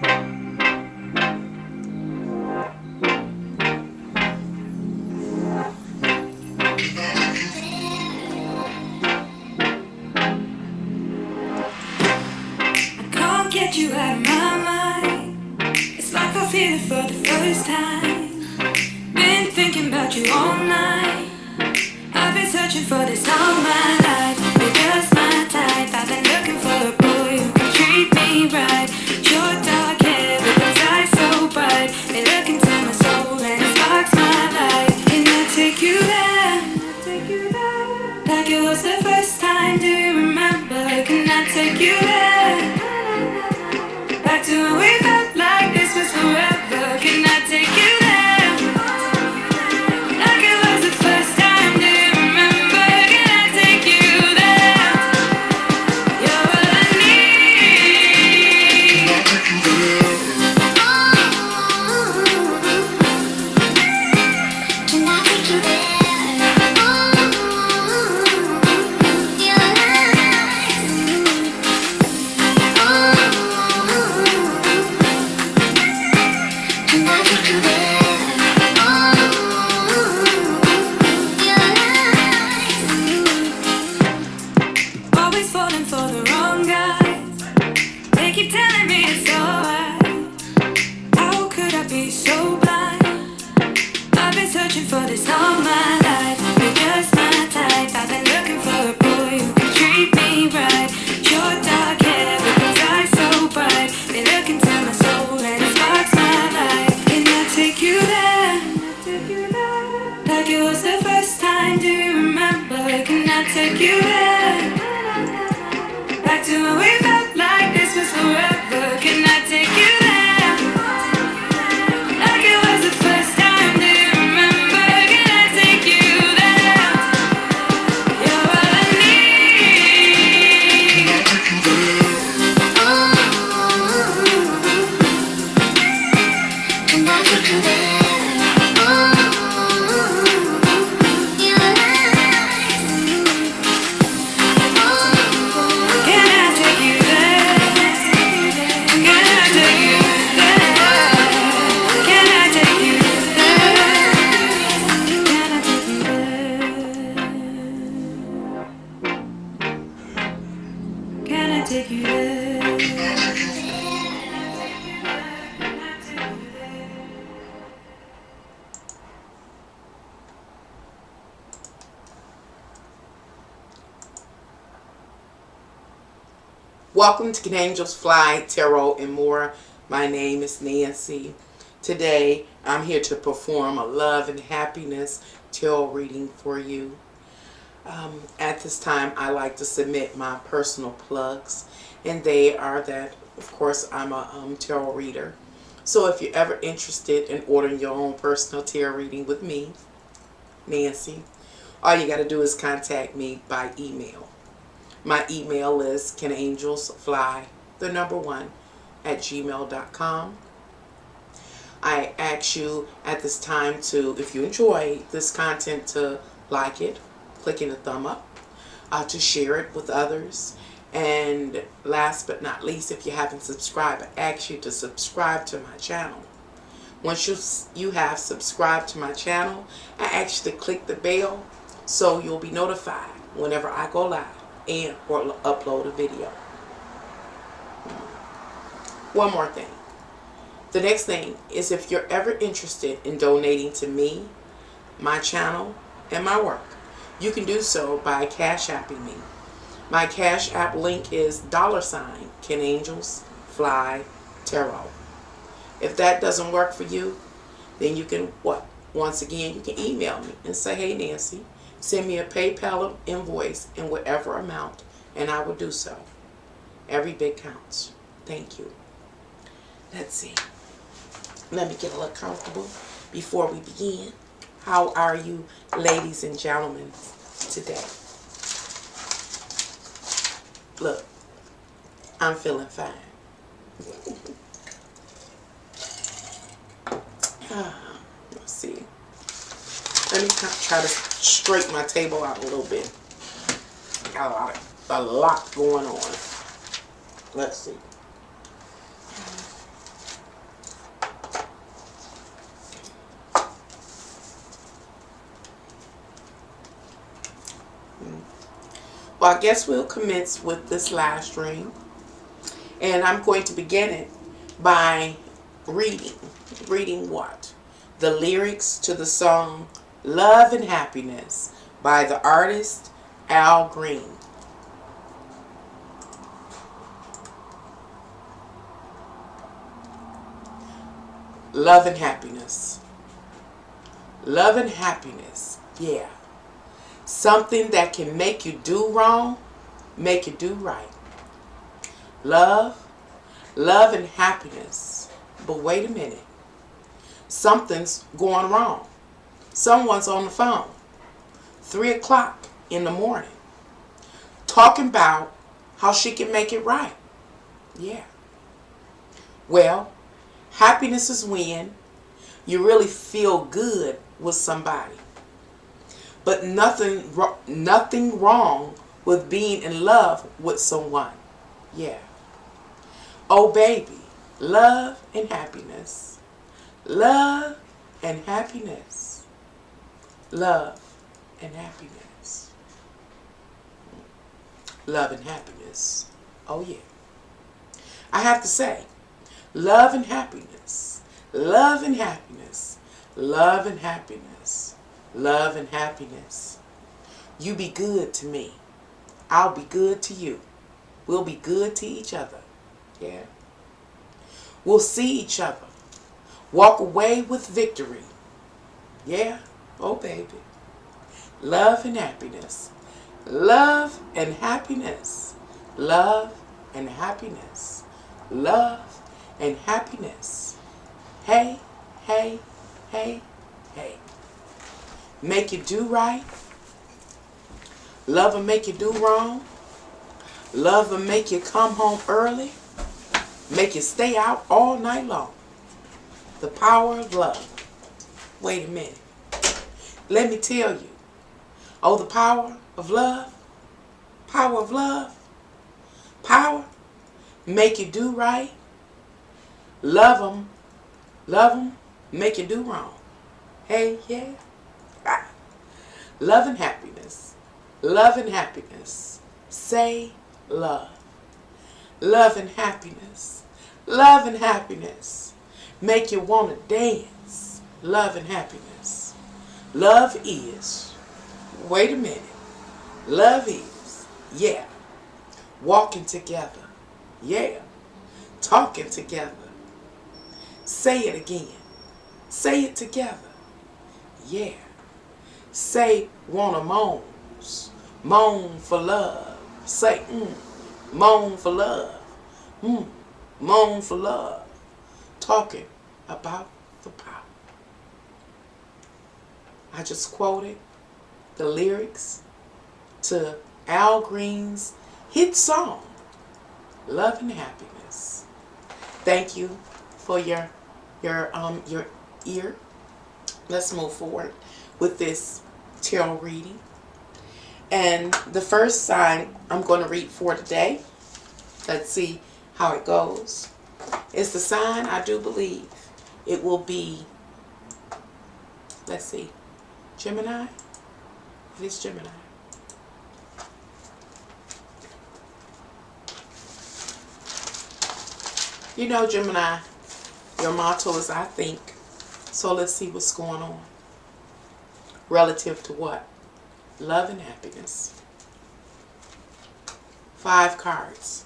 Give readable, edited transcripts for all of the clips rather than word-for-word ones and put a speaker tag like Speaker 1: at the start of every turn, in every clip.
Speaker 1: Get you out of my mind. It's like I feel it for the first time. Been thinking about you all night. I've been searching for this all my life. You're just my type. I've been looking for a boy who can treat me right. Your dark hair with those eyes so bright. They look into my soul and it sparks my life. Can I take you there? Like it was the first time. Do you remember? Can I take you there? Back to when we felt like this was forever. Can I take you there? Like it was the first time. Do you remember? Can I take you there? You're all I need. Can I take you there? For this all my life, you're just my type. I've been looking for a boy who can treat me right. Your dark hair with those eyes so bright. They look into my soul and it sparks my life. Can I take you there? Like it was the first time. Do you remember? Can I take you there? Back to when we felt like this was forever. Can I take you there? Like it was the first time.
Speaker 2: Welcome to Can Angels Fly, Tarot, and more. My name is Nancy. Today, I'm here to perform a love and happiness tarot reading for you. At this time, I like to submit my personal plugs, and they are that, of course, I'm a tarot reader. So if you're ever interested in ordering your own personal tarot reading with me, Nancy, all you got to do is contact me by email. My email is canangelsfly1@gmail.com. I ask you at this time to, if you enjoy this content, to like it, clicking the thumb up, to share it with others. And last but not least, if you haven't subscribed, I ask you to subscribe to my channel. Once you have subscribed to my channel, I ask you to click the bell so you'll be notified whenever I go live and or upload a video. One more thing. The next thing is, if you're ever interested in donating to me, my channel, and my work, you can do so by Cash Apping me. My Cash App link is $CanAngelsFlyTarot. If that doesn't work for you, then you can once again, you can email me and say, hey Nancy, send me a PayPal invoice in whatever amount, and I will do so. Every bit counts. Thank you. Let's see. Let me get a little comfortable before we begin. How are you, ladies and gentlemen, today? Look, I'm feeling fine. Let's see. Let me try to straighten my table out a little bit. Got a lot going on. Let's see. Well, I guess we'll commence with this live stream. And I'm going to begin it by reading. Reading what? The lyrics to the song Love and Happiness by the artist Al Green. Love and happiness. Love and happiness. Yeah. Something that can make you do wrong, make you do right. Love and happiness. But wait a minute. Something's going wrong. Someone's on the phone. 3 o'clock in the morning. Talking about how she can make it right. Yeah. Well, happiness is when you really feel good with somebody. But nothing wrong with being in love with someone. Yeah. Oh, baby. Love and happiness. Love and happiness. Love and happiness. Love and happiness. Oh, yeah. I have to say, love and happiness. Love and happiness. Love and happiness. Love and happiness. You be good to me. I'll be good to you. We'll be good to each other. Yeah. We'll see each other. Walk away with victory. Yeah. Oh, baby. Love and happiness. Love and happiness. Love and happiness. Love and happiness. Hey, hey, hey, hey. Make you do right. Love will make you do wrong. Love will make you come home early. Make you stay out all night long. The power of love. Wait a minute. Let me tell you. Oh, the power of love. Power of love. Power. Make you do right. Love them. Love them. Make you do wrong. Hey, yeah. Ah. Love and happiness. Love and happiness. Say love. Love and happiness. Love and happiness. Make you want to dance. Love and happiness. Love is. Wait a minute. Love is. Yeah. Walking together. Yeah. Talking together. Say it again. Say it together. Yeah. Say wanna moans. Moan for love. Say moan for love. Moan for love. Talking about the power. I just quoted the lyrics to Al Green's hit song, Love and Happiness. Thank you for your ear. Let's move forward with this tarot reading. And the first sign I'm going to read for today, let's see how it goes, is the sign I do believe it will be, let's see, Gemini? It is Gemini. You know, Gemini, your motto is I think. So let's see what's going on. Relative to what? Love and happiness. 5 cards.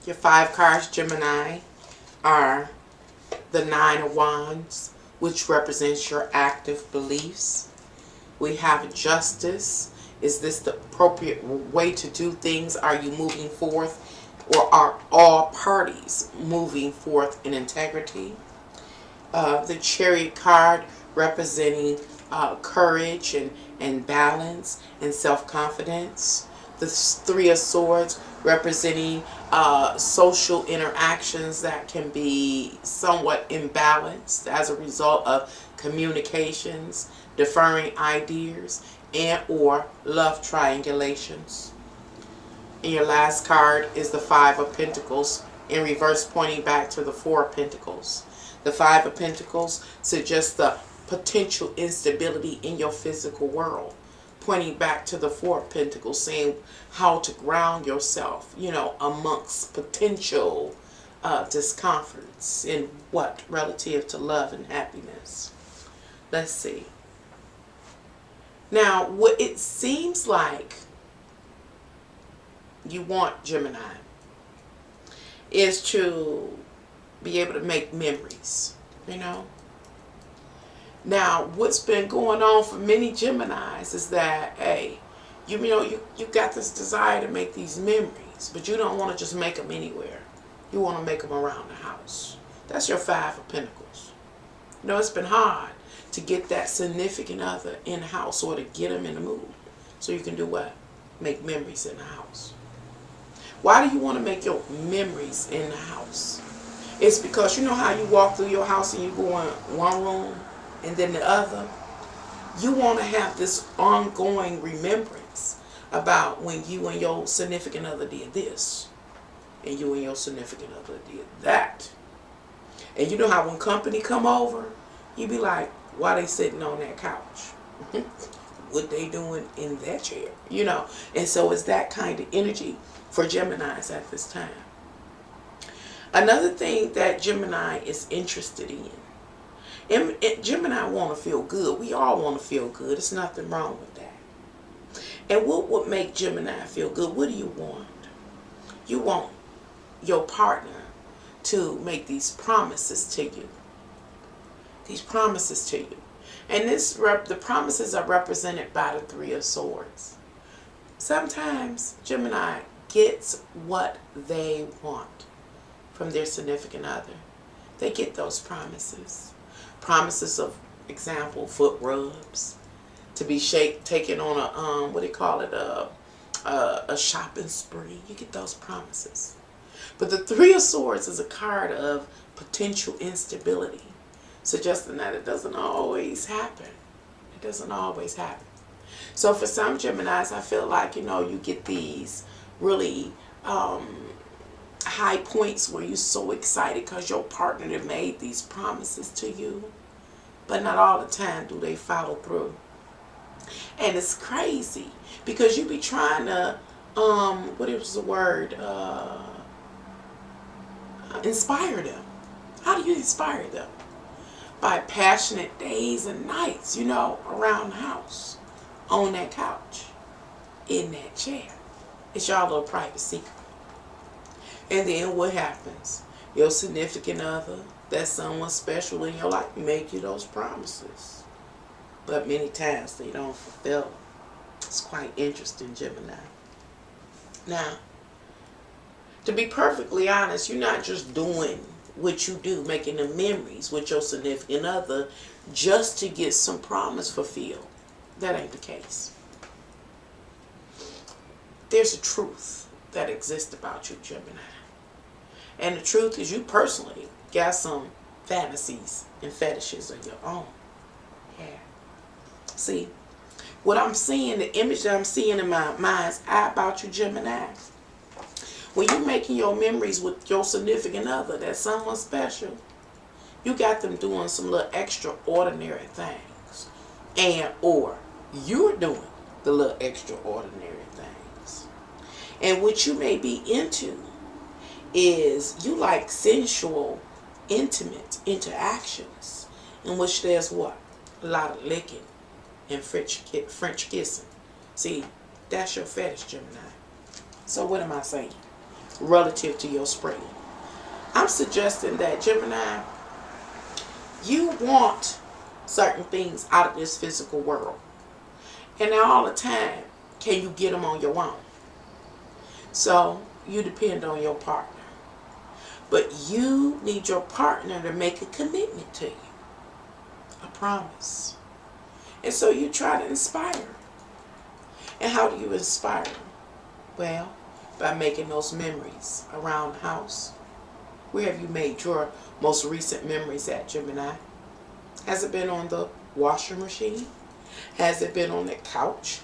Speaker 2: Your 5 cards, Gemini, are the 9 of Wands, which represents your active beliefs. We have justice. Is this the appropriate way to do things? Are you moving forth, or are all parties moving forth in integrity? The Chariot card representing courage and balance and self-confidence. The 3 of Swords representing social interactions that can be somewhat imbalanced as a result of communications, deferring ideas, and or love triangulations. And your last card is the Five of Pentacles in reverse, pointing back to the Four of Pentacles. The Five of Pentacles suggests the potential instability in your physical world, pointing back to the Four of Pentacles, saying how to ground yourself, amongst potential discomforts in what? Relative to love and happiness. Let's see. Now, what it seems like you want, Gemini, is to be able to make memories, Now, what's been going on for many Geminis is that, hey, you got this desire to make these memories, but you don't want to just make them anywhere. You want to make them around the house. That's your Five of Pentacles. It's been hard to get that significant other in the house, or to get them in the mood. So you can do what? Make memories in the house. Why do you want to make your memories in the house? It's because you know how you walk through your house and you go in one room and then the other? You want to have this ongoing remembrance about when you and your significant other did this, and you and your significant other did that. And you know how when company come over, you be like, why they sitting on that couch? What they doing in that chair? And so it's that kind of energy for Geminis at this time. Another thing that Gemini is interested in, Gemini want to feel good. We all want to feel good. There's nothing wrong with that. And what would make Gemini feel good? What do you want? You want your partner to make these promises to you. These promises to you. And the promises are represented by the Three of Swords. Sometimes Gemini gets what they want from their significant other. They get those promises. Promises of, example, foot rubs. To be taken on a shopping spree. You get those promises. But the Three of Swords is a card of potential instability, suggesting that it doesn't always happen. It doesn't always happen. So for some Geminis, I feel like, you get these really high points where you're so excited because your partner have made these promises to you. But not all the time do they follow through. And it's crazy because you be trying to, inspire them. How do you inspire them? By passionate days and nights, around the house, on that couch, in that chair. It's your little private secret. And then what happens? Your significant other, that's someone special in your life, make you those promises. But many times they don't fulfill them. It's quite interesting, Gemini. Now, to be perfectly honest, you're not just doing what you do, making the memories with your significant other just to get some promise fulfilled. That ain't the case. There's a truth that exists about you, Gemini. And the truth is you personally got some fantasies and fetishes of your own. Yeah. See, what I'm seeing, the image that I'm seeing in my mind's eye about you, Gemini, when you're making your memories with your significant other, that's someone special, you got them doing some little extraordinary things. Or you're doing the little extraordinary things. And what you may be into is you like sensual, intimate interactions in which there's what? A lot of licking and French kissing. See, that's your fetish, Gemini. So what am I saying? Relative to your spring. I'm suggesting that, Gemini, you want certain things out of this physical world. And now all the time, can you get them on your own? So you depend on your partner. But you need your partner to make a commitment to you. A promise. And so you try to inspire. And how do you inspire? Well, by making those memories around the house. Where have you made your most recent memories at, Gemini? Has it been on the washing machine? Has it been on the couch,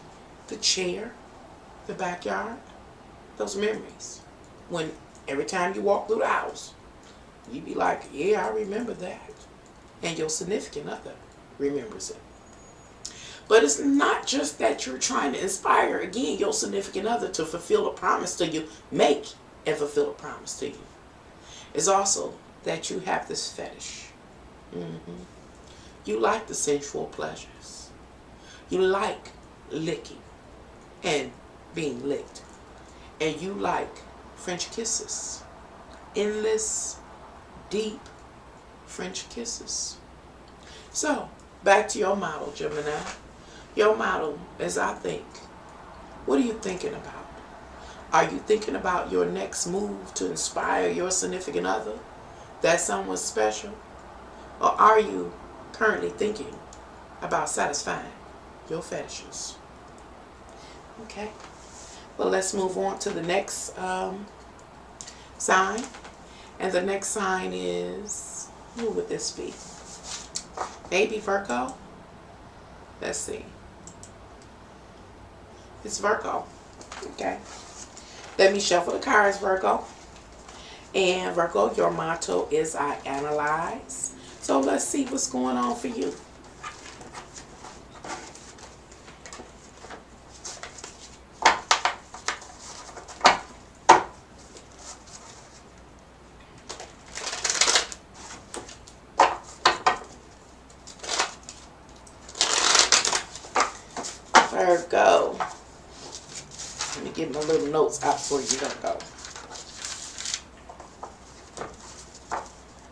Speaker 2: the chair, the backyard, those memories. When every time you walk through the house, you be like, yeah, I remember that. And your significant other remembers it. But it's not just that you're trying to inspire, again, your significant other to fulfill a promise to you, make and fulfill a promise to you. It's also that you have this fetish. You like the sensual pleasures. You like licking and being licked. And you like French kisses. Endless, deep French kisses. So, back to your model, Gemini. Your model, as I think, what are you thinking about? Are you thinking about your next move to inspire your significant other? That's someone special? Or are you currently thinking about satisfying your fetishes? Okay. Well, let's move on to the next sign. And the next sign is, who would this be? Maybe Virgo? Let's see. It's Virgo. Okay. Let me shuffle the cards, Virgo. And Virgo, your motto is I analyze. So let's see what's going on for you. Virgo. Let me get my little notes out for you, Virgo.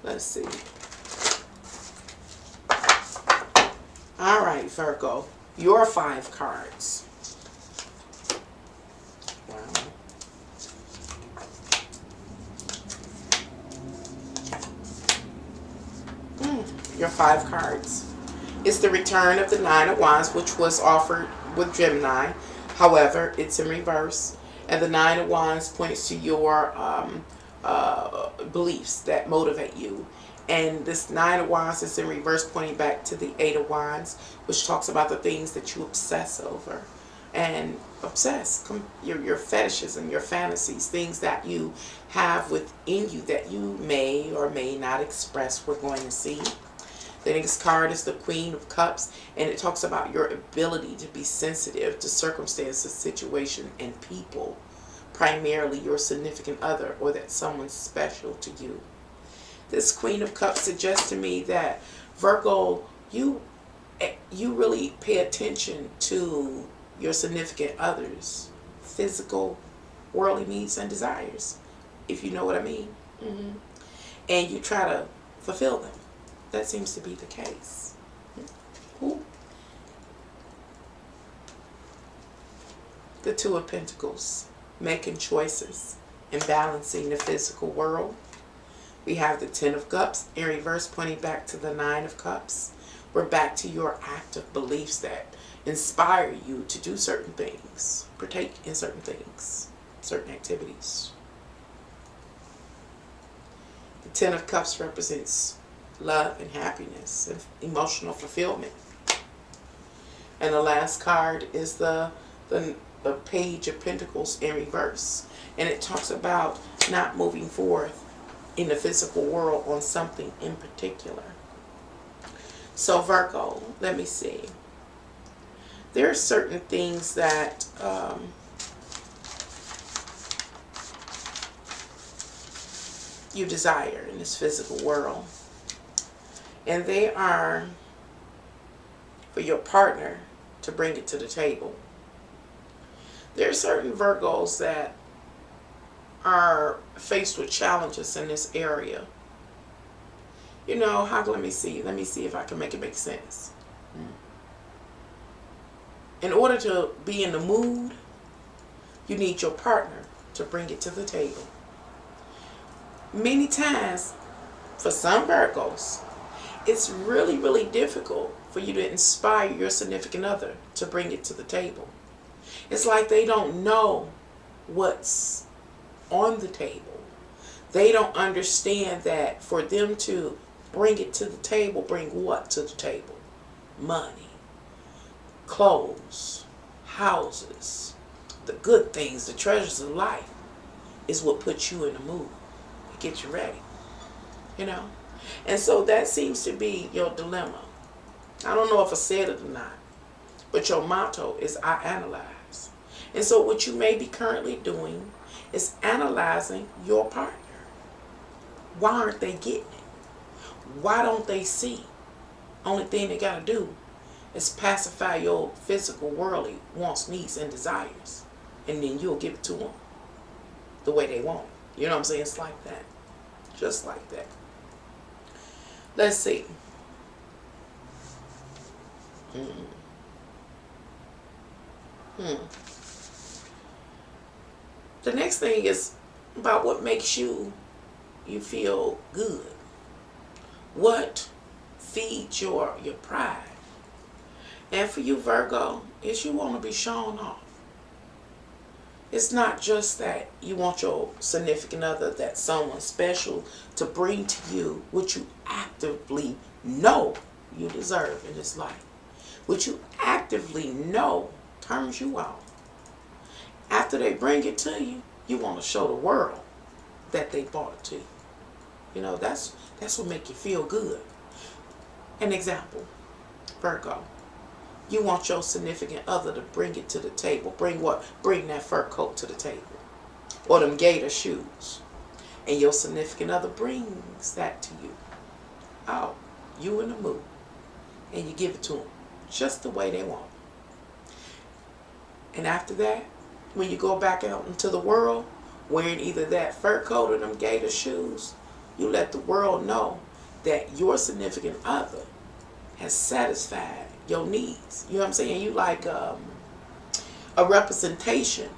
Speaker 2: Let's see. All right, Virgo. Your 5 cards. Wow. Your 5 cards. It's the return of the 9 of Wands, which was offered with Gemini. However, it's in reverse. And the 9 of Wands points to your beliefs that motivate you. And this 9 of Wands is in reverse, pointing back to the 8 of Wands, which talks about the things that you obsess over. And obsess, your fetishes and your fantasies, things that you have within you that you may or may not express, we're going to see. The next card is the Queen of Cups, and it talks about your ability to be sensitive to circumstances, situation, and people, primarily your significant other or that someone's special to you. This Queen of Cups suggests to me that, Virgo, you really pay attention to your significant other's physical, worldly needs and desires, if you know what I mean. And you try to fulfill them. That seems to be the case. Ooh. The 2 of Pentacles, making choices and balancing the physical world. We have the 10 of Cups in reverse, pointing back to the 9 of Cups. We're back to your active beliefs that inspire you to do certain things, partake in certain things, certain activities. The 10 of Cups represents love and happiness and emotional fulfillment. And the last card is the Page of Pentacles in reverse. And it talks about not moving forth in the physical world on something in particular. So Virgo, let me see. There are certain things that you desire in this physical world. And they are for your partner to bring it to the table. There are certain Virgos that are faced with challenges in this area. You know, let me see if I can make it make sense. In order to be in the mood, you need your partner to bring it to the table. Many times, for some Virgos, it's really, really difficult for you to inspire your significant other to bring it to the table. It's like they don't know what's on the table. They don't understand that for them to bring it to the table, bring what to the table? Money, clothes, houses, the good things, the treasures of life. is what puts you in the mood. It gets you ready, you know. And so that seems to be your dilemma. I don't know if I said it or not, but your motto is I analyze. And so what you may be currently doing is analyzing your partner. Why aren't they getting it? Why don't they see? Only thing they got to do is pacify your physical, worldly wants, needs, and desires. And then you'll give it to them the way they want it. You know what I'm saying? It's like that. Just like that. Let's see. The next thing is about what makes you feel good. What feeds your pride? And for you, Virgo, is you want to be shown off. It's not just that you want your significant other, that someone special, to bring to you what you actively know you deserve in this life. What you actively know turns you on. After they bring it to you, you want to show the world that they brought it to you. You know, that's what makes you feel good. An example, Virgo. You want your significant other to bring it to the table. Bring what? Bring that fur coat to the table. Or them gator shoes. And your significant other brings that to you. Oh, you in the mood. And you give it to them just the way they want. And after that, when you go back out into the world, wearing either that fur coat or them gator shoes, you let the world know that your significant other has satisfied your needs. You know what I'm saying? You like a representation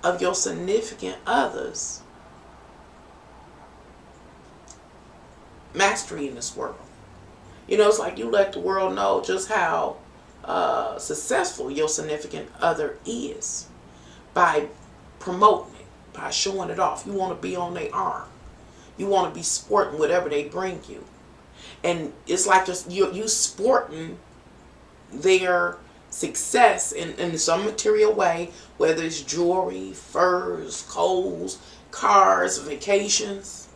Speaker 2: of your significant other's mastery in this world. You know, it's like you let the world know just how successful your significant other is by promoting it, by showing it off. You want to be on their arm. You want to be sporting whatever they bring you. And it's like just you sporting their success in some material way, whether it's jewelry, furs, clothes, cars, vacations,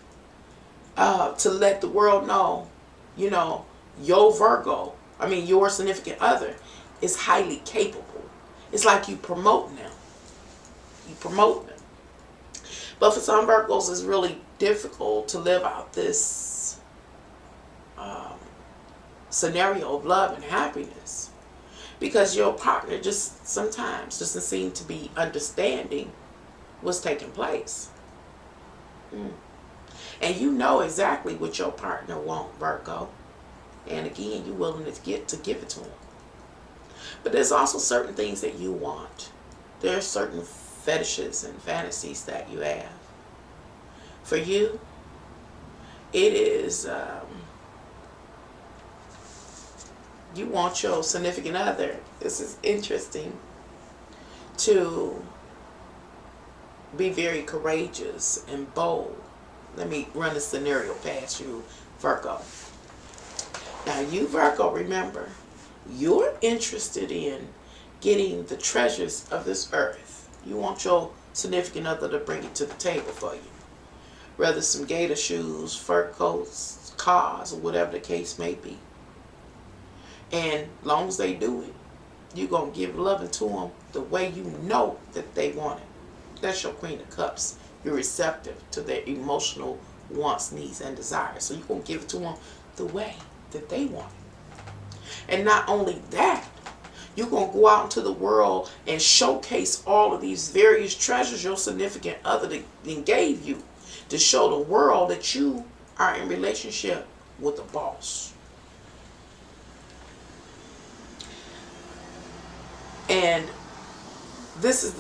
Speaker 2: to let the world know, you know, your significant other is highly capable. It's like you promoting them. You promote them. But for some Virgos, it's really difficult to live out this scenario of love and happiness, because your partner just sometimes doesn't seem to be understanding what's taking place. And you know exactly what your partner wants, Virgo. And again, you're willing to give it to them. But there's also certain things that you want. There are certain fetishes and fantasies that you have. For you, it is you want your significant other, this is interesting, to be very courageous and bold. Let me run a scenario past you, Virgo. Now you, Virgo, remember, you're interested in getting the treasures of this earth. You want your significant other to bring it to the table for you. Whether some gator shoes, fur coats, cars, or whatever the case may be. And as long as they do it, you're going to give loving to them the way you know that they want it. That's your Queen of Cups. You're receptive to their emotional wants, needs, and desires. So you're going to give it to them the way that they want it. And not only that, you're going to go out into the world and showcase all of these various treasures your significant other then gave you, to show the world that you are in relationship with a boss. And this is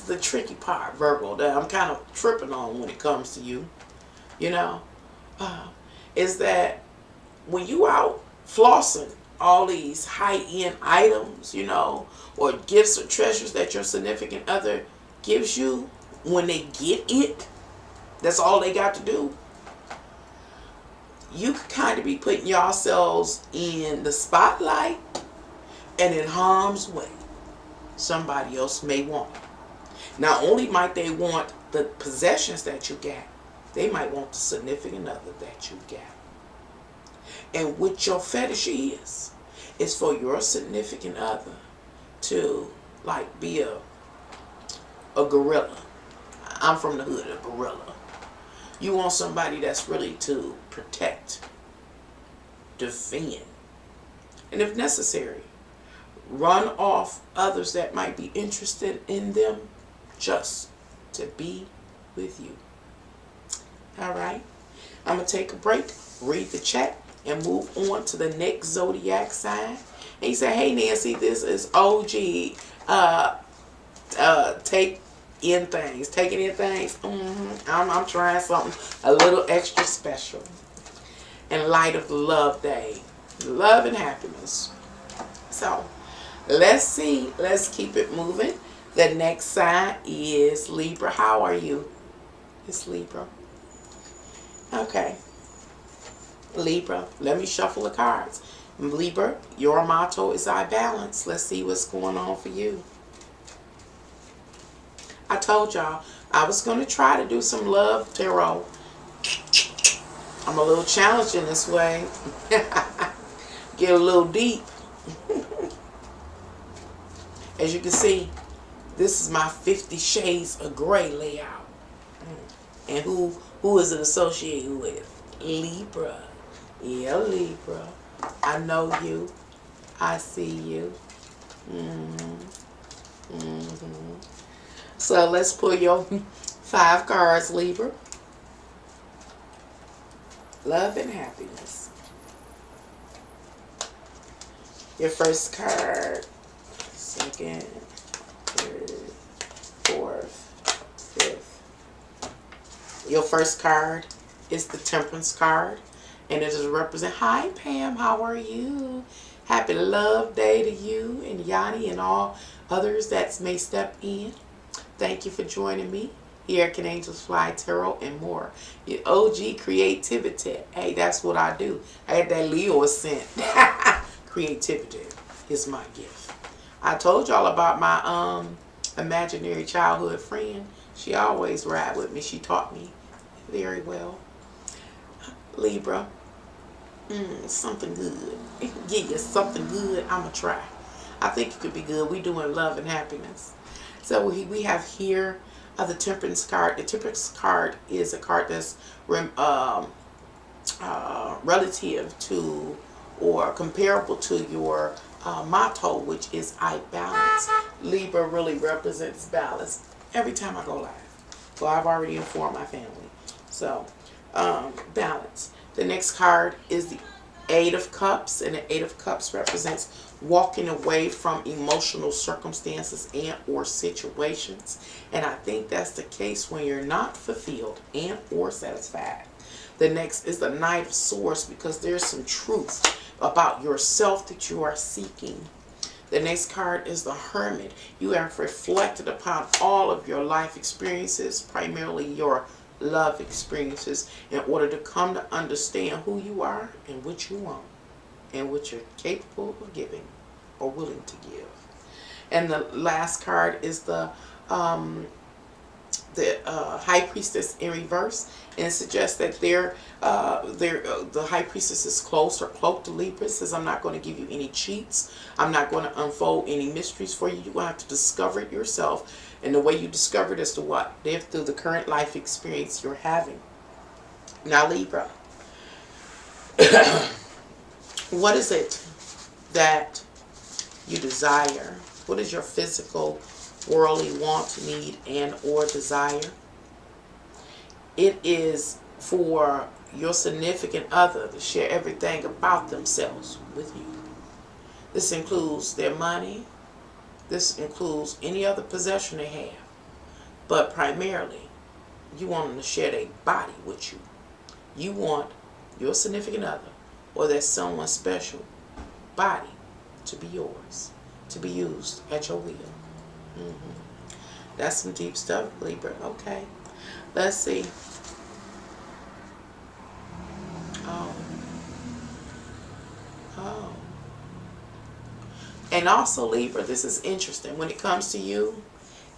Speaker 2: the tricky part, Virgo, that I'm kind of tripping on when it comes to you, you know, is that when you out flossing all these high-end items, you know, or gifts or treasures that your significant other gives you, when they get it, that's all they got to do. You could kind of be putting yourselves in the spotlight and in harm's way. Somebody else may want it. Not only might they want the possessions that you got. They might want the significant other that you got. And what your fetish is for your significant other to like be a gorilla. I'm from the hood, a gorilla. You want somebody that's really to protect, defend, and if necessary, run off others that might be interested in them just to be with you. All right. I'm going to take a break, read the chat, and move on to the next zodiac sign. And he said, hey, Nancy, this is OG. Taking in things. I'm trying something a little extra special in light of the love day. Love and happiness. So, let's see. Let's keep it moving. The next sign is Libra. How are you? It's Libra. Okay. Libra, let me shuffle the cards. Libra, your motto is I balance. Let's see what's going on for you. I told y'all I was going to try to do some love tarot. I'm a little challenging this way. Get a little deep. As you can see, this is my 50 Shades of Grey layout. And who is it associated with? Libra. Yeah, Libra. I know you. I see you. So let's pull your 5 cards, Libra. Love and happiness. Your first card, second, third, fourth, fifth. Your first card is the Temperance card. And it does represent, hi Pam, how are you? Happy love day to you and Yanni and all others that may step in. Thank you for joining me here at Can Angels Fly Tarot and more. Your OG creativity. Hey, that's what I do. I had that Leo ascent. Creativity is my gift. I told y'all about my imaginary childhood friend. She always ride with me. She taught me very well. Libra. Something good. Give you something good. I'ma try. I think it could be good. We doing love and happiness. So we have here the Temperance card. The Temperance card is a card that's relative to or comparable to your motto, which is I balance. Libra really represents balance every time I go live. So I've already informed my family. So balance. The next card is the Eight of Cups, and the Eight of Cups represents walking away from emotional circumstances and or situations. And I think that's the case when you're not fulfilled and or satisfied. The next is the Knight of Swords, because there's some truth about yourself that you are seeking. The next card is the Hermit. You have reflected upon all of your life experiences, primarily your love experiences, in order to come to understand who you are and what you want and what you're capable of giving or willing to give. And the last card is the High Priestess in reverse, and it suggests that the High Priestess is close or cloaked to Libra. Says, I'm not going to give you any cheats. I'm not going to unfold any mysteries for you. You're going to have to discover it yourself. And the way you discover it is to what? Live through the current life experience you're having. Now, Libra, what is it that you desire? What is your physical, worldly want, need, and or desire? It is for your significant other to share everything about themselves with you. This includes their money. This includes any other possession they have. But primarily, you want them to share their body with you. You want your significant other or that someone special body to be yours, to be used at your will. That's some deep stuff, Libra. Okay. Let's see. Oh. And also, Libra, this is interesting. When it comes to you,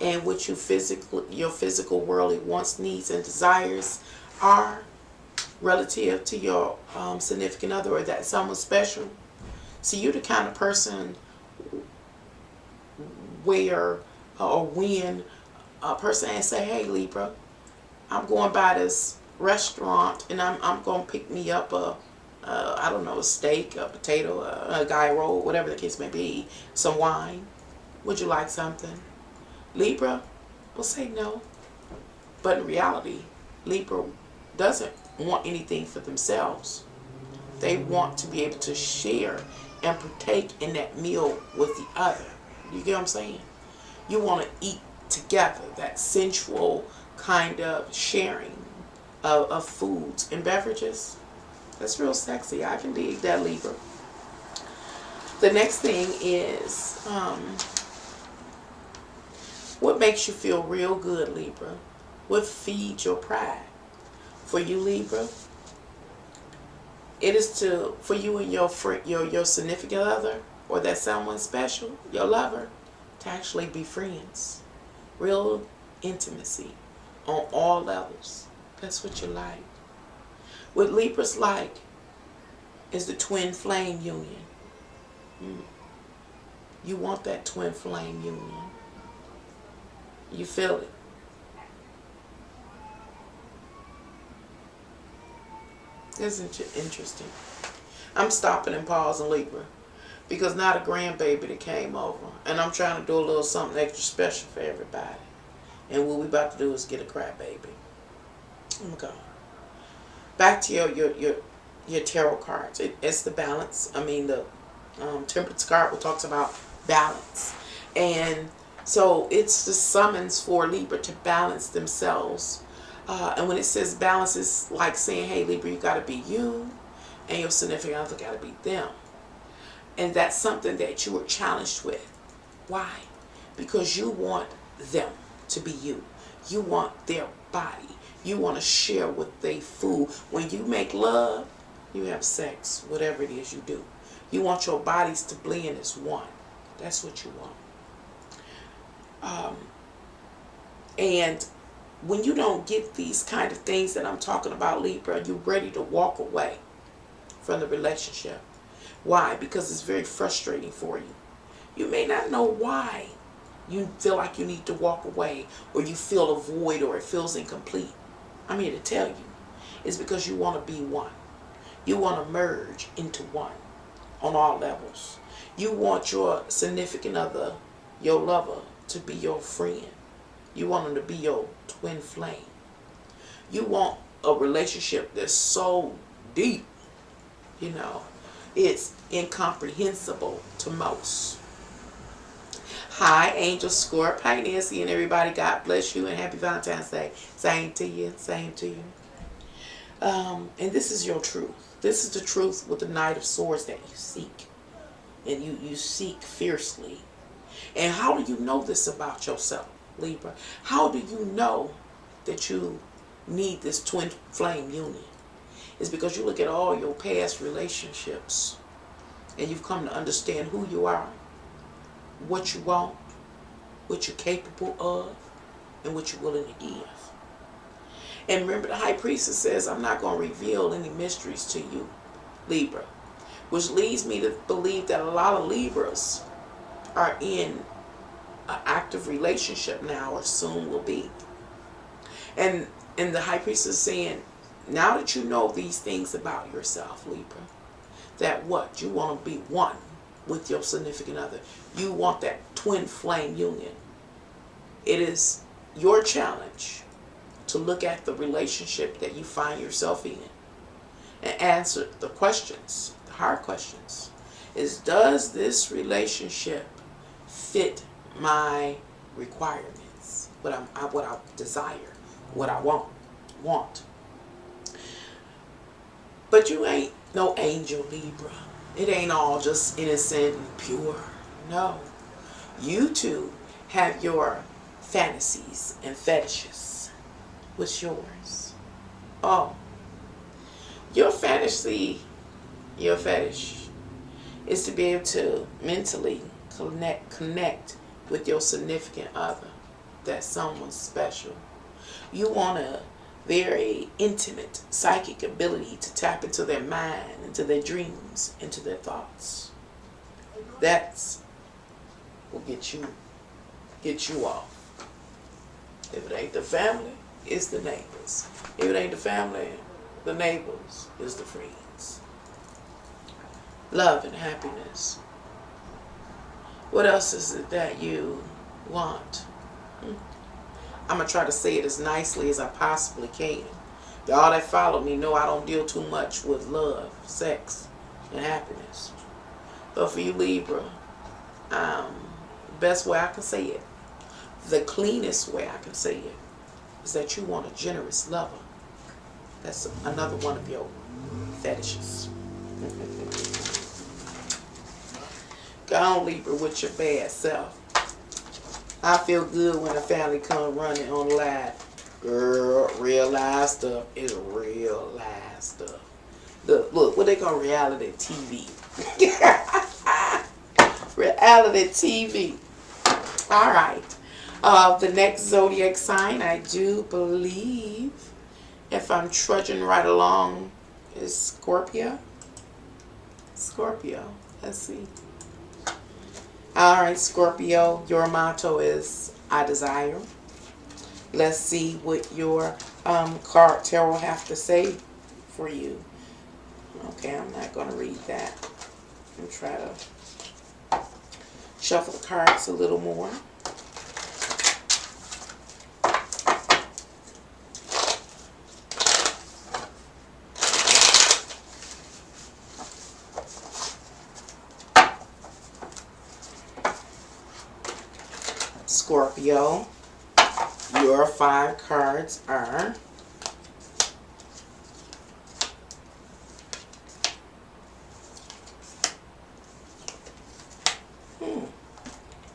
Speaker 2: and what your physical worldly wants, needs, and desires are relative to your significant other or that someone special. See, you're the kind of person where or when a person say, hey Libra, I'm going by this restaurant and I'm going to pick me up I don't know, a steak, a potato, a guy roll, whatever the case may be, some wine. Would you like something? Libra will say no. But in reality, Libra doesn't want anything for themselves. They want to be able to share and partake in that meal with the other. You get what I'm saying? You want to eat together, that sensual kind of sharing of foods and beverages. That's real sexy. I can dig that, Libra. The next thing is, what makes you feel real good, Libra? What feeds your pride? For you, Libra, it is for you and your significant other, or that someone special, your lover, to actually be friends. Real intimacy on all levels. That's what you like. What Libra's like is the twin flame union. You want that twin flame union. You feel it. Isn't it interesting? I'm stopping and pausing, Libra, because now the grandbaby that came over, and I'm trying to do a little something extra special for everybody. And what we about to do is get a crybaby. Okay. Back to your tarot cards. It's the balance. I mean, the temperance card which talks about balance. And so it's the summons for Libra to balance themselves. And when it says balance, it's like saying, hey, Libra, you got to be you, and your significant other got to be them. And that's something that you were challenged with. Why? Because you want them to be you. You want their body. You want to share what they food. When you make love, you have sex, whatever it is you do. You want your bodies to blend as one. That's what you want. And when you don't get these kind of things that I'm talking about, Libra, you're ready to walk away from the relationship. Why? Because it's very frustrating for you. You may not know why you feel like you need to walk away, or you feel a void, or it feels incomplete. I'm here to tell you, it's because you want to be one. You want to merge into one on all levels. You want your significant other, your lover, to be your friend. You want them to be your twin flame. You want a relationship that's so deep, you know, it's incomprehensible to most. Hi, Angel Scorp. Hi, Nancy and everybody. God bless you and happy Valentine's Day. Same to you. Same to you. And this is your truth. This is the truth with the Knight of Swords that you seek. And you seek fiercely. And how do you know this about yourself, Libra? How do you know that you need this twin flame union? It's because you look at all your past relationships and you've come to understand who you are, what you want, what you're capable of, and what you're willing to give. And remember, the High Priestess says, I'm not going to reveal any mysteries to you, Libra. Which leads me to believe that a lot of Libras are in an active relationship now, or soon will be. And the High Priestess is saying, now that you know these things about yourself, Libra, that what? You want to be one with your significant other. You want that twin flame union. It is your challenge to look at the relationship that you find yourself in and answer the questions, the hard questions. Does this relationship fit my requirements? What I desire, what I want. But you ain't no angel, Libra. It ain't all just innocent and pure. No. You too have your fantasies and fetishes. What's yours? Oh. Your fantasy, your fetish, is to be able to mentally connect with your significant other. that someone's special. You want a very intimate psychic ability to tap into their mind, into their dreams, into their thoughts. That's will get you off. If it ain't the family, it's the neighbors. If it ain't the family, the neighbors is the friends. Love and happiness. What else is it that you want? I'm going to try to say it as nicely as I possibly can. Y'all that follow me know I don't deal too much with love, sex, and happiness. But for you Libra, the best way I can say it, the cleanest way I can say it, is that you want a generous lover. That's another one of your fetishes. Go on, Libra, with your bad self. I feel good when a family come running on live. Girl, real live stuff is real live stuff. Look, what they call reality TV. Reality TV. All right. The next zodiac sign, I do believe, if I'm trudging right along, is Scorpio. Scorpio. Let's see. All right, Scorpio, your motto is I desire. Let's see what your card tarot have to say for you. Okay, I'm not going to read that. I'm try to shuffle the cards a little more. Scorpio, your 5 cards are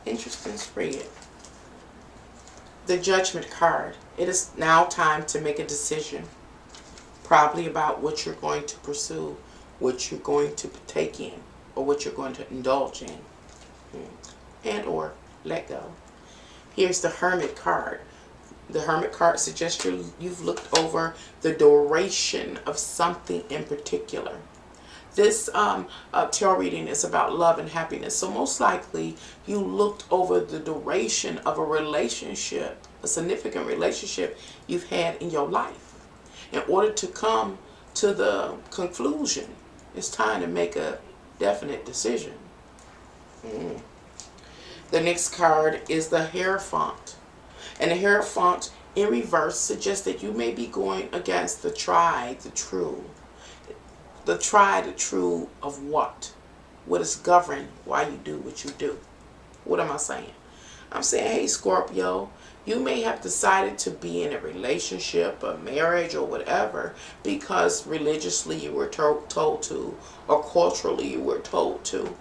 Speaker 2: interesting spread. The Judgment card. It is now time to make a decision, probably about what you're going to pursue, what you're going to partake in, or what you're going to indulge in, and or let go. Here's the Hermit card. The Hermit card suggests you've looked over the duration of something in particular. This tarot reading is about love and happiness. So most likely you looked over the duration of a relationship, a significant relationship you've had in your life. In order to come to the conclusion, it's time to make a definite decision. The next card is the Hierophant. And the Hierophant in reverse suggests that you may be going against the tried, the true. The tried, the true of what? What is governed why you do what you do? What am I saying? I'm saying, hey, Scorpio, you may have decided to be in a relationship, a marriage, or whatever, because religiously you were told to, or culturally you were told to.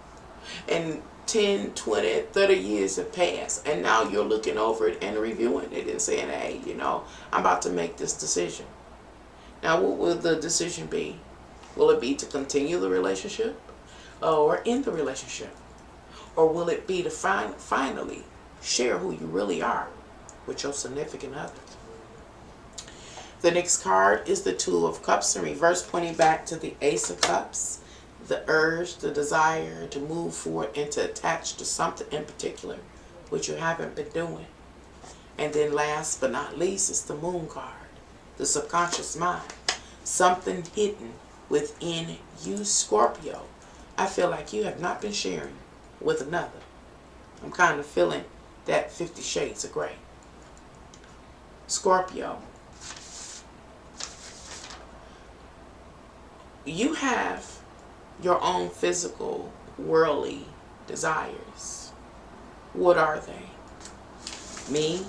Speaker 2: And 10, 20, 30 years have passed, and now you're looking over it and reviewing it and saying, hey, I'm about to make this decision. Now, what will the decision be? Will it be to continue the relationship or end the relationship? Or will it be to finally share who you really are with your significant other? The next card is the Two of Cups in reverse, pointing back to the Ace of Cups. The urge, the desire to move forward and to attach to something in particular, which you haven't been doing. And then last but not least is the Moon card, the subconscious mind, something hidden within you, Scorpio. I feel like you have not been sharing with another. I'm kind of feeling that 50 Shades of Grey. Scorpio, you have your own physical, worldly desires. What are they? Me,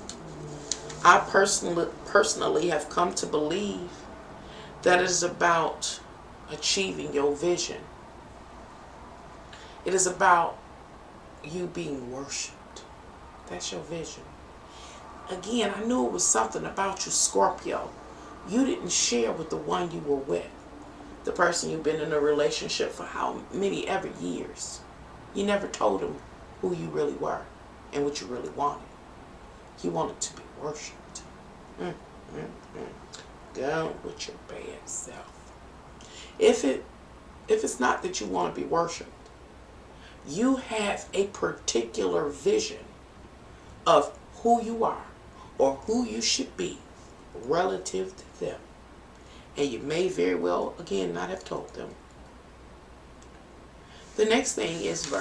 Speaker 2: I personally have come to believe that it is about achieving your vision. It is about you being worshipped. That's your vision. Again, I knew it was something about you, Scorpio. You didn't share with the one you were with, the person you've been in a relationship for how many ever years. You never told them who you really were and what you really wanted. You want it to be worshipped. Mm, mm, mm. Go with your bad self. If it's not that you want to be worshipped, you have a particular vision of who you are or who you should be relative to them. And you may very well, again, not have told them. The next thing is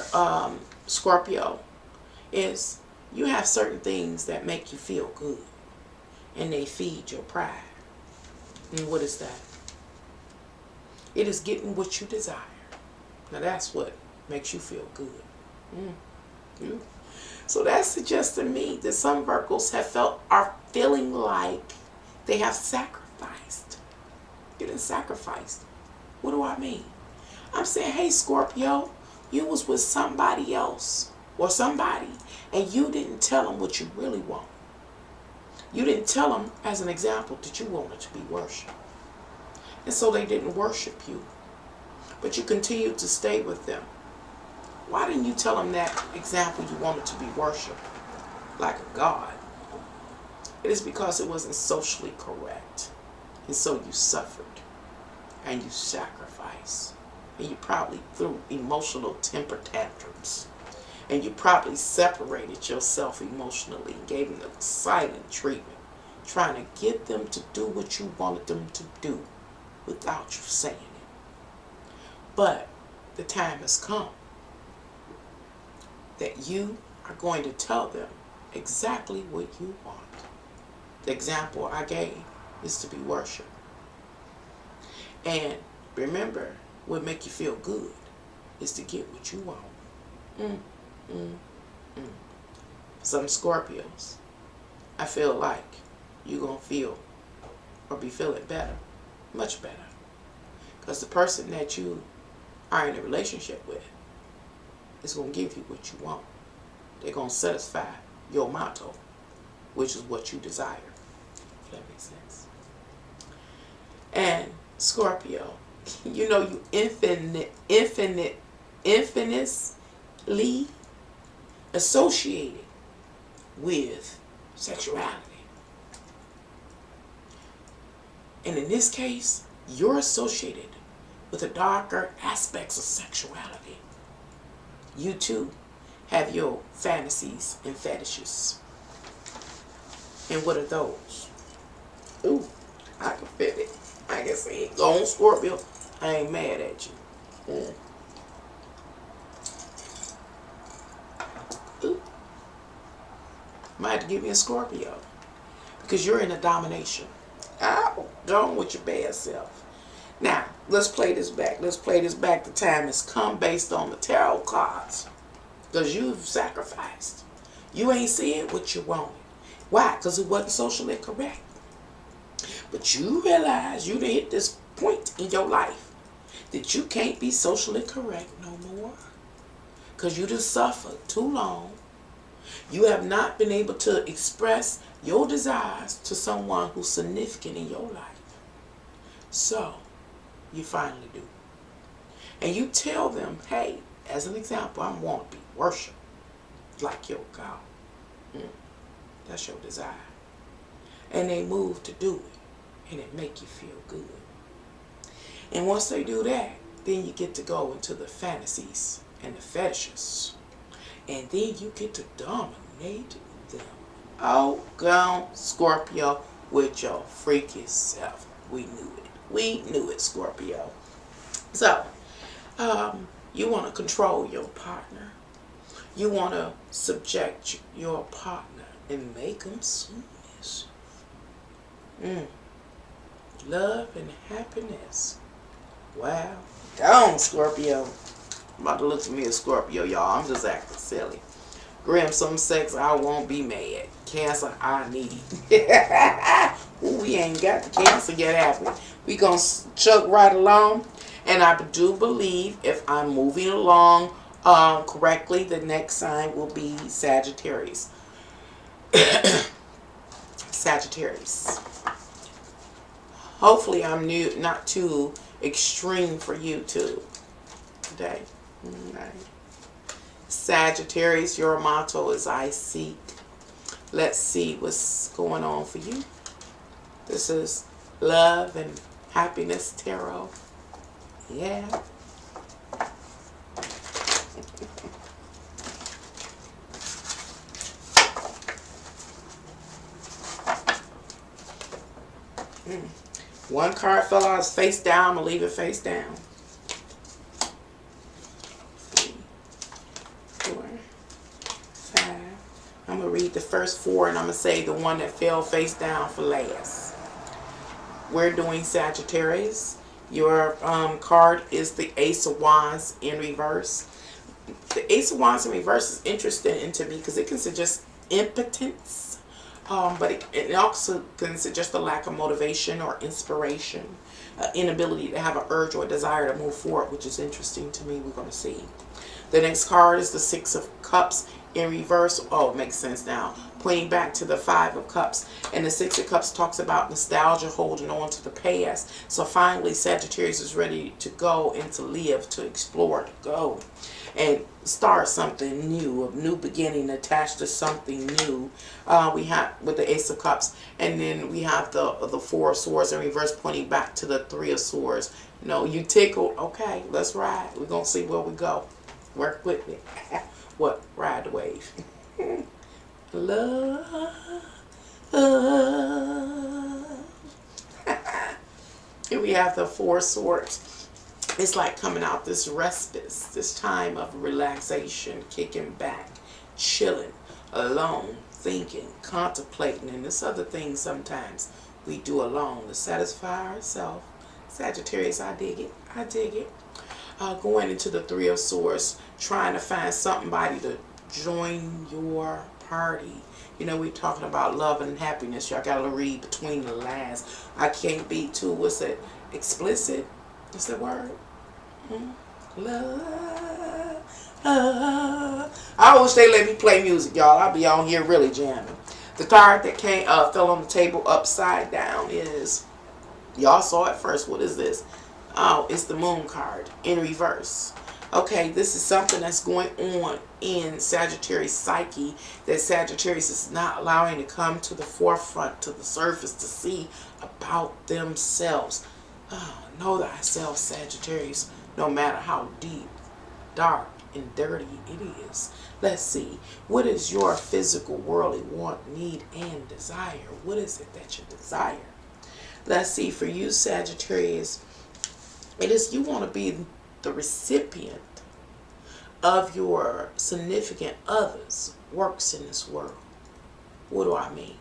Speaker 2: Scorpio, is you have certain things that make you feel good and they feed your pride. And what is that? It is getting what you desire. Now that's what makes you feel good. So that suggests to me that some Virgos are feeling like they have sacrificed. Getting sacrificed. What do I mean? I'm saying, hey Scorpio, you was with somebody else or somebody and you didn't tell them what you really want. You didn't tell them, as an example, that you wanted to be worshipped. And so they didn't worship you. But you continued to stay with them. Why didn't you tell them that example you wanted to be worshipped like a god? It is because it wasn't socially correct. And so you suffered and you sacrificed. And you probably threw emotional temper tantrums. And you probably separated yourself emotionally and gave them the silent treatment, trying to get them to do what you wanted them to do without you saying it. But the time has come that you are going to tell them exactly what you want. The example I gave is to be worshipped. And remember, what make you feel good is to get what you want. Some Scorpios, I feel like you're going to feel or be feeling better, much better. Because the person that you are in a relationship with is going to give you what you want. They're going to satisfy your motto, which is what you desire. If that makes sense. And Scorpio, you know you infinitely associated with sexuality. And in this case, you're associated with the darker aspects of sexuality. You too have your fantasies and fetishes. And what are those? Ooh, I can feel it. I can see it. Go on, Scorpio. I ain't mad at you. Ooh. Might have to give me a Scorpio. Because you're in a domination. Ow, go on with your bad self. Now, let's play this back. Let's play this back. The time has come based on the tarot cards. Because you've sacrificed. You ain't seeing what you wanted. Why? Because it wasn't socially correct. But you realize you done hit this point in your life that you can't be socially correct no more. Because you just suffered too long. You have not been able to express your desires to someone who's significant in your life. So, you finally do. And you tell them, hey, as an example, I want to be worshipped like your God. That's your desire. And they move to do it. And it make you feel good. And once they do that, then you get to go into the fantasies and the fetishes. And then you get to dominate them. Oh, go Scorpio with your freaky self. We knew it. We knew it, Scorpio. So, you want to control your partner. You want to subject your partner and make them submissive. Love and happiness. Wow. Down, Scorpio. I'm about to look at me as Scorpio, y'all. I'm just acting silly. Grim, some sex, I won't be mad. Cancer, I need. Ooh, we ain't got the cancer yet, have we? We gonna chug right along. And I do believe if I'm moving along correctly, the next sign will be Sagittarius. Sagittarius. Hopefully I'm not too extreme for you too today. Right. Sagittarius, your motto is I seek Let's see what's going on for you. This is Love and Happiness Tarot. Yeah. One card fell out face down. I'm going to leave it face down. 3, 4, 5. I'm going to read the first 4 and I'm going to say the one that fell face down for last. We're doing Sagittarius. Your card is the Ace of Wands in reverse. The Ace of Wands in reverse is interesting to me because it can suggest impotence. But it also can suggest a lack of motivation or inspiration, inability to have an urge or a desire to move forward, which is interesting to me. We're going to see. The next card is the Six of Cups in reverse. Oh, it makes sense now. Pointing back to the Five of Cups. And the Six of Cups talks about nostalgia, holding on to the past. So finally, Sagittarius is ready to go and to live, to explore, to go and start something new, a new beginning attached to something new. We have with the Ace of Cups, and then we have the Four of Swords in reverse, pointing back to the Three of Swords. No, you tickled. Okay, let's ride. We're gonna see where we go. Work with me. What? Ride the wave. Love. Here we have the Four of Swords. It's like coming out this respite, this time of relaxation, kicking back, chilling, alone, thinking, contemplating, and this other thing sometimes we do alone to satisfy ourselves. Sagittarius, I dig it. I dig it. Going into the Three of Swords, trying to find somebody to join your party. You know, we're talking about love and happiness. Y'all got to read between the lines. I can't be too, what's it, explicit? What's that word? Love. I wish they let me play music, y'all. I'll be on here really jamming. The card that came fell on the table upside down is, y'all saw it first. What is this? Oh, it's the Moon card in reverse. Okay, this is something that's going on in Sagittarius psyche that Sagittarius is not allowing to come to the forefront, to the surface, to see about themselves. Oh, know thyself, Sagittarius, no matter how deep, dark, and dirty it is. Let's see. What is your physical, worldly want, need, and desire? What is it that you desire? Let's see. For you, Sagittarius, it is you want to be the recipient of your significant other's works in this world. What do I mean?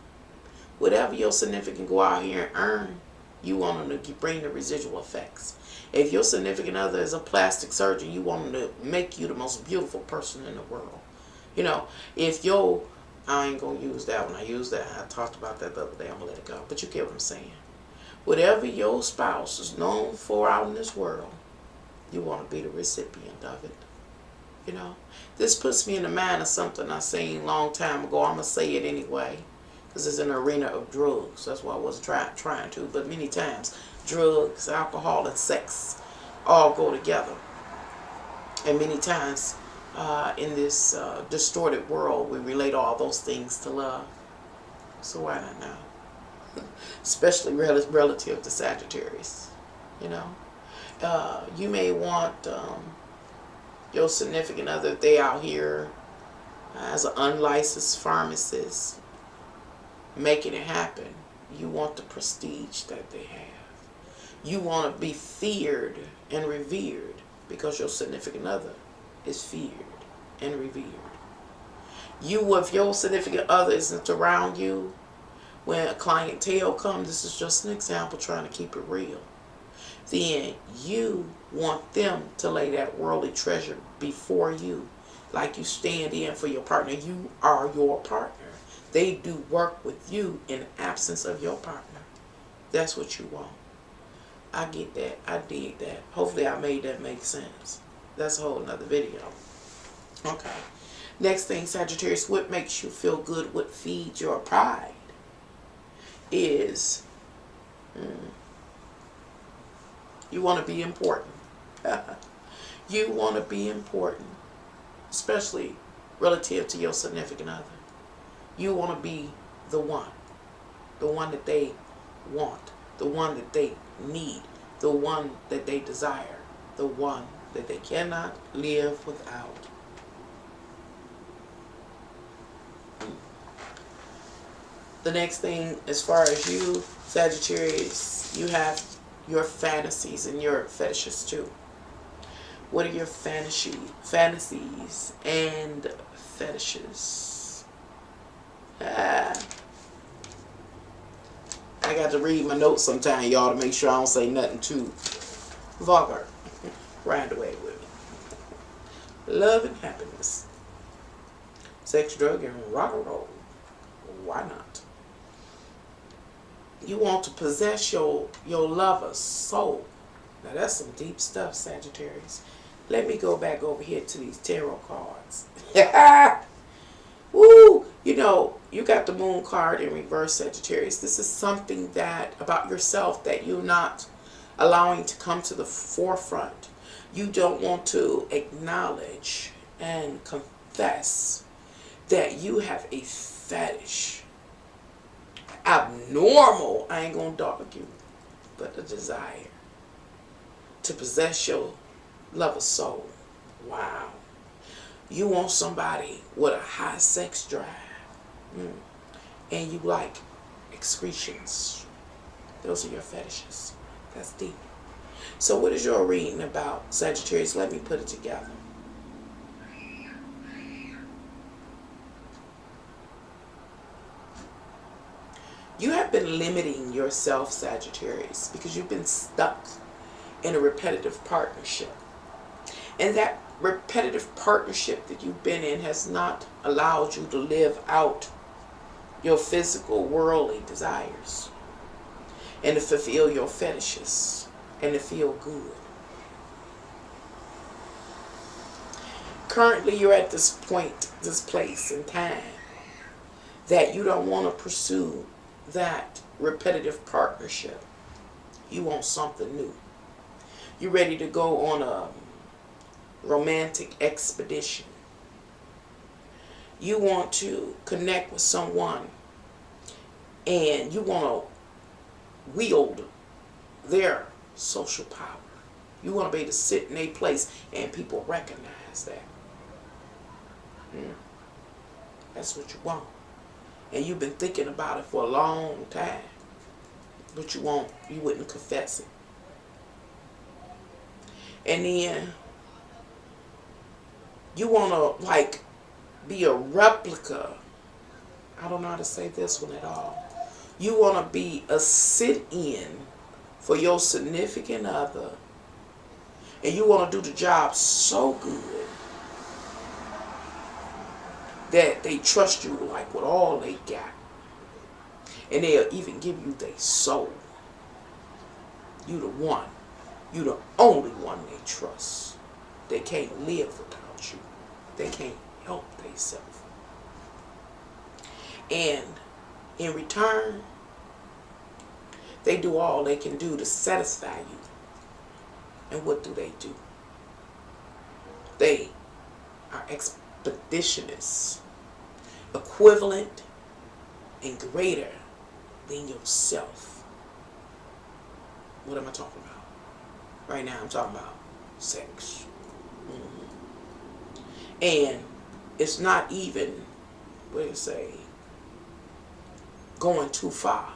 Speaker 2: Whatever your significant go out here and earn, you want them to bring the residual effects. If your significant other is a plastic surgeon, you want them to make you the most beautiful person in the world. You know, if your, I ain't going to use that one. I used that. I talked about that the other day. I'm going to let it go. But you get what I'm saying. Whatever your spouse is known for out in this world, you want to be the recipient of it. You know, this puts me in the mind of something I seen a long time ago. I'm going to say it anyway. Because it's an arena of drugs. That's why I wasn't trying to. But many times, drugs, alcohol, and sex all go together. And many times, in this distorted world, we relate all those things to love. So why not now? Especially relative to Sagittarius. You know, you may want your significant other, if they out here as an unlicensed pharmacist, making it happen. You want the prestige that they have. You want to be feared and revered because your significant other is feared and revered. You, if your significant other isn't around you, when a clientele comes, this is just an example trying to keep it real, then you want them to lay that worldly treasure before you, like you stand in for your partner. You are your partner. They do work with you in the absence of your partner. That's what you want. I get that. I dig that. Hopefully I made that make sense. That's a whole nother video. Okay. Next thing, Sagittarius, what makes you feel good, what feeds your pride is you want to be important. You want to be important, especially relative to your significant other. You want to be the one that they want, the one that they need, the one that they desire, the one that they cannot live without. The next thing, as far as you, Sagittarius, you have your fantasies and your fetishes too. What are your fantasies and fetishes? I got to read my notes sometime, y'all, to make sure I don't say nothing too vulgar. Right away with me. Love and happiness. Sex, drug, and rock and roll. Why not? You want to possess your lover's soul. Now that's some deep stuff, Sagittarius. Let me go back over here to these tarot cards. Woo! You know, you got the moon card in reverse, Sagittarius. This is something that about yourself that you're not allowing to come to the forefront. You don't want to acknowledge and confess that you have a fetish. Abnormal, I ain't gonna dog you, but a desire to possess your lover's soul. Wow. You want somebody with a high sex drive. And you like excretions. Those are your fetishes. That's deep. So what is your reading about, Sagittarius? Let me put it together. You have been limiting yourself, Sagittarius, because you've been stuck in a repetitive partnership. And that repetitive partnership that you've been in has not allowed you to live out your physical, worldly desires and to fulfill your fetishes and to feel good. Currently, you're at this point, this place in time that you don't want to pursue that repetitive partnership. You want something new. You're ready to go on a romantic expedition. You want to connect with someone and you want to wield their social power. You want to be able to sit in a place and people recognize that. That's what you want. And you've been thinking about it for a long time. But you wouldn't confess it. And then you want to like be a replica. I don't know how to say this one at all. You want to be a sit-in for your significant other. And you want to do the job so good that they trust you like with all they got. And they'll even give you their soul. You the one. You the only one they trust. They can't live without you. They can't help themselves. And in return, they do all they can do to satisfy you. And what do? They are expeditionists, equivalent and greater than yourself. What am I talking about? Right now I'm talking about sex. And it's not even, what do you say, going too far.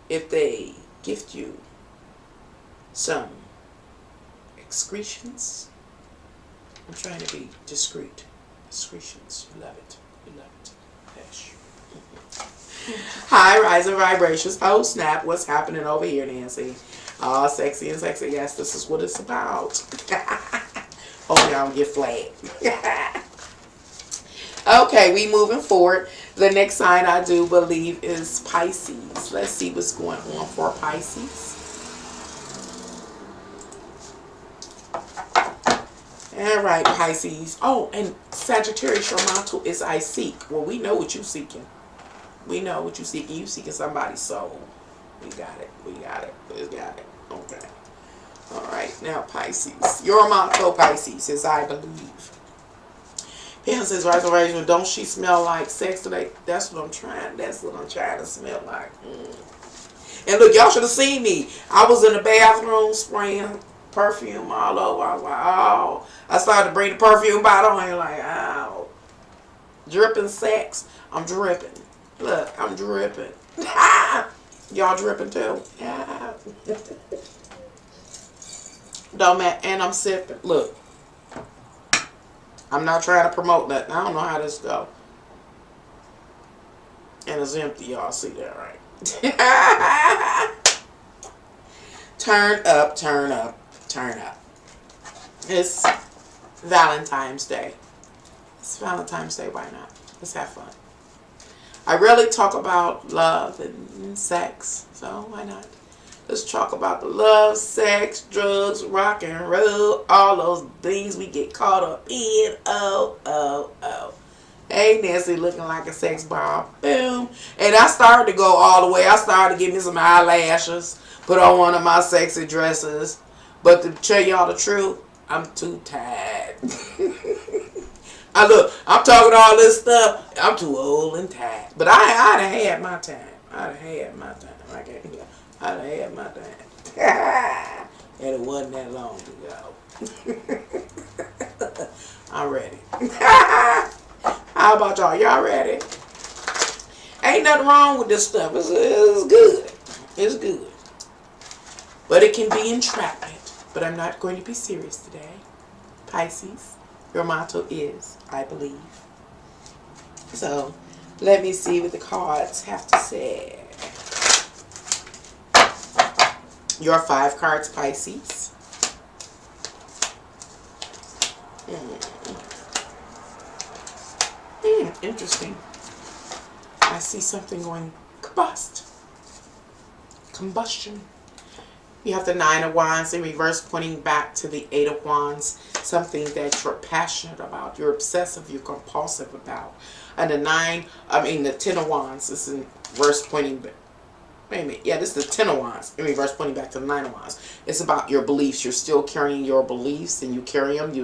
Speaker 2: If they gift you some excretions, I'm trying to be discreet. Excretions, you love it. You love it. Fish. Hi, rising vibrations. Oh, snap. What's happening over here, Nancy? Oh, sexy and sexy. Yes, this is what it's about. Oh, y'all get flagged. Okay, we moving forward. The next sign I do believe is Pisces. Let's see what's going on for Pisces. All right, Pisces. Oh, and Sagittarius, your mantle is I seek. Well, we know what you're seeking. We know what you're seeking. You're seeking somebody's soul. We got it. We got it. We got it. Okay. All right. Now, Pisces. Your mantle, Pisces, is I believe. Beyonce's reservation. Don't she smell like sex today? That's what I'm trying. That's what I'm trying to smell like. And look, y'all should have seen me. I was in the bathroom spraying perfume all over. I was like, oh. I started to bring the perfume bottle and like, oh. Dripping sex. I'm dripping. Look, I'm dripping. Y'all dripping too? Yeah. Don't matter. And I'm sipping. Look. I'm not trying to promote nothing. I don't know how this go. And it's empty. Y'all see that, right? Turn up, turn up, turn up. It's Valentine's Day. It's Valentine's Day. Why not? Let's have fun. I rarely talk about love and sex, so why not? Let's talk about the love, sex, drugs, rock and roll, all those things we get caught up in. Oh, oh, oh. Hey, Nancy, looking like a sex bomb. Boom. And I started to go all the way. I started to get me some eyelashes, put on one of my sexy dresses. But to tell y'all the truth, I'm too tired. I'm talking all this stuff. I'm too old and tired. But I'd have had my time. I'd have had my time. I'd have had my time. And it wasn't that long ago. I'm ready. How about y'all? Y'all ready? Ain't nothing wrong with this stuff. It's good. It's good. But it can be entrapment. But I'm not going to be serious today. Pisces, your motto is, I believe. So, let me see what the cards have to say. Your 5 cards, Pisces. Interesting. I see something going combustion. You have the 9 of Wands in reverse, pointing back to the 8 of Wands. Something that you're passionate about, you're obsessive, you're compulsive about. And the 10 of Wands is in reverse, pointing back. Wait a minute. Yeah, this is the 10 of Wands in reverse, pointing back to the 9 of Wands. It's about your beliefs. You're still carrying your beliefs, and you carry them.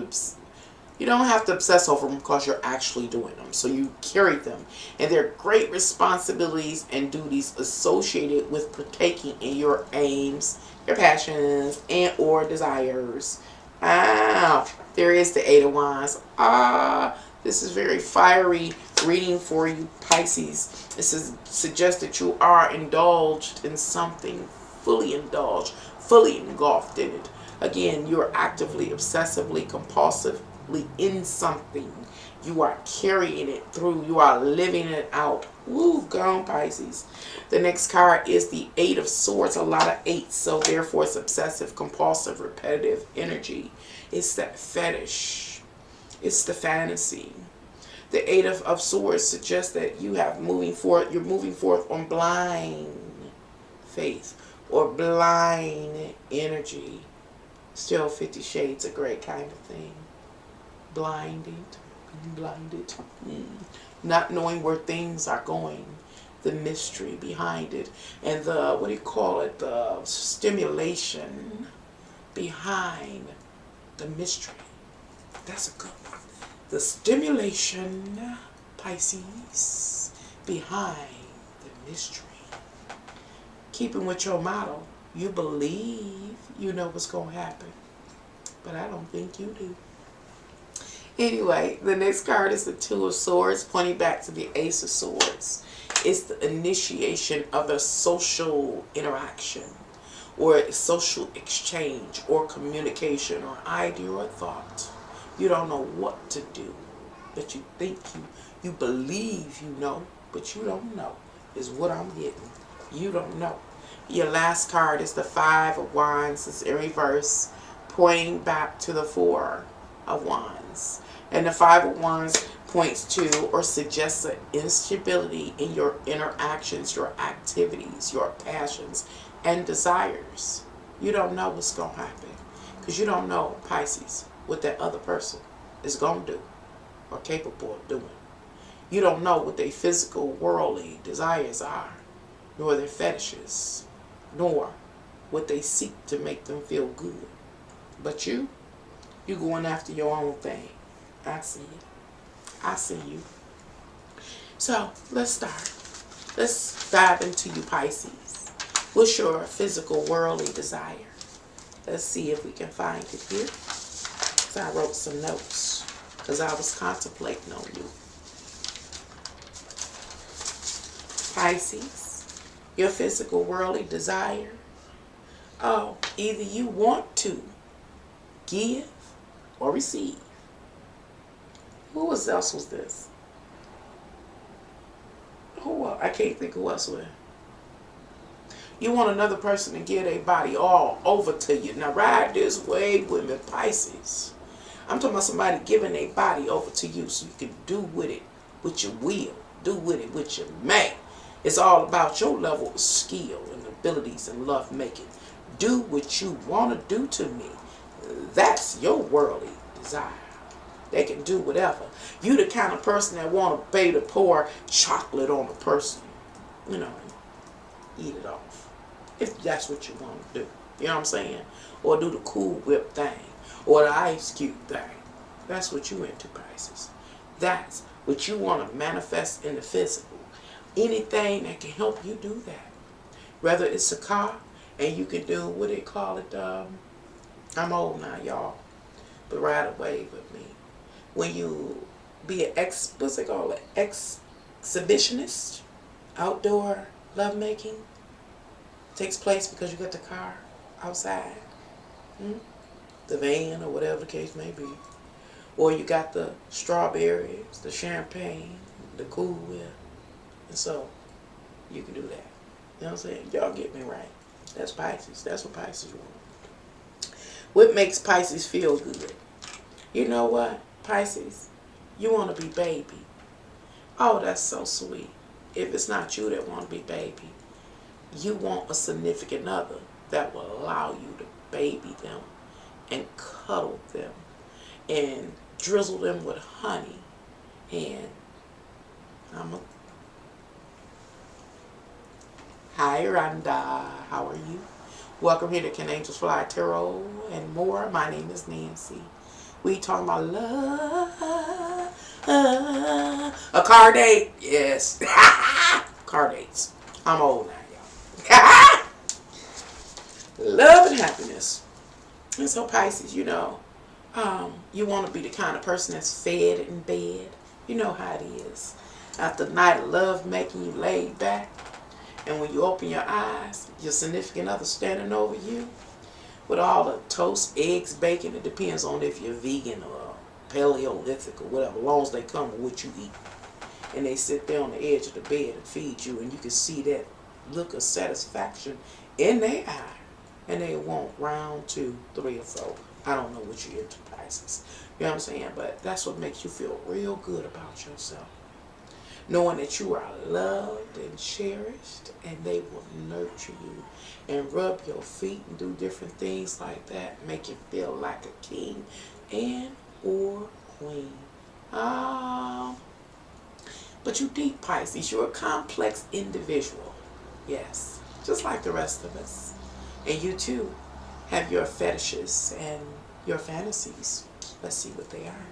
Speaker 2: You don't have to obsess over them because you're actually doing them. So you carry them. And there are great responsibilities and duties associated with partaking in your aims, your passions, and or desires. There is the 8 of Wands. This is very fiery reading for you, Pisces. This is suggests that you are indulged in something, fully indulged, fully engulfed in it. Again, you're actively, obsessively, compulsively in something. You are carrying it through. You are living it out. Woo, gone, Pisces. The next card is the 8 of Swords. A lot of 8s, so therefore it's obsessive, compulsive, repetitive energy. It's that fetish. It's the fantasy. The 8 of Swords suggests that you're moving forth on blind faith or blind energy. Still 50 Shades, a great kind of thing. Blinded. Not knowing where things are going. The mystery behind it. And the stimulation behind the mystery. That's a good one. The stimulation, Pisces, behind the mystery. Keeping with your motto, you believe you know what's going to happen. But I don't think you do. Anyway, the next card is the 2 of Swords, pointing back to the Ace of Swords. It's the initiation of a social interaction or social exchange or communication or idea or thought. You don't know what to do, but you think you believe you know, but you don't know, is what I'm getting. You don't know. Your last card is the 5 of Wands. It's in reverse, pointing back to the 4 of Wands. And the 5 of Wands points to or suggests an instability in your interactions, your activities, your passions, and desires. You don't know what's going to happen because you don't know, Pisces, what that other person is going to do or capable of doing. You don't know what their physical, worldly desires are, nor their fetishes, nor what they seek to make them feel good. But you going after your own thing. I see it. I see you. So let's start. Let's dive into you, Pisces. What's your physical worldly desire? Let's see if we can find it here. So I wrote some notes because I was contemplating on you. Pisces, your physical worldly desire. Oh, either you want to give or receive. Who else was this? Who else? I can't think who else was. You want another person to give their body all over to you. Now ride this wave with me, Pisces. I'm talking about somebody giving their body over to you so you can do with it what you will. Do with it what you may. It's all about your level of skill and abilities and love making. Do what you want to do to me. That's your worldly desire. They can do whatever. You the kind of person that want to pay to pour chocolate on a person. You know, and eat it off. If that's what you want to do. You know what I'm saying? Or do the Cool Whip thing. Or the Ice Cube thing. That's what you into, Pisces. That's what you want to manifest in the physical. Anything that can help you do that. Whether it's a car, and you can do, what they call it, I'm old now, y'all. But ride a wave with me. When you be an what's it called? Exhibitionist, outdoor lovemaking takes place because you got the car outside, the van or whatever the case may be, or you got the strawberries, the champagne, the Cool Whip, and so you can do that. You know what I'm saying? Y'all get me right. That's Pisces. That's what Pisces want. What makes Pisces feel good? You know what, Pisces? You want to be baby. Oh, that's so sweet. If it's not you that want to be baby, you want a significant other that will allow you to baby them and cuddle them and drizzle them with honey. And Hi, Rhonda. How are you? Welcome here to Can Angels Fly Tarot and more. My name is Nancy. We talking about love. A car date? Yes. Car dates. I'm old now, y'all. Love and happiness. And so Pisces, you know, you want to be the kind of person that's fed in bed. You know how it is. After a night of love making, you laid back. And when you open your eyes, your significant other standing over you with all the toast, eggs, bacon. It depends on if you're vegan or Paleolithic or whatever, as long as they come with what you eat. And they sit there on the edge of the bed and feed you, and you can see that look of satisfaction in their eye. And they want round 2, 3, or 4. I don't know what you're into, Pisces. You know what I'm saying? But that's what makes you feel real good about yourself. Knowing that you are loved and cherished, and they will nurture you and rub your feet and do different things like that, make you feel like a king and or queen. But you deep, Pisces. You're a complex individual. Yes, just like the rest of us. And you too have your fetishes and your fantasies. Let's see what they are.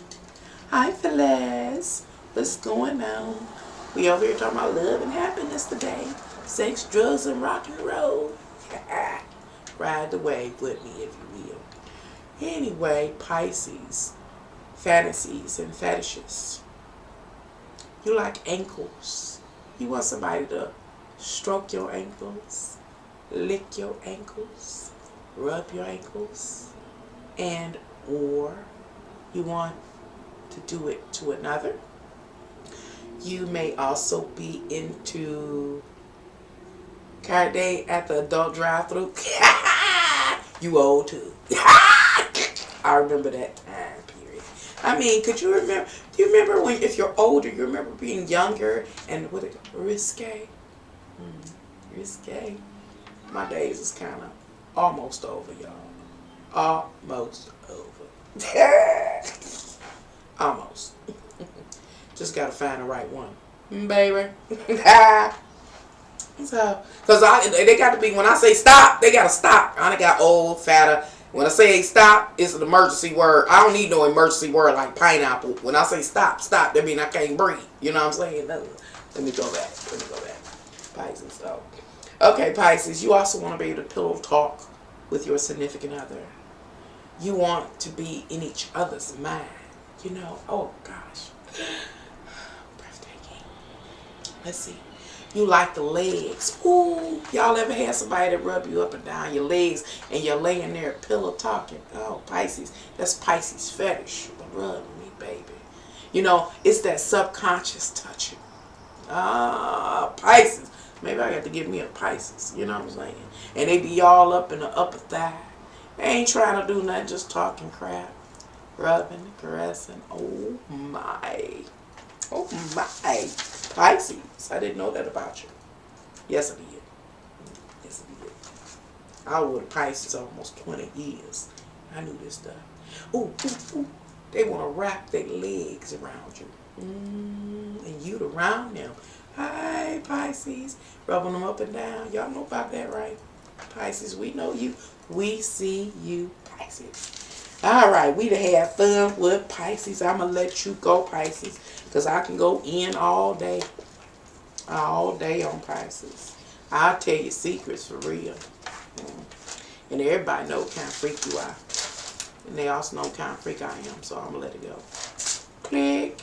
Speaker 2: Hi, Phyllis. What's going on? We over here talking about love and happiness today. Sex, drugs, and rock and roll. Ride the wave with me if you will. Anyway, Pisces, fantasies and fetishes. You like ankles. You want somebody to stroke your ankles, lick your ankles, rub your ankles, and or you want to do it to another. You may also be into car date at the adult drive-thru. You old too. I remember that time period. I mean, could you remember? Do you remember when, if you're older, you remember being younger and what risque? Risque. My days is kind of almost over, y'all. Almost over. Almost. Just gotta find the right one, baby. So, cause they got to be, when I say stop, they gotta stop. I done got old, fatter, When I say stop, it's an emergency word. I don't need no emergency word like pineapple. When I say stop, stop, that means I can't breathe. You know what I'm saying? Let me go back. Pisces, so. Okay, Pisces, you also want to be able to pillow talk with your significant other. You want to be in each other's mind. You know, oh gosh. Breathtaking. Let's see. You like the legs. Ooh, y'all ever had somebody that rub you up and down your legs and you're laying there pillow talking? Oh, Pisces. That's Pisces fetish. Rub me, baby. You know, it's that subconscious touching. Ah, Pisces. Maybe I got to give me a Pisces. You know what I'm saying? And they be all up in the upper thigh. They ain't trying to do nothing, just talking crap. Rubbing, caressing. Oh, my. Oh, my. Pisces. I didn't know that about you. Yes, I did. Yes, I did. I was with Pisces almost 20 years. I knew this stuff. Ooh, ooh, ooh. They want to wrap their legs around you. And you around them. Hi, Pisces. Rubbing them up and down. Y'all know about that, right? Pisces, we know you. We see you, Pisces. All right, we done had fun with Pisces. I'm going to let you go, Pisces, because I can go in all day. All day on Pisces. I'll tell you secrets for real. And everybody know what kind of freak you are. And they also know what kind of freak I am, so I'm going to let it go. Click.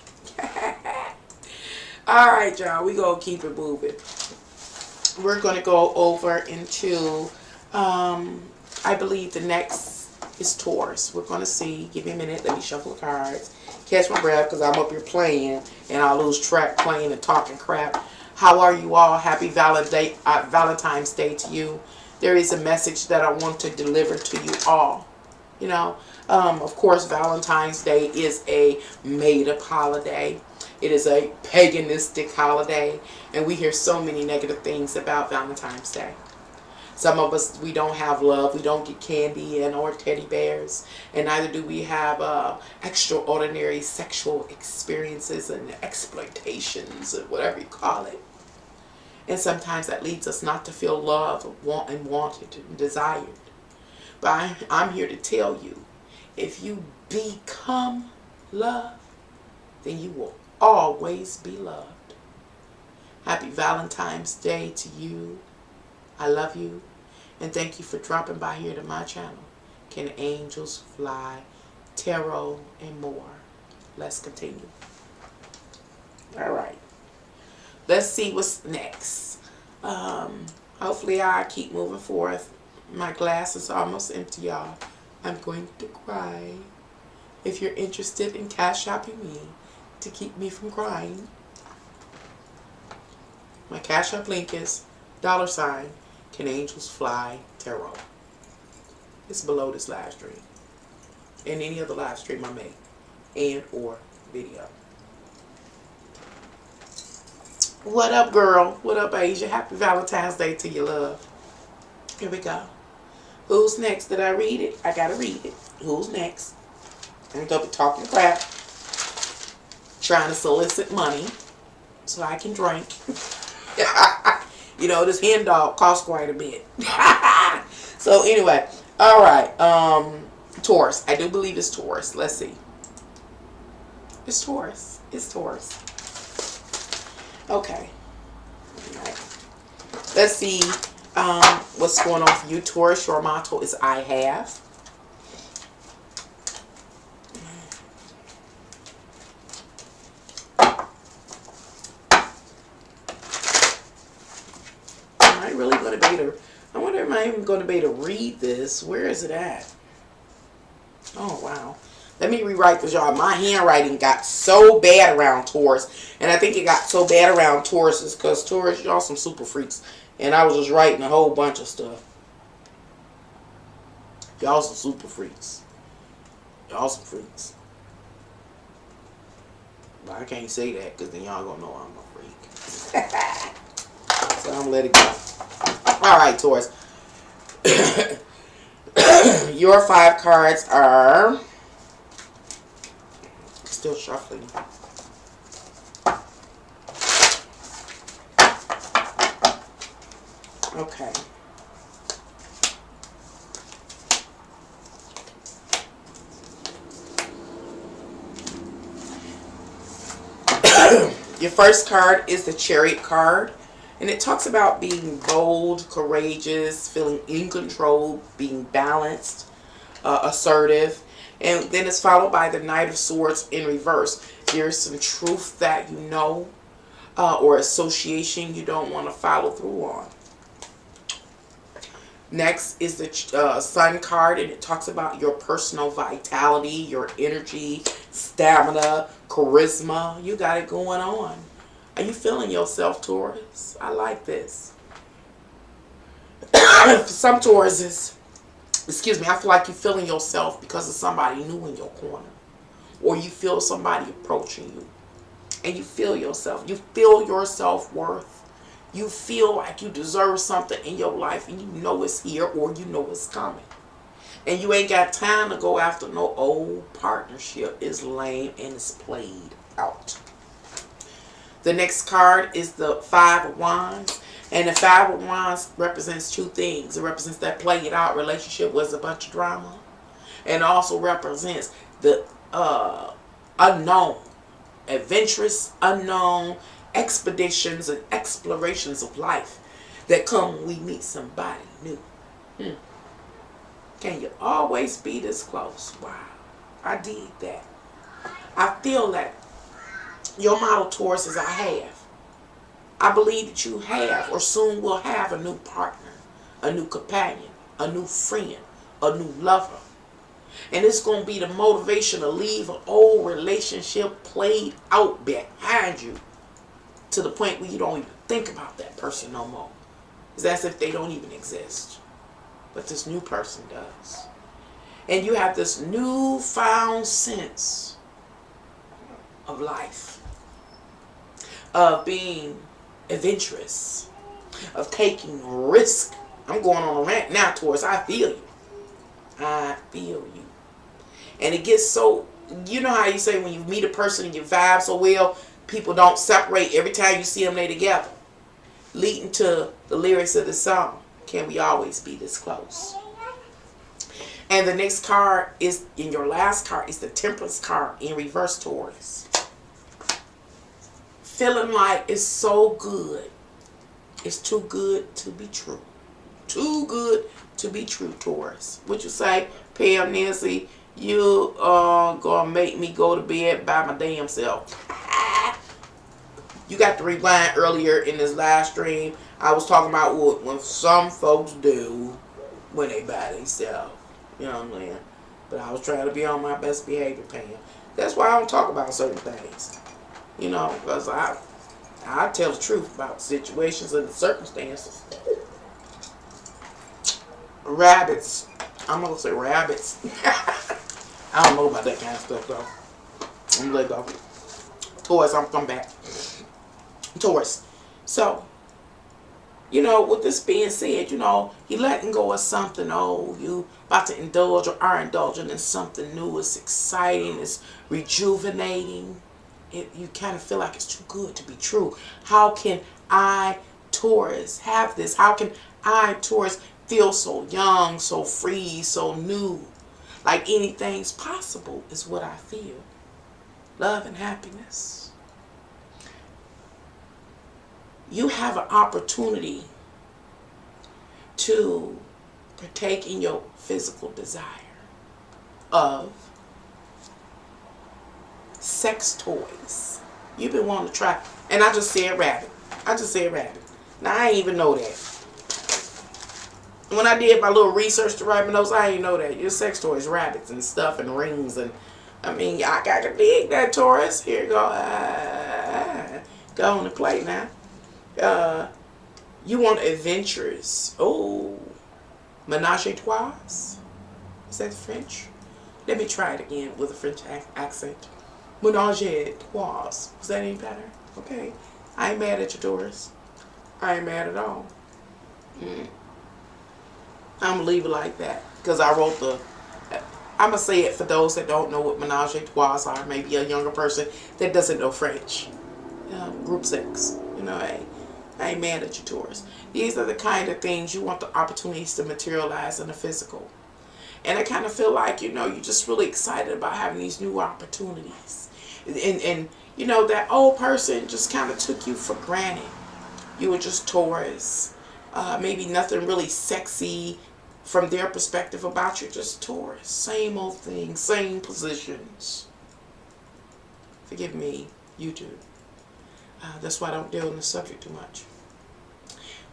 Speaker 2: All right, y'all. We're going to keep it moving. We're going to go over into, I believe the next is Taurus. We're going to see. Give me a minute. Let me shuffle the cards. Catch my breath because I'm up here playing and I'll lose track playing and talking crap. How are you all? Happy Valentine's Day to you. There is a message that I want to deliver to you all. You know, of course, Valentine's Day is a made-up holiday. It is a paganistic holiday. And we hear so many negative things about Valentine's Day. Some of us, we don't have love. We don't get candy and or teddy bears. And neither do we have extraordinary sexual experiences and exploitations or whatever you call it. And sometimes that leads us not to feel loved, wanted, and desired. But I'm here to tell you, if you become love, then you will always be loved. Happy Valentine's Day to you. I love you. And thank you for dropping by here to my channel. Can Angels Fly, Tarot, and more. Let's continue. All right. Let's see what's next. Hopefully I keep moving forth. My glass is almost empty, y'all. I'm going to cry. If you're interested in cash shopping me to keep me from crying, my cash app link is $ Can Angels Fly Tarot. It's below this live stream and any other live stream I make and or video. What up, girl? What up, Asia? Happy Valentine's Day to you, love. Here we go. Who's next? Did I read it? I gotta read it. Who's next? I'm gonna be talking crap, trying to solicit money so I can drink. You know, this hen dog costs quite a bit. So anyway, all right. Taurus. I do believe it's Taurus. Let's see. It's Taurus. It's Taurus. Okay. All right. Let's see what's going on for you, Taurus. Your motto is I have. Am I really going to be able to, I wonder if I'm even going to be able to read this. Where is it at? Oh, wow. Let me rewrite this, y'all. My handwriting got so bad around Taurus. And I think it got so bad around Taurus is because Taurus, y'all some super freaks. And I was just writing a whole bunch of stuff. Y'all some super freaks. Y'all some freaks. But I can't say that because then y'all gonna know I'm a freak. So I'm gonna let it go. Alright, Taurus. Your 5 cards are... Still shuffling. Okay. Your first card is the Chariot card. And it talks about being bold, courageous, feeling in control, being balanced, assertive. And then it's followed by the Knight of Swords in reverse. There's some truth that you know, or association you don't want to follow through on. Next is the Sun card, and it talks about your personal vitality, your energy, stamina, charisma. You got it going on. Are you feeling yourself, Taurus? I like this. For some Tauruses, excuse me, I feel like you're feeling yourself because of somebody new in your corner. Or you feel somebody approaching you. And you feel yourself. You feel your self-worth. You feel like you deserve something in your life and you know it's here or you know it's coming. And you ain't got time to go after no old partnership. It's lame and it's played out. The next card is the Five of Wands. And the Five of Wands represents two things. It represents that play it out relationship was a bunch of drama. And also represents the unknown, adventurous, unknown expeditions and explorations of life that come when we meet somebody new. Can you always be this close? Wow, I did that. I feel that your model Taurus is I have. I believe that you have or soon will have a new partner, a new companion, a new friend, a new lover. And it's going to be the motivation to leave an old relationship played out behind you to the point where you don't even think about that person no more. It's as if they don't even exist. But this new person does. And you have this newfound sense of life, of being adventurous, of taking risk. I'm going on a rant now, Taurus. I feel you. I feel you. And it gets so, you know how you say when you meet a person and you vibe so well, people don't separate. Every time you see them, they together. Leading to the lyrics of the song, Can We Always Be This Close? And the next card is, in your last card, is the Temperance card in reverse, Taurus. Feeling like it's so good. It's too good to be true. Too good to be true, Taurus. What you say, Pam, Nancy, you are going to make me go to bed by my damn self. You got to rewind earlier in this live stream. I was talking about what some folks do when they by themselves. You know what I'm saying? But I was trying to be on my best behavior, Pam. That's why I don't talk about certain things. You know, because I tell the truth about situations and the circumstances. Rabbits. I'm going to say rabbits. I don't know about that kind of stuff, though. I'm going to let go. Taurus, I'm coming back. Taurus. So, you know, with this being said, you know, you letting go of something old. You about to indulge or are indulging in something new. It's exciting. It's rejuvenating. You kind of feel like it's too good to be true. How can I, Taurus, have this? How can I, Taurus, feel so young, so free, so new? Like anything's possible is what I feel. Love and happiness. You have an opportunity to partake in your physical desire of sex toys. You've been wanting to try, and I just said rabbit. Now I ain't even know that. When I did my little research to write my notes, I didn't know that. Your sex toys, rabbits and stuff and rings, and I mean, I got to dig that, Taurus. Here you go. Go on the plate now. You want adventures. Oh, menage a trois. Is that French? Let me try it again with a French accent. Menage a trois. Is that any better? Okay. I ain't mad at you, Taurus. I ain't mad at all. I'm going to leave it like that. Because I wrote I'm going to say it for those that don't know what menage a trois are. Maybe a younger person that doesn't know French. Group sex. You know, I ain't mad at you, Taurus. These are the kind of things you want the opportunities to materialize in the physical. And I kind of feel like, you know, you're just really excited about having these new opportunities. And You know, that old person just kind of took you for granted. You were just Taurus. Maybe nothing really sexy from their perspective about you. Just Taurus. Same old thing. Same positions. Forgive me. You do. That's why I don't deal in the subject too much.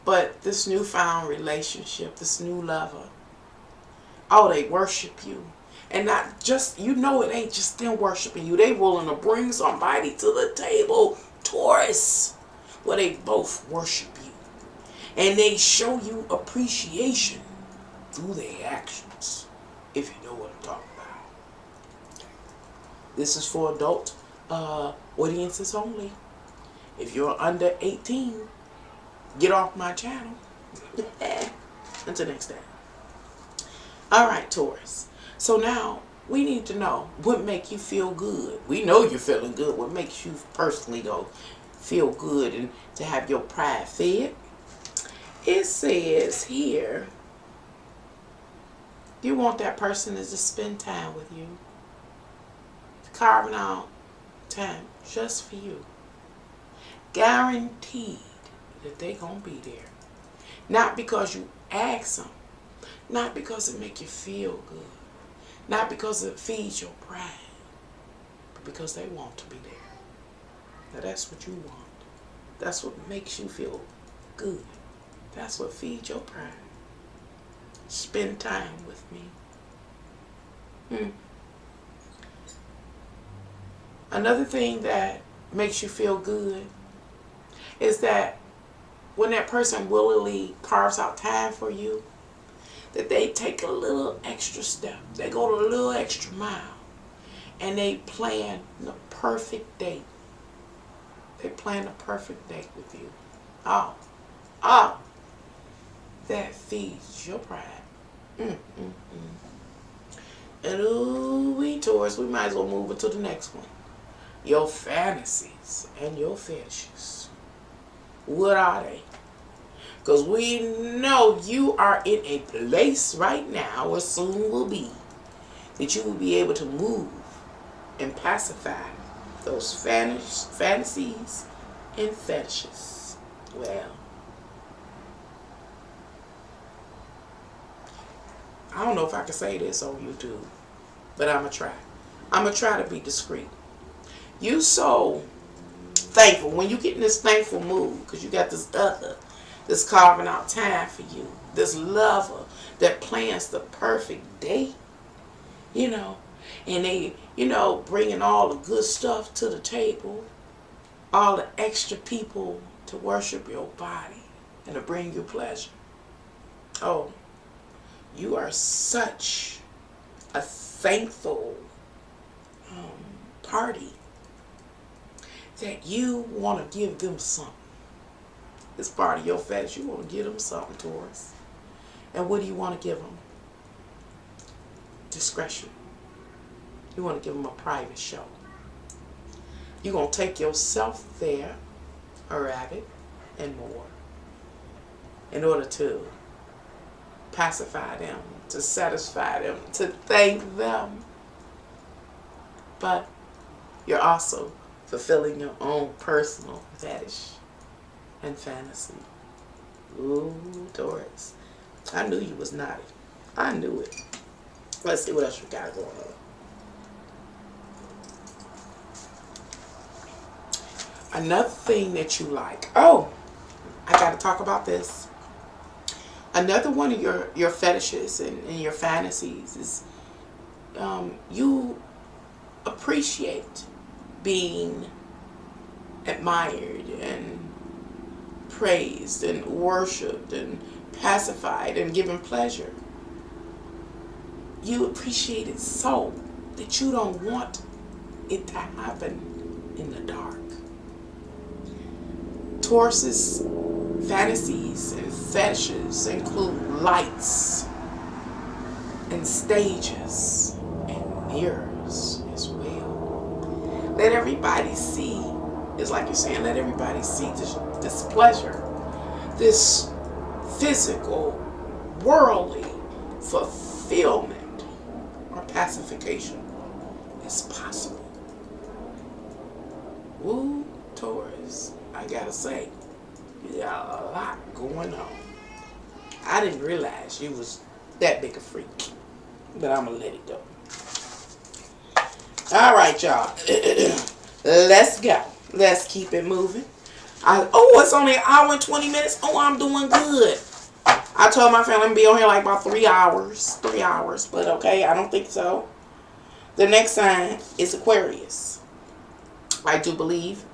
Speaker 2: But this newfound relationship, this new lover, oh, they worship you. And not just, you know, it ain't just them worshiping you. They willing to bring somebody to the table, Taurus, where they both worship you. And they show you appreciation through their actions, if you know what I'm talking about. This is for adult audiences only. If you're under 18, get off my channel. Until next time. All right, Taurus. So now we need to know what makes you feel good. We know you're feeling good. What makes you personally though feel good and to have your pride fed? It says here, you want that person to just spend time with you, carving out time just for you, guaranteed that they gonna be there. Not because you ask them, not because it make you feel good, not because it feeds your pride, but because they want to be there. Now that's what you want. That's what makes you feel good. That's what feeds your pride. Spend time with me. Another thing that makes you feel good is that when that person willingly carves out time for you, that they take a little extra step. They go to a little extra mile. And they plan the perfect date. They plan the perfect date with you. That feeds your pride. And ooh, Taurus, we might as well move into the next one. Your fantasies and your fetishes. What are they? Because we know you are in a place right now, or soon will be, that you will be able to move and pacify those fantasies and fetishes. Well, I don't know if I can say this on YouTube, but I'm going to try. I'm going to try to be discreet. You so thankful when you get in this thankful mood because you got this other that's carving out time for you, this lover that plans the perfect day, you know, and they, you know, bringing all the good stuff to the table, all the extra people to worship your body and to bring you pleasure. Oh, you are such a thankful party that you want to give them something. It's part of your fetish. You want to give them something, Taurus. And what do you want to give them? Discretion. You want to give them a private show. You're going to take yourself there, a rabbit, and more, in order to pacify them, to satisfy them, to thank them. But you're also fulfilling your own personal fetish and fantasy. Ooh, Taurus. I knew you was naughty. I knew it. Let's see what else you got going on. Another thing that you like. Oh, I got to talk about this. Another one of your fetishes and your fantasies is you appreciate being admired and praised and worshipped and pacified and given pleasure. You appreciate it so that you don't want it to happen in the dark. Taurus's fantasies and fetishes include lights and stages and mirrors as well. Let everybody see. It's like you're saying, let everybody see this pleasure, this physical, worldly fulfillment or pacification is possible Ooh, Taurus. I gotta say, you got a lot going on. I didn't realize you was that big a freak. But I'm gonna let it go. Alright, y'all. Let's go. Let's keep it moving. It's only an hour and 20 minutes. Oh, I'm doing good. I told my family I'm gonna be on here like about 3 hours. 3 hours. But okay, I don't think so. The next sign is Aquarius. I do believe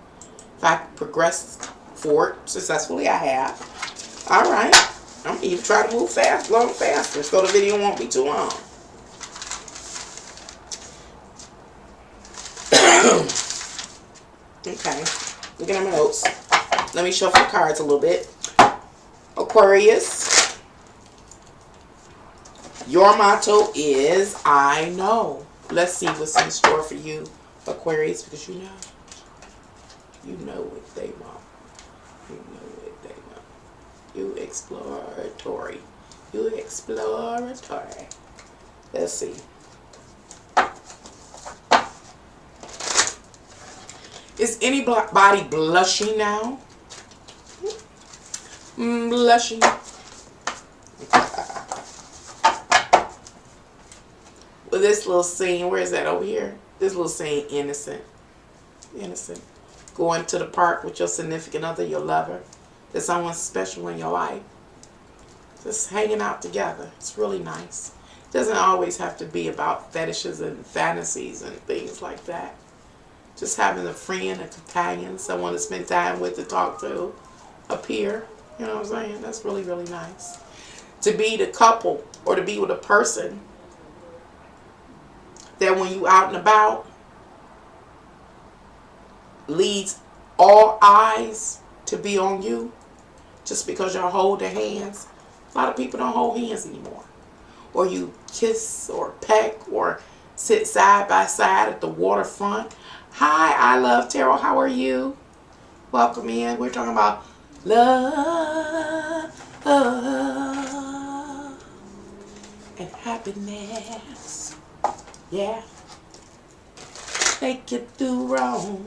Speaker 2: if I progress forward successfully, I have. Alright. I'm going to even try to move fast, a little faster, so the video won't be too long. Okay. Looking at my notes. Let me shuffle the cards a little bit. Aquarius. Your motto is, I know. Let's see what's in store for you, Aquarius, because you know. You know what they want. You know what they want. You exploratory. You exploratory. Let's see. Is anybody blushing now? Blushing. Well, this little scene, where is that over here? This little scene, innocent. Innocent. Going to the park with your significant other, your lover. There's someone special in your life. Just hanging out together. It's really nice. It doesn't always have to be about fetishes and fantasies and things like that. Just having a friend, a companion, someone to spend time with, to talk to, a peer. You know what I'm saying? That's really, really nice. To be the couple or to be with a person that when you out and about leads all eyes to be on you just because y'all hold their hands. A lot of people don't hold hands anymore. Or you kiss or peck or sit side by side at the waterfront. Hi, I love tarot. How are you? Welcome in. We're talking about love and happiness. Yeah. Make you do wrong.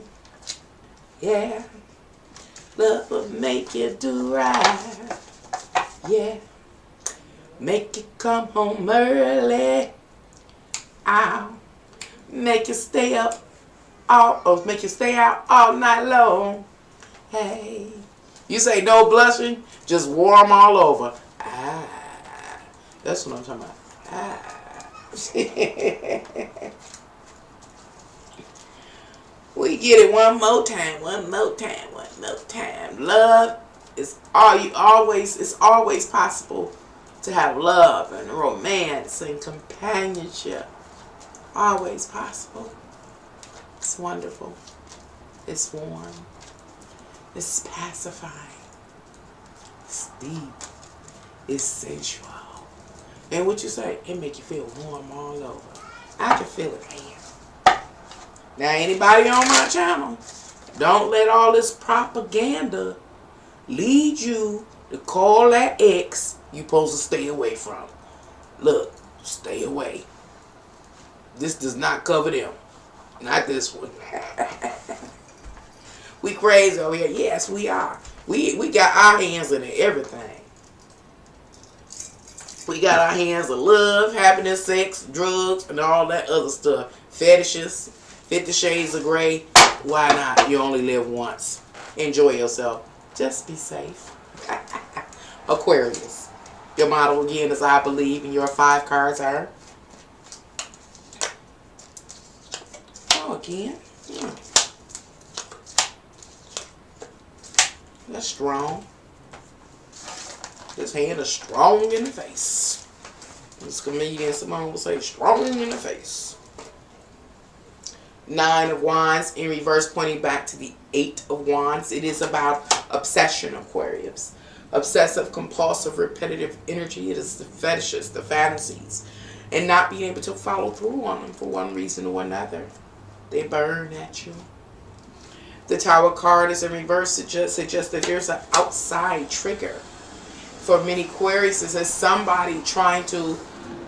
Speaker 2: Yeah. Love will make you do right. Yeah. Make you come home early. I'll make you stay up make you stay out all night long. Hey. You say no blushing, just warm all over. That's what I'm talking about. We get it one more time, one more time, one more time. Love is it's always possible to have love and romance and companionship. Always possible. It's wonderful. It's warm. It's pacifying. It's deep. It's sensual. And what you say, it make you feel warm all over. I can feel it here. Now, anybody on my channel, don't let all this propaganda lead you to call that ex you supposed to stay away from. Look, stay away. This does not cover them. Not this one. We crazy over here. Yes, we are. We got our hands in everything. We got our hands in love, happiness, sex, drugs, and all that other stuff. Fetishes, 50 Shades of Grey. Why not? You only live once. Enjoy yourself. Just be safe. Aquarius. Your motto again is I believe, and your 5 cards are. Oh, again. That's strong. This hand is strong in the face. This comedian Simone will say strong in the face. 9 of Wands in reverse, pointing back to the 8 of Wands. It is about obsession, Aquarius. Obsessive, compulsive, repetitive energy. It is the fetishes, the fantasies, and not being able to follow through on them for one reason or another. They burn at you. The Tower card is in reverse, suggests that there's an outside trigger. For many Aquarius, is that somebody trying to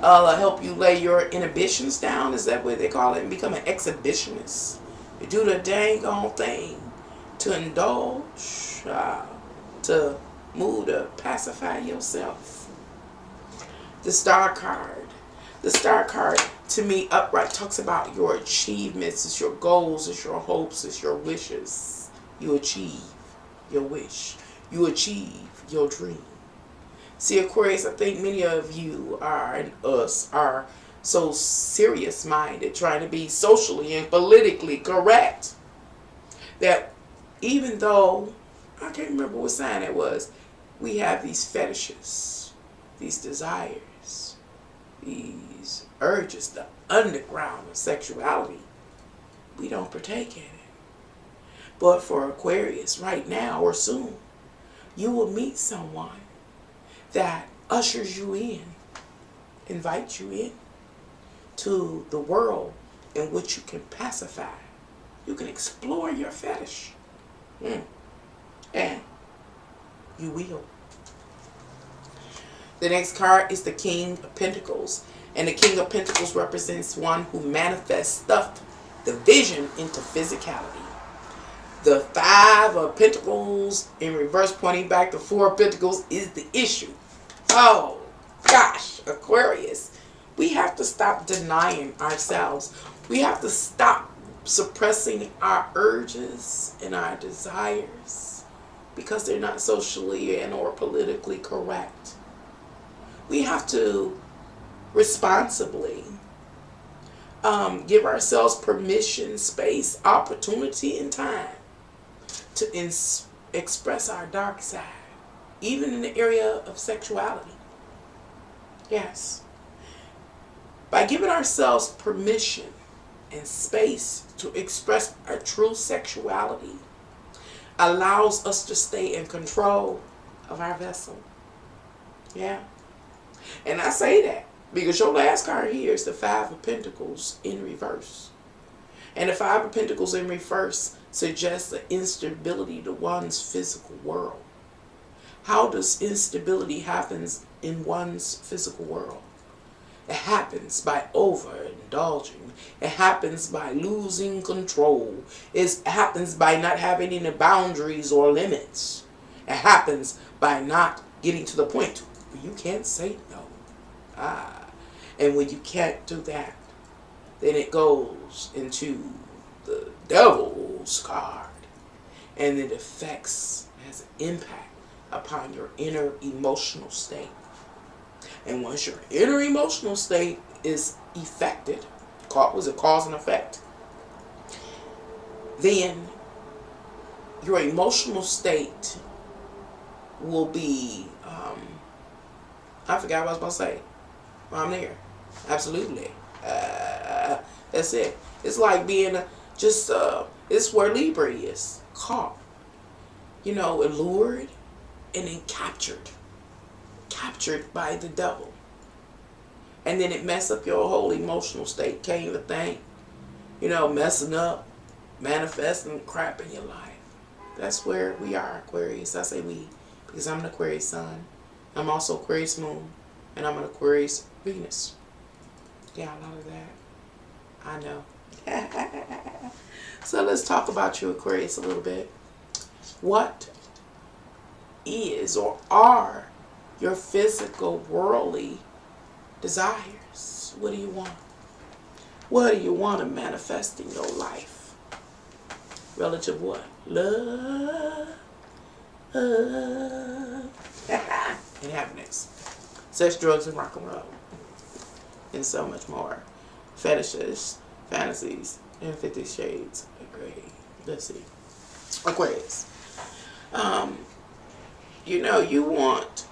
Speaker 2: help you lay your inhibitions down. Is that what they call it? And become an exhibitionist. You do the dang on thing. to indulge, to move to pacify yourself. The Star card. The Star card, to me, upright, talks about your achievements. It's your goals. It's your hopes. It's your wishes. You achieve your wish. You achieve your dream. See, Aquarius, I think many of you are, and us, are so serious-minded, trying to be socially and politically correct, that even though, I can't remember what sign it was, we have these fetishes, these desires, these urges, the underground of sexuality. We don't partake in it. But for Aquarius, right now or soon, you will meet someone that ushers you in, invites you in to the world in which you can pacify. You can explore your fetish. And you will. The next card is the King of Pentacles. And the King of Pentacles represents one who manifests stuff, the vision, into physicality. The Five of Pentacles in reverse, pointing back to Four of Pentacles, is the issue. Oh, gosh, Aquarius. We have to stop denying ourselves. We have to stop suppressing our urges and our desires because they're not socially and or politically correct. We have to responsibly give ourselves permission, space, opportunity, and time to express our dark side, even in the area of sexuality. Yes. By giving ourselves permission and space to express our true sexuality allows us to stay in control of our vessel. Yeah. And I say that because your last card here is the Five of Pentacles in reverse. And the Five of Pentacles in reverse suggests the instability to one's physical world. How does instability happen in one's physical world? It happens by overindulging. It happens by losing control. It happens by not having any boundaries or limits. It happens by not getting to the point where you can't say no. And when you can't do that, then it goes into the Devil's card. And it has an impact upon your inner emotional state. And once your inner emotional state is affected, was it cause and effect? Then your emotional state will be, I forgot what I was going to say. Well, I'm there. Absolutely. That's it. It's like being it's where Libra is. Caught. Allured and then captured by the devil, and then it mess up your whole emotional state. Can't even think, messing up, manifesting crap in your life. That's where we are, Aquarius. I say we because I'm an Aquarius sun. I'm also Aquarius moon, and I'm an Aquarius Venus. Yeah, a lot of that. I know. So let's talk about you, Aquarius, a little bit. What is or are your physical, worldly desires? What do you want? What do you want to manifest in your life? Relative what? Love. And happiness. Sex, drugs, and rock and roll. And so much more. Fetishes, fantasies, and 50 Shades of Grey. Let's see. Aquarius. You want,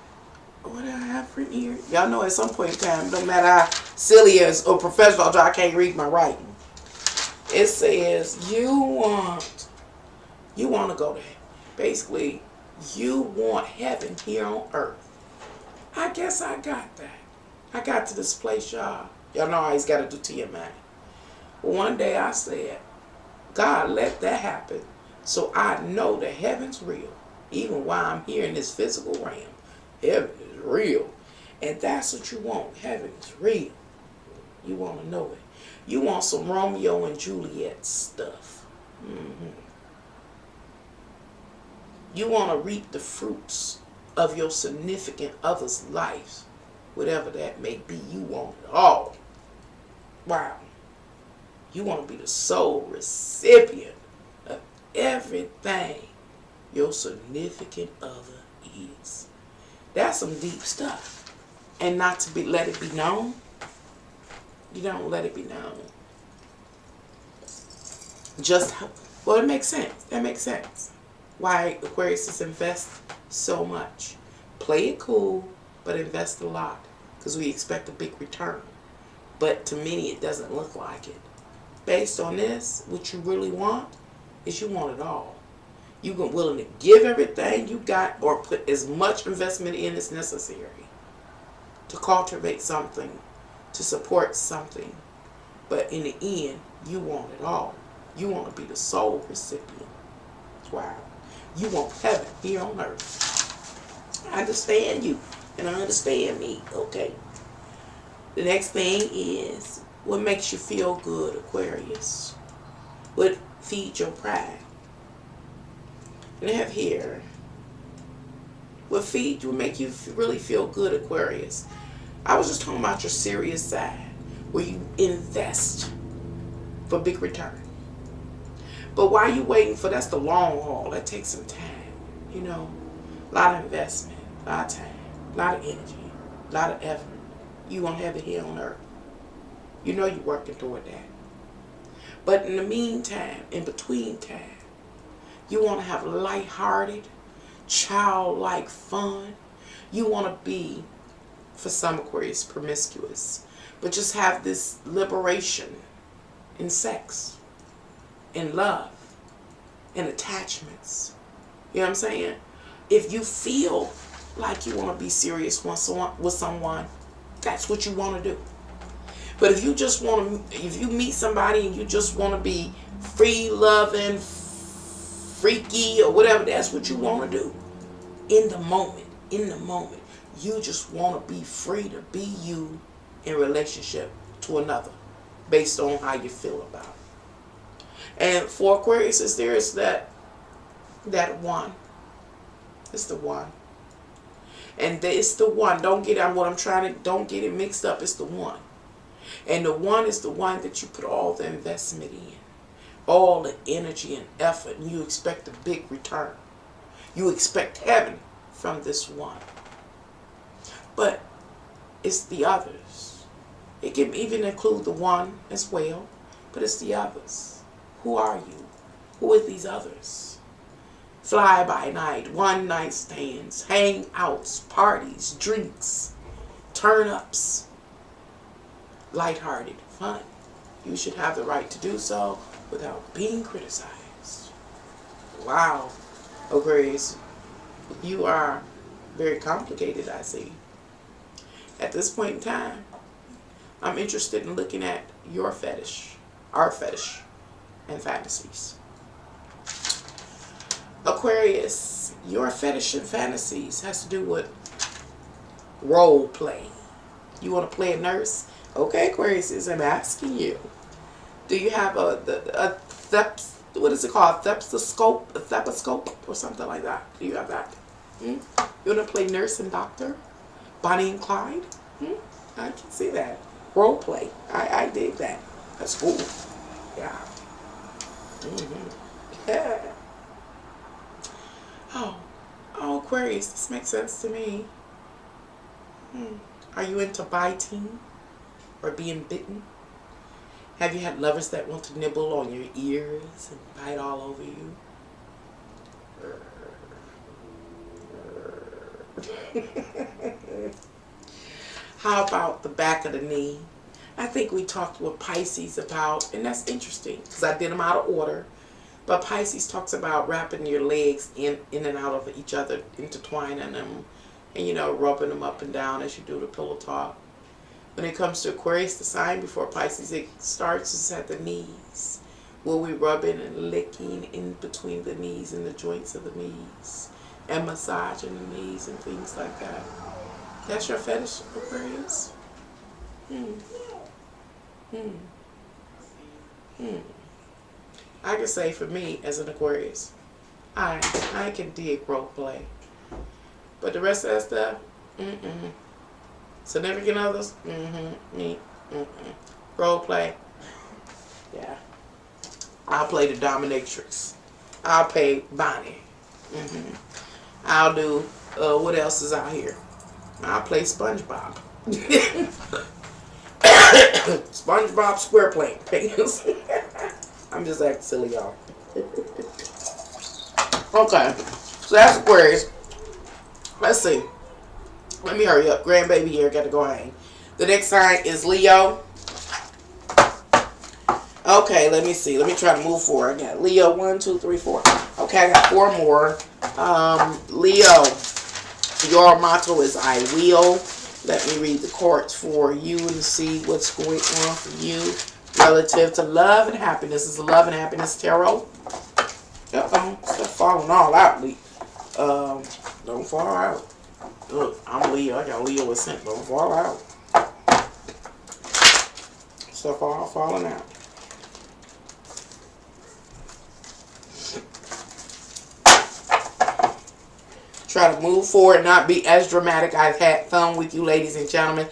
Speaker 2: what do I have from here? Y'all know at some point in time, no matter how silly as or professional I can't read my writing. It says you want to go to heaven. Basically, you want heaven here on earth. I guess I got that. I got to this place, y'all. Y'all know I always got to do TMI. One day I said, God, let that happen so I know that heaven's real. Even while I'm here in this physical realm, heaven is real. And that's what you want. Heaven is real. You want to know it. You want some Romeo and Juliet stuff. You want to reap the fruits of your significant other's life, whatever that may be. You want it all. Wow. You want to be the sole recipient of everything your significant other is. That's some deep stuff. And not to be let it be known. You don't let it be known. Well, it makes sense. That makes sense. Why Aquarius invest so much. Play it cool, but invest a lot. Because we expect a big return. But to many, it doesn't look like it. Based on this, what you really want is you want it all. You're willing to give everything you got or put as much investment in as necessary to cultivate something, to support something. But in the end, you want it all. You want to be the sole recipient. Wow. You want heaven here on earth. I understand you, and I understand me. Okay. The next thing is, what makes you feel good, Aquarius? What feeds your pride? And I have here, what make you really feel good, Aquarius? I was just talking about your serious side, where you invest for big return. But while you waiting for, that's the long haul. That takes some time, you know. A lot of investment, a lot of time, a lot of energy, a lot of effort. You won't have it here on earth. You know you're working toward that. But in the meantime, in between time, you want to have lighthearted, childlike fun. You want to be, for some Aquarius, promiscuous. But just have this liberation in sex, in love, in attachments. You know what I'm saying? If you feel like you want to be serious with someone, that's what you want to do. But if you just want to, if you meet somebody and you just want to be free loving, freaky, or whatever, that's what you want to do. In the moment, you just want to be free to be you in relationship to another, based on how you feel about it. And for Aquarius, there is that one. It's the one. And it's the one. Don't get it mixed up. It's the one. And the one is the one that you put all the investment in, all the energy and effort, and you expect a big return. You expect heaven from this one. But it's the others. It can even include the one as well, but it's the others. Who are you? Who are these others? Fly by night, one night stands, hangouts, parties, drinks, turn ups, lighthearted fun. You should have the right to do so without being criticized. Wow, Aquarius, you are very complicated, I see. At this point in time, I'm interested in looking at your fetish, our fetish, and fantasies. Aquarius, your fetish and fantasies has to do with role play. You want to play a nurse? Okay, Aquarius, I'm asking you. Do you have what is it called? A stethoscope or something like that? Do you have that? You want to play nurse and doctor? Bonnie and Clyde? I can see that. Role play. I dig that. That's cool. Yeah. Yeah. Oh, Aquarius, this makes sense to me. Are you into biting or being bitten? Have you had lovers that want to nibble on your ears and bite all over you? How about the back of the knee? I think we talked with Pisces about, and that's interesting because I did them out of order. But Pisces talks about wrapping your legs in and out of each other, intertwining them, and rubbing them up and down as you do the pillow talk. When it comes to Aquarius, the sign before Pisces, it starts is at the knees. Where we rubbing and licking in between the knees and the joints of the knees, and massaging the knees and things like that. That's your fetish, Aquarius? I can say for me as an Aquarius, I can dig role play. But the rest of that stuff, significant others, me, role play, yeah. I'll play the dominatrix. I'll play Bonnie. I'll do, what else is out here? I'll play SpongeBob. SpongeBob SquarePants. I'm just acting silly, y'all. Okay, so that's Aquarius. Let's see. Let me hurry up. Grandbaby here, got to go hang. The next sign is Leo. Okay, let me see. Let me try to move forward. I got Leo, 1, 2, 3, 4. Okay, I got 4 more. Leo, your motto is I will. Let me read the cards for you and see what's going on for you relative to love and happiness. This is the Love and Happiness Tarot. Stuff falling all out, Leo. Don't fall out. Look, I'm Leo. I got Leo with scent. Don't fall out. Stuff all falling out. Try to move forward, not be as dramatic. I've had fun with you, ladies and gentlemen.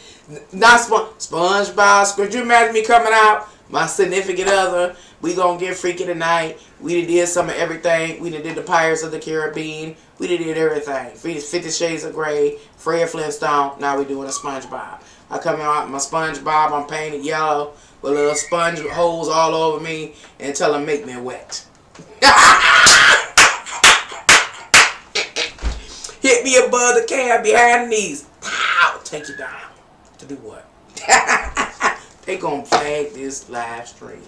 Speaker 2: Not SpongeBob. Could you imagine me coming out? My significant other. We gonna get freaky tonight. We did some of everything. We did the Pirates of the Caribbean. We did everything. 50 Shades of Grey, Fred Flintstone. Now we doing a SpongeBob. I come out my SpongeBob. I'm painted yellow with little sponge holes all over me and tell them make me wet. Hit me above the cab behind the knees. Pow! Take you down. To do what? They gonna flag this live stream.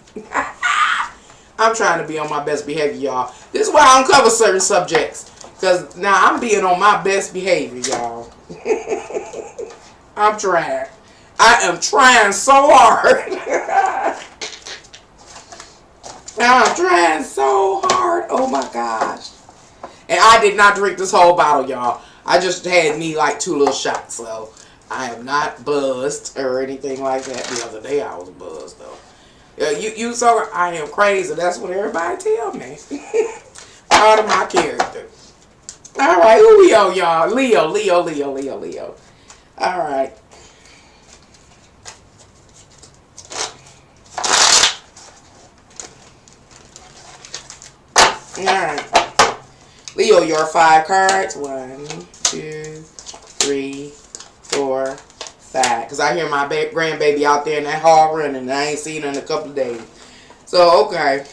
Speaker 2: I'm trying to be on my best behavior, y'all. This is why I don't cover certain subjects. Because now I'm being on my best behavior, y'all. I'm trying. I am trying so hard. I'm trying so hard. Oh my gosh. And I did not drink this whole bottle, y'all. I just had me like 2 little shots. So I am not buzzed or anything like that. The other day I was buzzed, though. You saw I am crazy. That's what everybody tell me. Part of my character. All right, who we on, y'all? Leo. All right. All right. Leo, your 5 cards. 1, 2, 3, 4, 5. Because I hear my grandbaby out there in that hall running, and I ain't seen her in a couple of days. So, okay.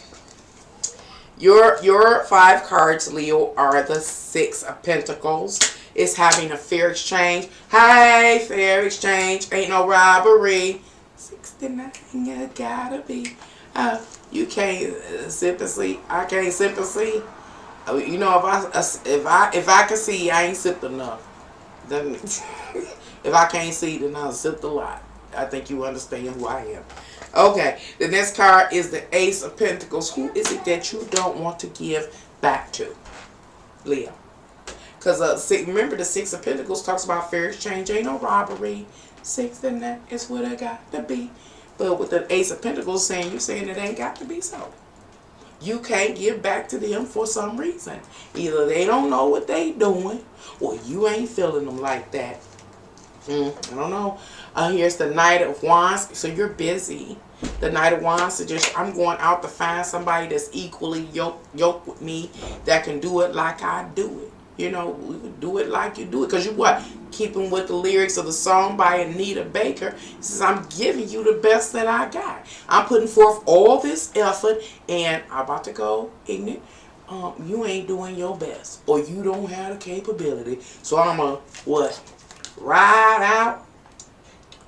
Speaker 2: Your 5 cards, Leo, are the 6 of Pentacles. It's having a fair exchange. Hey, fair exchange. Ain't no robbery. 69, you gotta be. You can't sip and see. I can't sip and see. You know, if I can see, I ain't sipped enough. Then, if I can't see, then I'll sipped a lot. I think you understand who I am. Okay, the next card is the Ace of Pentacles. Who is it that you don't want to give back to? Leo. Because remember, the 6 of Pentacles talks about fair exchange. Ain't no robbery. 6 and that is what it got to be. But with the Ace of Pentacles saying, you saying it ain't got to be so. You can't give back to them for some reason. Either they don't know what they doing, or you ain't feeling them like that. I don't know. Here's the Knight of Wands. So you're busy. The Knight of Wands suggests I'm going out to find somebody that's equally yoked with me that can do it like I do it. You know, we would do it like you do it. Because you what? Keeping with the lyrics of the song by Anita Baker. It says, I'm giving you the best that I got. I'm putting forth all this effort, and I'm about to go ignorant. You ain't doing your best, or you don't have the capability. So I'm going to, what? Ride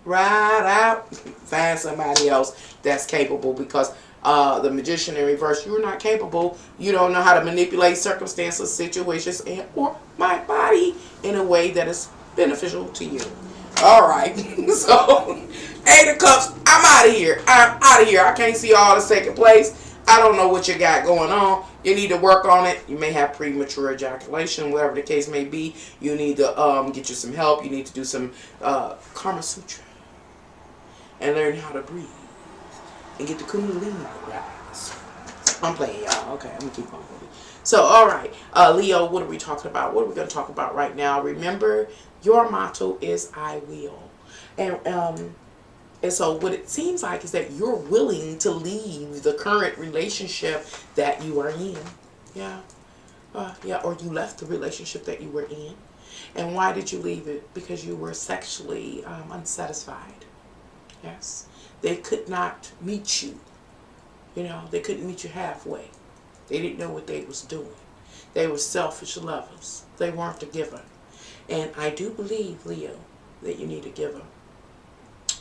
Speaker 2: out, find somebody else that's capable, because the Magician in reverse, you're not capable. You don't know how to manipulate circumstances, situations, and or my body in a way that is beneficial to you. All right. So, 8 of Cups, I'm out of here. I can't see all that's taking place. I don't know what you got going on. You need to work on it. You may have premature ejaculation, whatever the case may be. You need to get you some help. You need to do some Kama Sutra and learn how to breathe and get the Kundalini rise. I'm playing, y'all. Okay, I'm going to keep on moving. So, all right. Leo, what are we talking about? What are we going to talk about right now? Remember, your motto is I will. And so what it seems like is that you're willing to leave the current relationship that you are in. Yeah. Yeah, or you left the relationship that you were in. And why did you leave it? Because you were sexually unsatisfied. Yes. They could not meet you. You know, they couldn't meet you halfway. They didn't know what they was doing. They were selfish lovers. They weren't a giver. And I do believe, Leo, that you need a giver.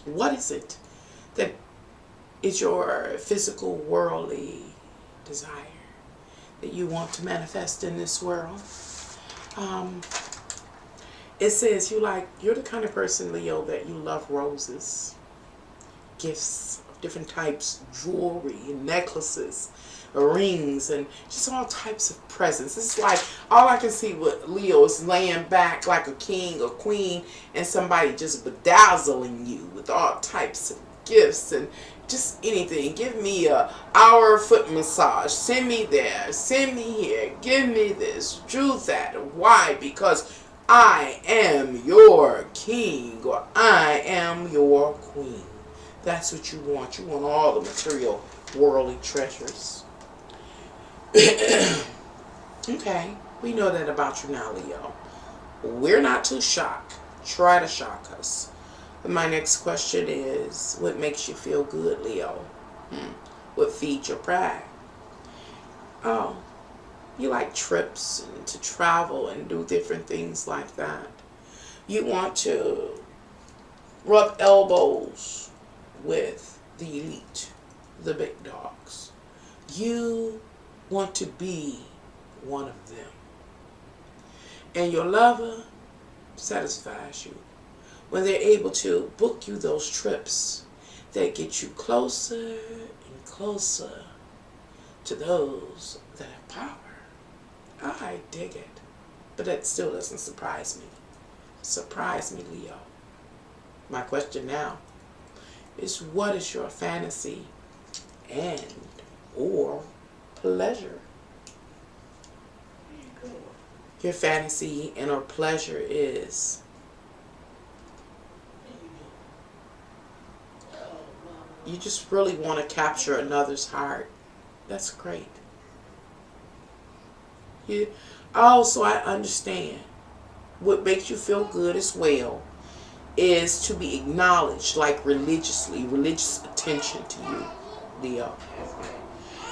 Speaker 2: What is it that is your physical, worldly desire that you want to manifest in this world? It says you're the kind of person, Leo, that you love roses, gifts of different types, jewelry and necklaces, rings, and just all types of presents. It's like all I can see with Leo is laying back like a king or queen and somebody just bedazzling you with all types of gifts and just anything. Give me a hour foot massage. Send me there. Send me here. Give me this. Do that. Why? Because I am your king or I am your queen. That's what you want. You want all the material, worldly treasures. Okay, we know that about you now, Leo. We're not too shocked. Try to shock us. My next question is, what makes you feel good, Leo? What feeds your pride? Oh, you like trips and to travel and do different things like that. You want to rub elbows with the elite, the big dogs. You want to be one of them. And your lover satisfies you when they're able to book you those trips that get you closer and closer to those that have power. I dig it. But that still doesn't surprise me. Surprise me, Leo. My question now is, what is your fantasy and or pleasure? Your fantasy and or pleasure is you just really want to capture another's heart. That's great. So I understand. What makes you feel good as well is to be acknowledged, like religiously, religious attention to you, Leo.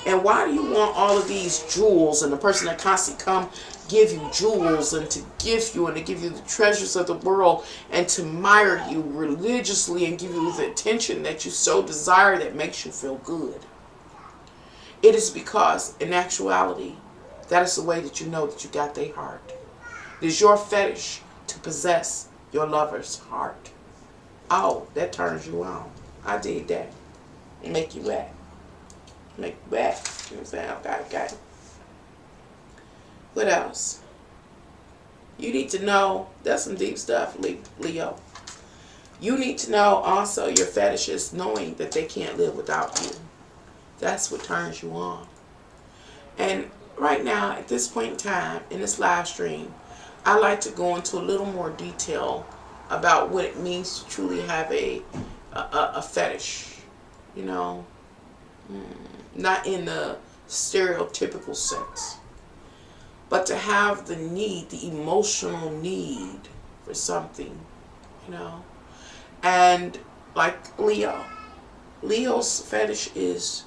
Speaker 2: And why do you want all of these jewels and the person that constantly come give you jewels and to gift you and to give you the treasures of the world and to admire you religiously and give you the attention that you so desire that makes you feel good? It is because, in actuality, that is the way that you know that you got their heart. It is your fetish to possess your lover's heart. Oh, that turns you on. I did that. Make you back. Make you back. You know what I'm saying? Okay. What else? You need to know, that's some deep stuff, Leo. You need to know also your fetishes, knowing that they can't live without you. That's what turns you on. And right now, at this point in time, in this live stream, I like to go into a little more detail about what it means to truly have a fetish. You know, not in the stereotypical sense, but to have the need, the emotional need for something, you know. And like Leo's fetish is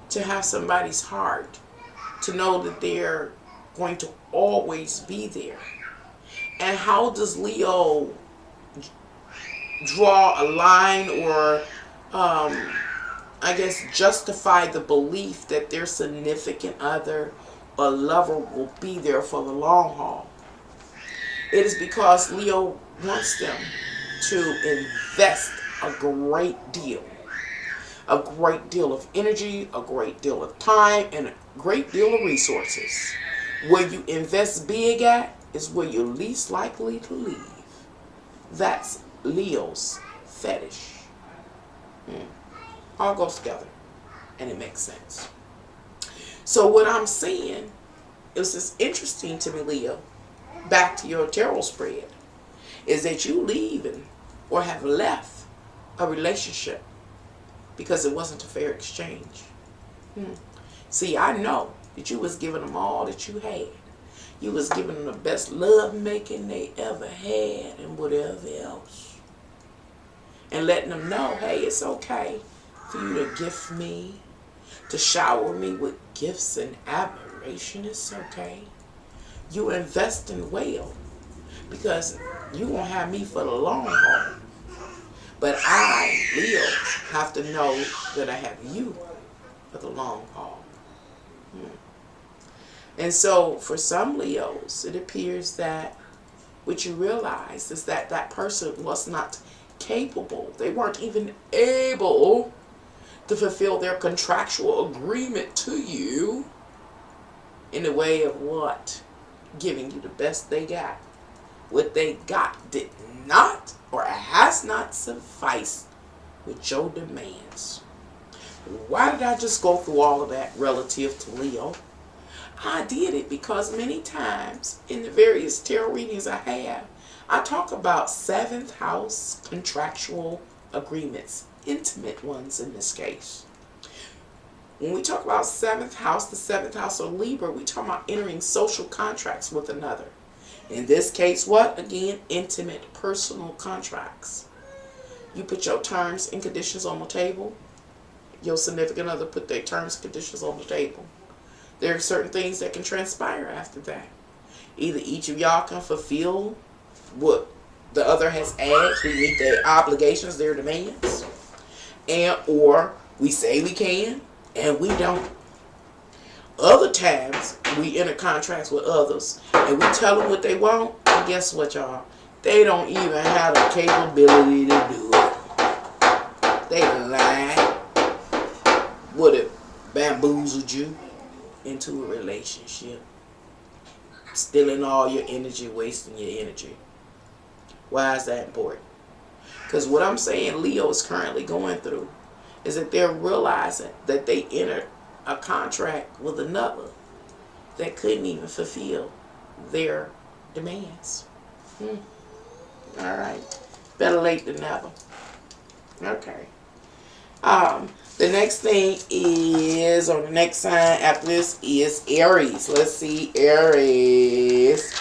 Speaker 2: to have somebody's heart, to know that they're going to always be there. And how does Leo draw a line or, I guess, justify the belief that their significant other or lover will be there for the long haul? It is because Leo wants them to invest a great deal of energy, a great deal of time, and a great deal of resources. Where you invest big at is where you're least likely to leave. That's Leo's fetish. All goes together, and it makes sense. So what I'm saying is just interesting to me, Leo, back to your tarot spread, is that you leaving or have left a relationship because it wasn't a fair exchange. See, I know that you was giving them all that you had. You was giving them the best love making they ever had and whatever else. And letting them know, hey, it's okay for you to gift me, to shower me with gifts and admiration. It's okay. You investing well because you won't have me for the long haul. But I, Leo, have to know that I have you for the long haul. And so for some Leos, it appears that what you realize is that that person was not capable. They weren't even able to fulfill their contractual agreement to you in the way of what? Giving you the best they got. What they got did not or has not sufficed with your demands. Why did I just go through all of that relative to Leo? I did it because many times in the various tarot readings I have, I talk about 7th house contractual agreements, intimate ones in this case. When we talk about 7th house, the 7th house of Libra, we talk about entering social contracts with another. In this case, what? Again, intimate, personal contracts. You put your terms and conditions on the table. Your significant other put their terms and conditions on the table. There are certain things that can transpire after that. Either each of y'all can fulfill what the other has asked, we meet their obligations, their demands, and or we say we can and we don't. Other times we enter contracts with others and we tell them what they want, and guess what, y'all? They don't even have the capability to do it. They lie. Would have bamboozled you into a relationship, stealing all your energy, wasting your energy. Why is that important? Because what I'm saying Leo is currently going through is that they're realizing that they entered a contract with another that couldn't even fulfill their demands. All right. Better late than never. Okay. The next thing is, or the next sign after this is Aries. Let's see, Aries.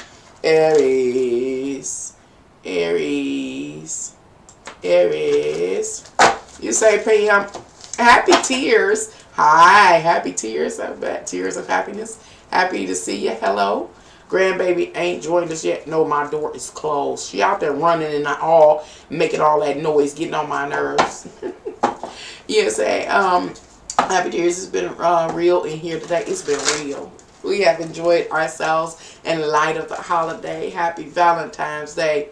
Speaker 2: Aries. Aries. Aries. You say, Pam, happy tears. Hi, happy tears. I bet tears of happiness. Happy to see you. Hello. Grandbaby ain't joined us yet. No, my door is closed. She out there running and all, making all that noise, getting on my nerves. You say, happy tears. It's been real in here today. It's been real. We have enjoyed ourselves in light of the holiday. Happy Valentine's Day,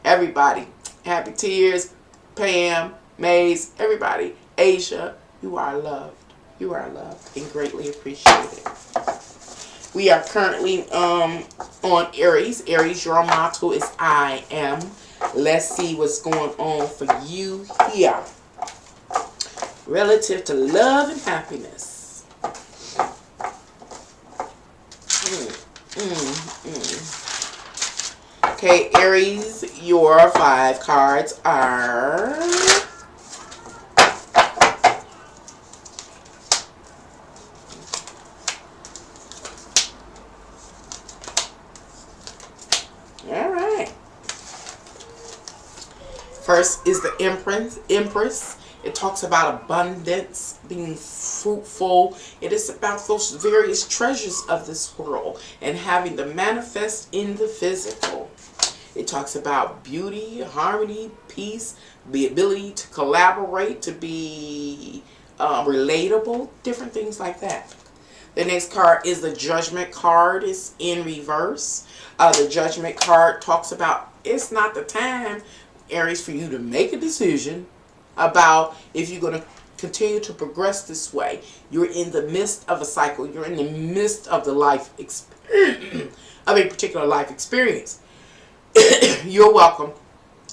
Speaker 2: everybody. Happy tears, Pam, Maze, everybody. Asia, you are loved. You are loved and greatly appreciated. We are currently on Aries. Aries, your motto is I am. Let's see what's going on for you here relative to love and happiness. Okay, Aries, your 5 cards are... Alright. First is the Empress. It talks about abundance, being fruitful. It is about those various treasures of this world and having to manifest in the physical. It talks about beauty, harmony, peace, the ability to collaborate, to be relatable, different things like that. The next card is the Judgment card. It's in reverse. The Judgment card talks about it's not the time, Aries, for you to make a decision about if you're going to continue to progress this way. You're in the midst of a cycle. You're in the midst of the life experience, of a particular life experience. You're welcome.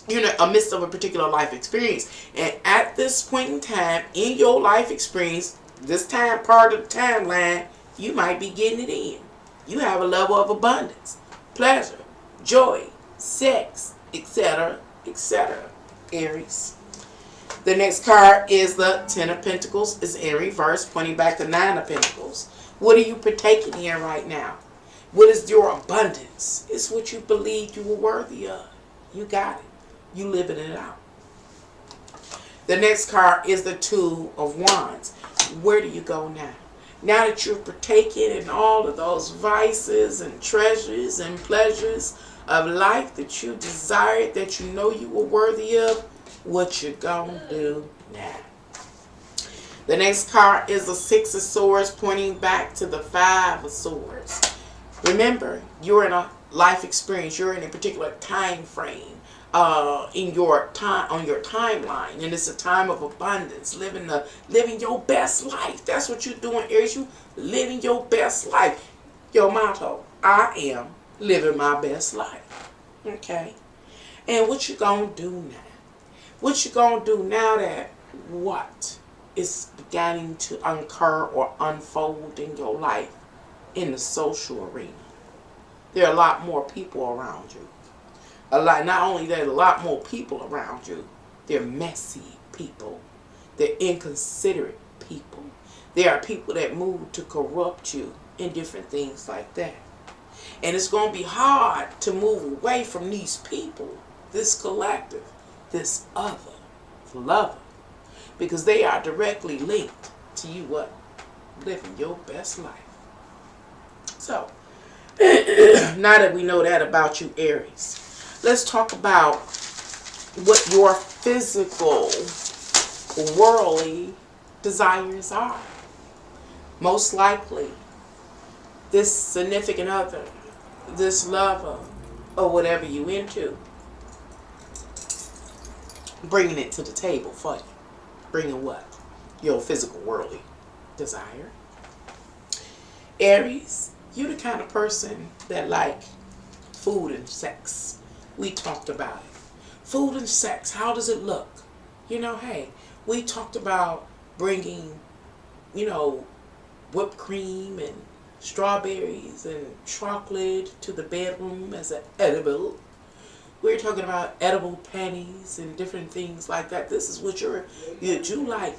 Speaker 2: You're in the midst of a particular life experience. And at this point in time, in your life experience, this time part of the timeline, you might be getting it in. You have a level of abundance, pleasure, joy, sex, etc., etc. Aries. The next card is the Ten of Pentacles. It's in reverse, pointing back to Nine of Pentacles. What are you partaking in right now? What is your abundance? It's what you believed you were worthy of. You got it. You living it out. The next card is the Two of Wands. Where do you go now? Now that you're partaking in all of those vices and treasures and pleasures of life that you desired, that you know you were worthy of, what you gonna do now? The next card is the Six of Swords, pointing back to the Five of Swords. Remember, you're in a life experience. You're in a particular time frame in your time, on your timeline, and it's a time of abundance, living your best life. That's what you're doing, Aries. You living your best life. Your motto: I am living my best life. Okay. And what you gonna do now? What you gonna do now that what is beginning to occur or unfold in your life in the social arena? There are a lot more people around you. Not only there are a lot more people around you, they're messy people. They're inconsiderate people. There are people that move to corrupt you and different things like that. And it's going to be hard to move away from these people, this collective, this other, lover, because they are directly linked to you living your best life. So, now that we know that about you, Aries, let's talk about what your physical, worldly desires are. Most likely, this significant other, this lover, or whatever you into, bringing it to the table for you. Bringing what? Your physical, worldly desire. Aries, you're the kind of person that like food and sex. We talked about it. Food and sex, how does it look? Hey, we talked about bringing, whipped cream and strawberries and chocolate to the bedroom as an edible. We're talking about edible panties and different things like that. This is what you like.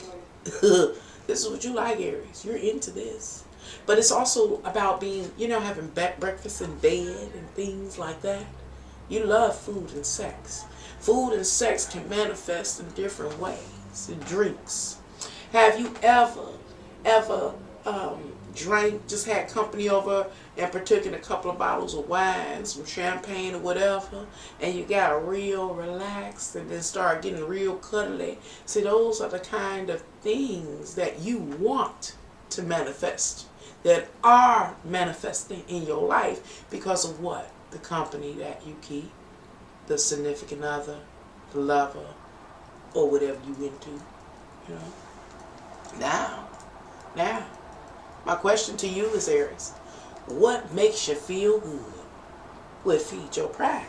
Speaker 2: This is what you like, Aries. You're into this. But it's also about being, having breakfast in bed and things like that. You love food and sex. Food and sex can manifest in different ways. And drinks. Have you ever drank, just had company over and partook in a couple of bottles of wine, some champagne or whatever, and you got real relaxed and then start getting real cuddly? See, those are the kind of things that you want to manifest, that are manifesting in your life because of what? The company that you keep, the significant other, the lover, or whatever you into, Now, my question to you is, Aries, what makes you feel good? What feeds your pride?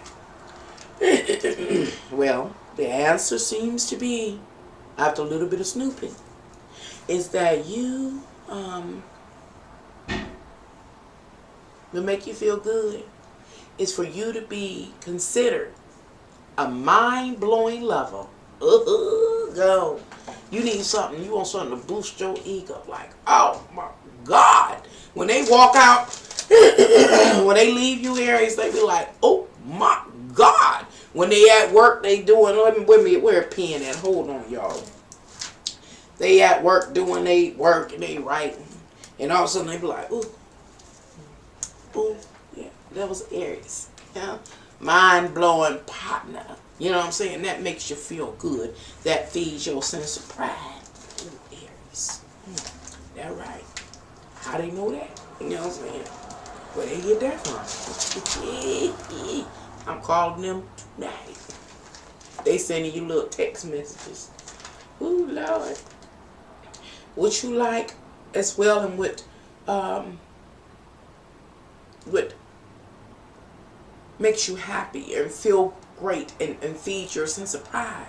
Speaker 2: Well, the answer seems to be, after a little bit of snooping, is that you, will make you feel good is for you to be considered a mind-blowing lover. Go. You need something. You want something to boost your ego. Like, oh my God. When they walk out, when they leave you, Aries, they be like, oh my God. When they at work, they doing, let me where a pen at. Hold on, y'all. They at work doing they work and they writing. And all of a sudden they be like, ooh. Ooh, yeah, that was Aries. Yeah, mind-blowing partner. You know what I'm saying? That makes you feel good. That feeds your sense of pride. Ooh, Aries. That right. How they know that? You know what I'm saying? Where they get that from? I'm calling them tonight. They sending you little text messages. Ooh, Lord. What you like as well, and what makes you happy and feel great and feed your sense of pride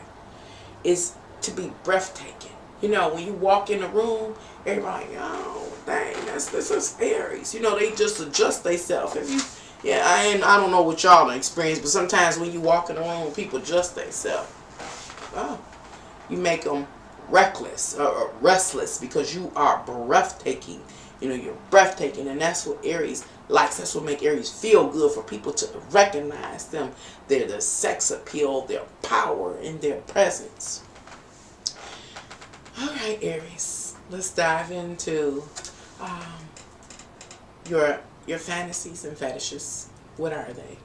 Speaker 2: is to be breathtaking. When you walk in a room, everybody, oh, dang, this is Aries. You know, they just adjust themselves. If you, yeah, I don't know what y'all experience, but sometimes when you walk in the room, people adjust themselves. Oh, you make them reckless or restless because you are breathtaking. You know, you're breathtaking, and that's what Aries likes. That's what makes Aries feel good, for people to recognize them, their sex appeal, their power, and their presence. All right, Aries, let's dive into your fantasies and fetishes. What are they?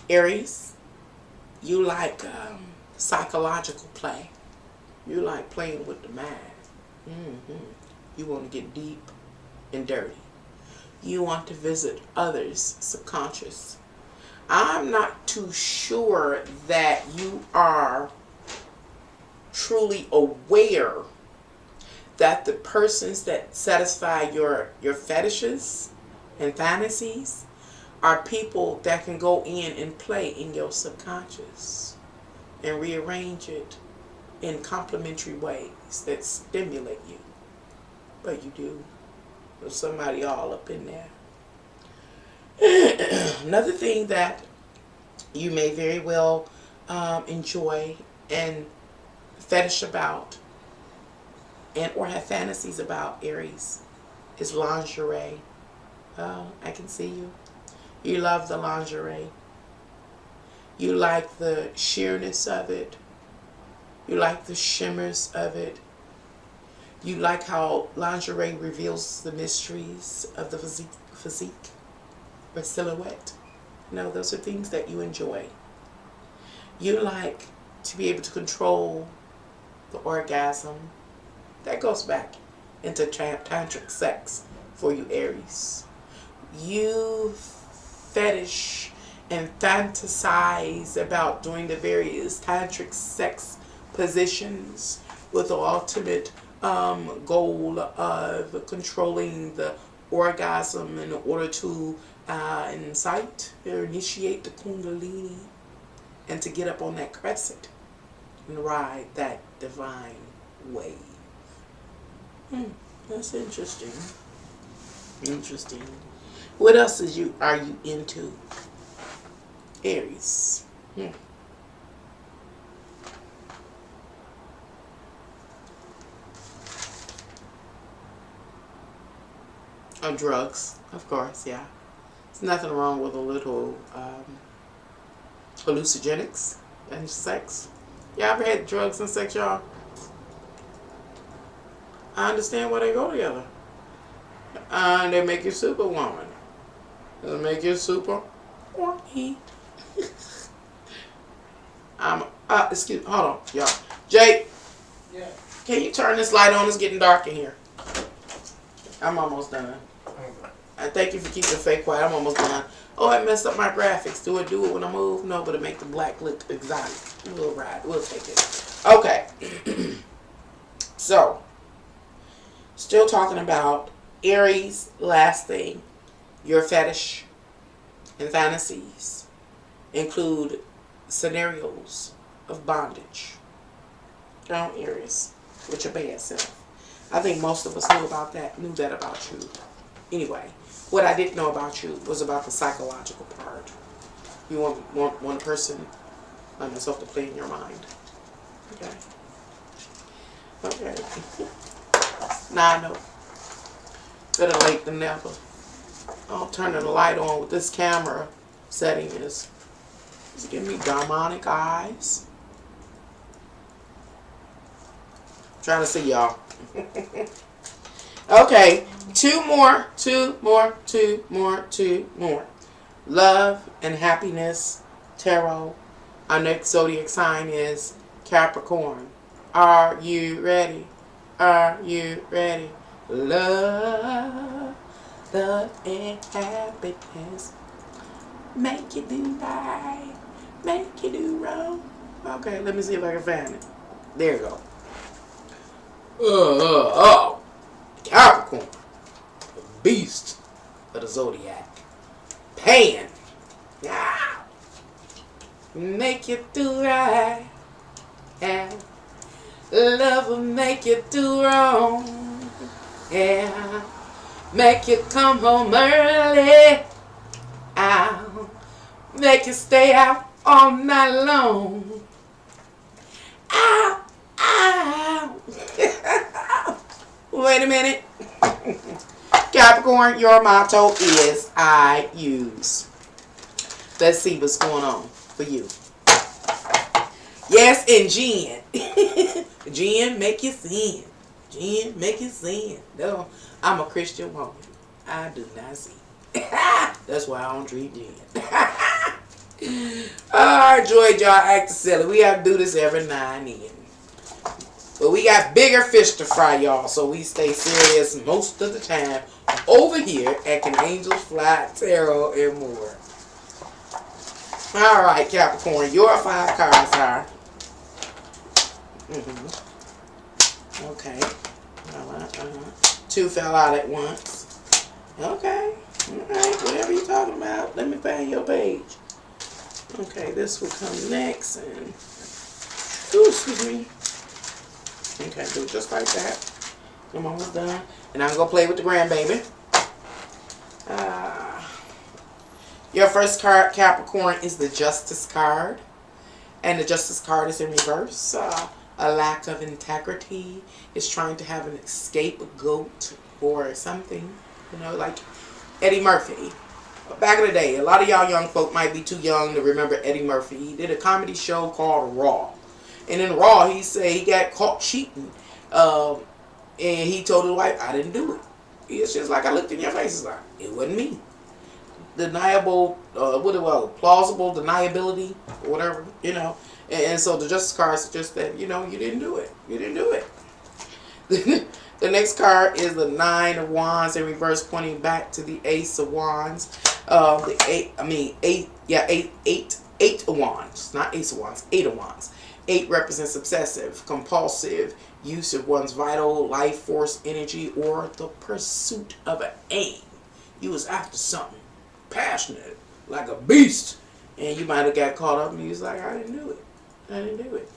Speaker 2: Aries, you like psychological play. You like playing with the mind. You want to get deep and dirty. You want to visit others' subconscious. I'm not too sure that you are truly aware that the persons that satisfy your fetishes and fantasies are people that can go in and play in your subconscious and rearrange it in complementary ways that stimulate you. But you do. There's somebody all up in there. Another thing that you may very well enjoy and fetish about and or have fantasies about, Aries, is lingerie. Oh, I can see you. You love the lingerie. You like the sheerness of it. You like the shimmers of it. You like how lingerie reveals the mysteries of the physique or silhouette. No, those are things that you enjoy. You like to be able to control the orgasm. That goes back into tantric sex for you, Aries. You fetish and fantasize about doing the various tantric sex positions with the ultimate goal of controlling the orgasm in order to incite or initiate the kundalini and to get up on that crescent and ride that divine wave. That's interesting. Interesting. What else are you into, Aries? On drugs, of course, yeah. There's nothing wrong with a little hallucinogenics and sex. Y'all ever had drugs and sex, y'all? I understand why they go together. They make you superwoman. They make you super horny. Excuse me, hold on, y'all. Jake,
Speaker 3: Yeah.
Speaker 2: can you turn this light on? It's getting dark in here. I'm almost done. I thank you for keeping the fake quiet. I'm almost done. Oh, it messed up my graphics. Do it when I move? No, but it make the black look exotic. We'll ride. We'll take it. Okay. So, still talking about Aries. Last thing, your fetish and fantasies include scenarios of bondage. Don't, Aries, with your bad self. I think most of us knew that about you. Anyway, what I didn't know about you was about the psychological part. You want one person like myself to play in your mind. Okay. Okay. Now I know. Better late than never. I'm turning the light on with this camera setting is giving me demonic eyes. Trying to see y'all. Okay, two more. Love and happiness, tarot. Our next zodiac sign is Capricorn. Are you ready? Are you ready? Love and happiness. Make you do right, make you do wrong. Okay, let me see if I can find it. There you go. Capricorn, the beast of the Zodiac. Pan. Yeah. Make you do right. And love will make you do wrong. Yeah. Make you come home early. I'll make you stay out all night long. Ow, ow. Wait a minute. Capricorn, your motto is I use. Let's see what's going on for you. Yes, and Jen. Jen, make you sin. Jen, make you sin. No, I'm a Christian woman. I do not sin. That's why I don't drink Jen. I enjoyed y'all acting silly. We have to do this every now and then. But we got bigger fish to fry, y'all. So we stay serious most of the time over here at Can Angels Fly Tarot and more. Alright, Capricorn, your 5 cards are. Okay. 2 fell out at once. Okay. Alright, whatever you're talking about. Let me find your page. Okay, this will come next. And ooh, excuse me. Okay, do it just like that. I'm almost done. And I'm going to play with the grandbaby. Your first card, Capricorn, is the Justice card. And the Justice card is in reverse. A lack of integrity. It's trying to have an scapegoat or something. You know, like Eddie Murphy. Back in the day, a lot of y'all young folk might be too young to remember Eddie Murphy. He did a comedy show called Raw. And in Raw, he said he got caught cheating. And he told his wife, I didn't do it. It's just like I looked in your face. It's like, it wasn't me. Deniable, plausible deniability, or whatever, you know. And so the Justice card suggests that, you know, you didn't do it. You didn't do it. The next card is the 9 of Wands in reverse, pointing back to the Ace of Wands. Eight of Wands, not Ace of Wands, 8 of Wands. 8 represents obsessive, compulsive use of one's vital life force energy or the pursuit of an aim. You was after something passionate, like a beast, and you might have got caught up and you was like, I didn't do it. I didn't do it.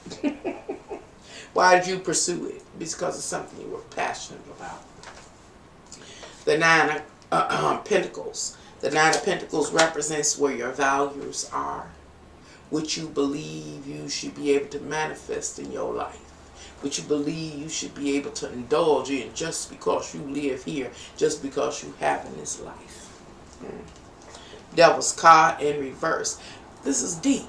Speaker 2: Why did you pursue it? Because it's something you were passionate about. The 9 of Pentacles. The 9 of Pentacles represents where your values are, what you believe you should be able to manifest in your life, what you believe you should be able to indulge in just because you live here, just because you have in this life. Devil's card in reverse. This is deep.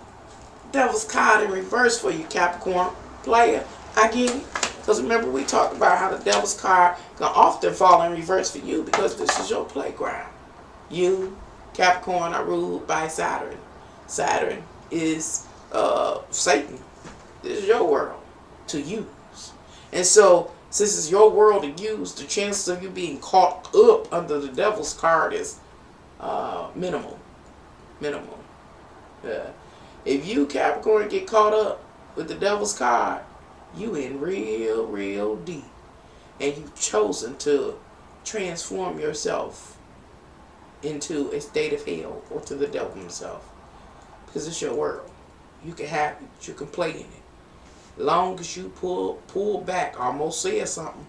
Speaker 2: Devil's card in reverse for you, Capricorn player. I get it. Because remember, we talked about how the Devil's card can often fall in reverse for you because this is your playground. You, Capricorn, are ruled by Saturn. Saturn is Satan. This is your world to use. And so, since it's your world to use, the chances of you being caught up under the Devil's card is minimal. Minimal. If you, Capricorn, get caught up with the Devil's card, you in real, real deep. And you've chosen to transform yourself into a state of hell or to the devil himself. Because it's your world. You can have it. You can play in it. Long as you pull back. I almost said something.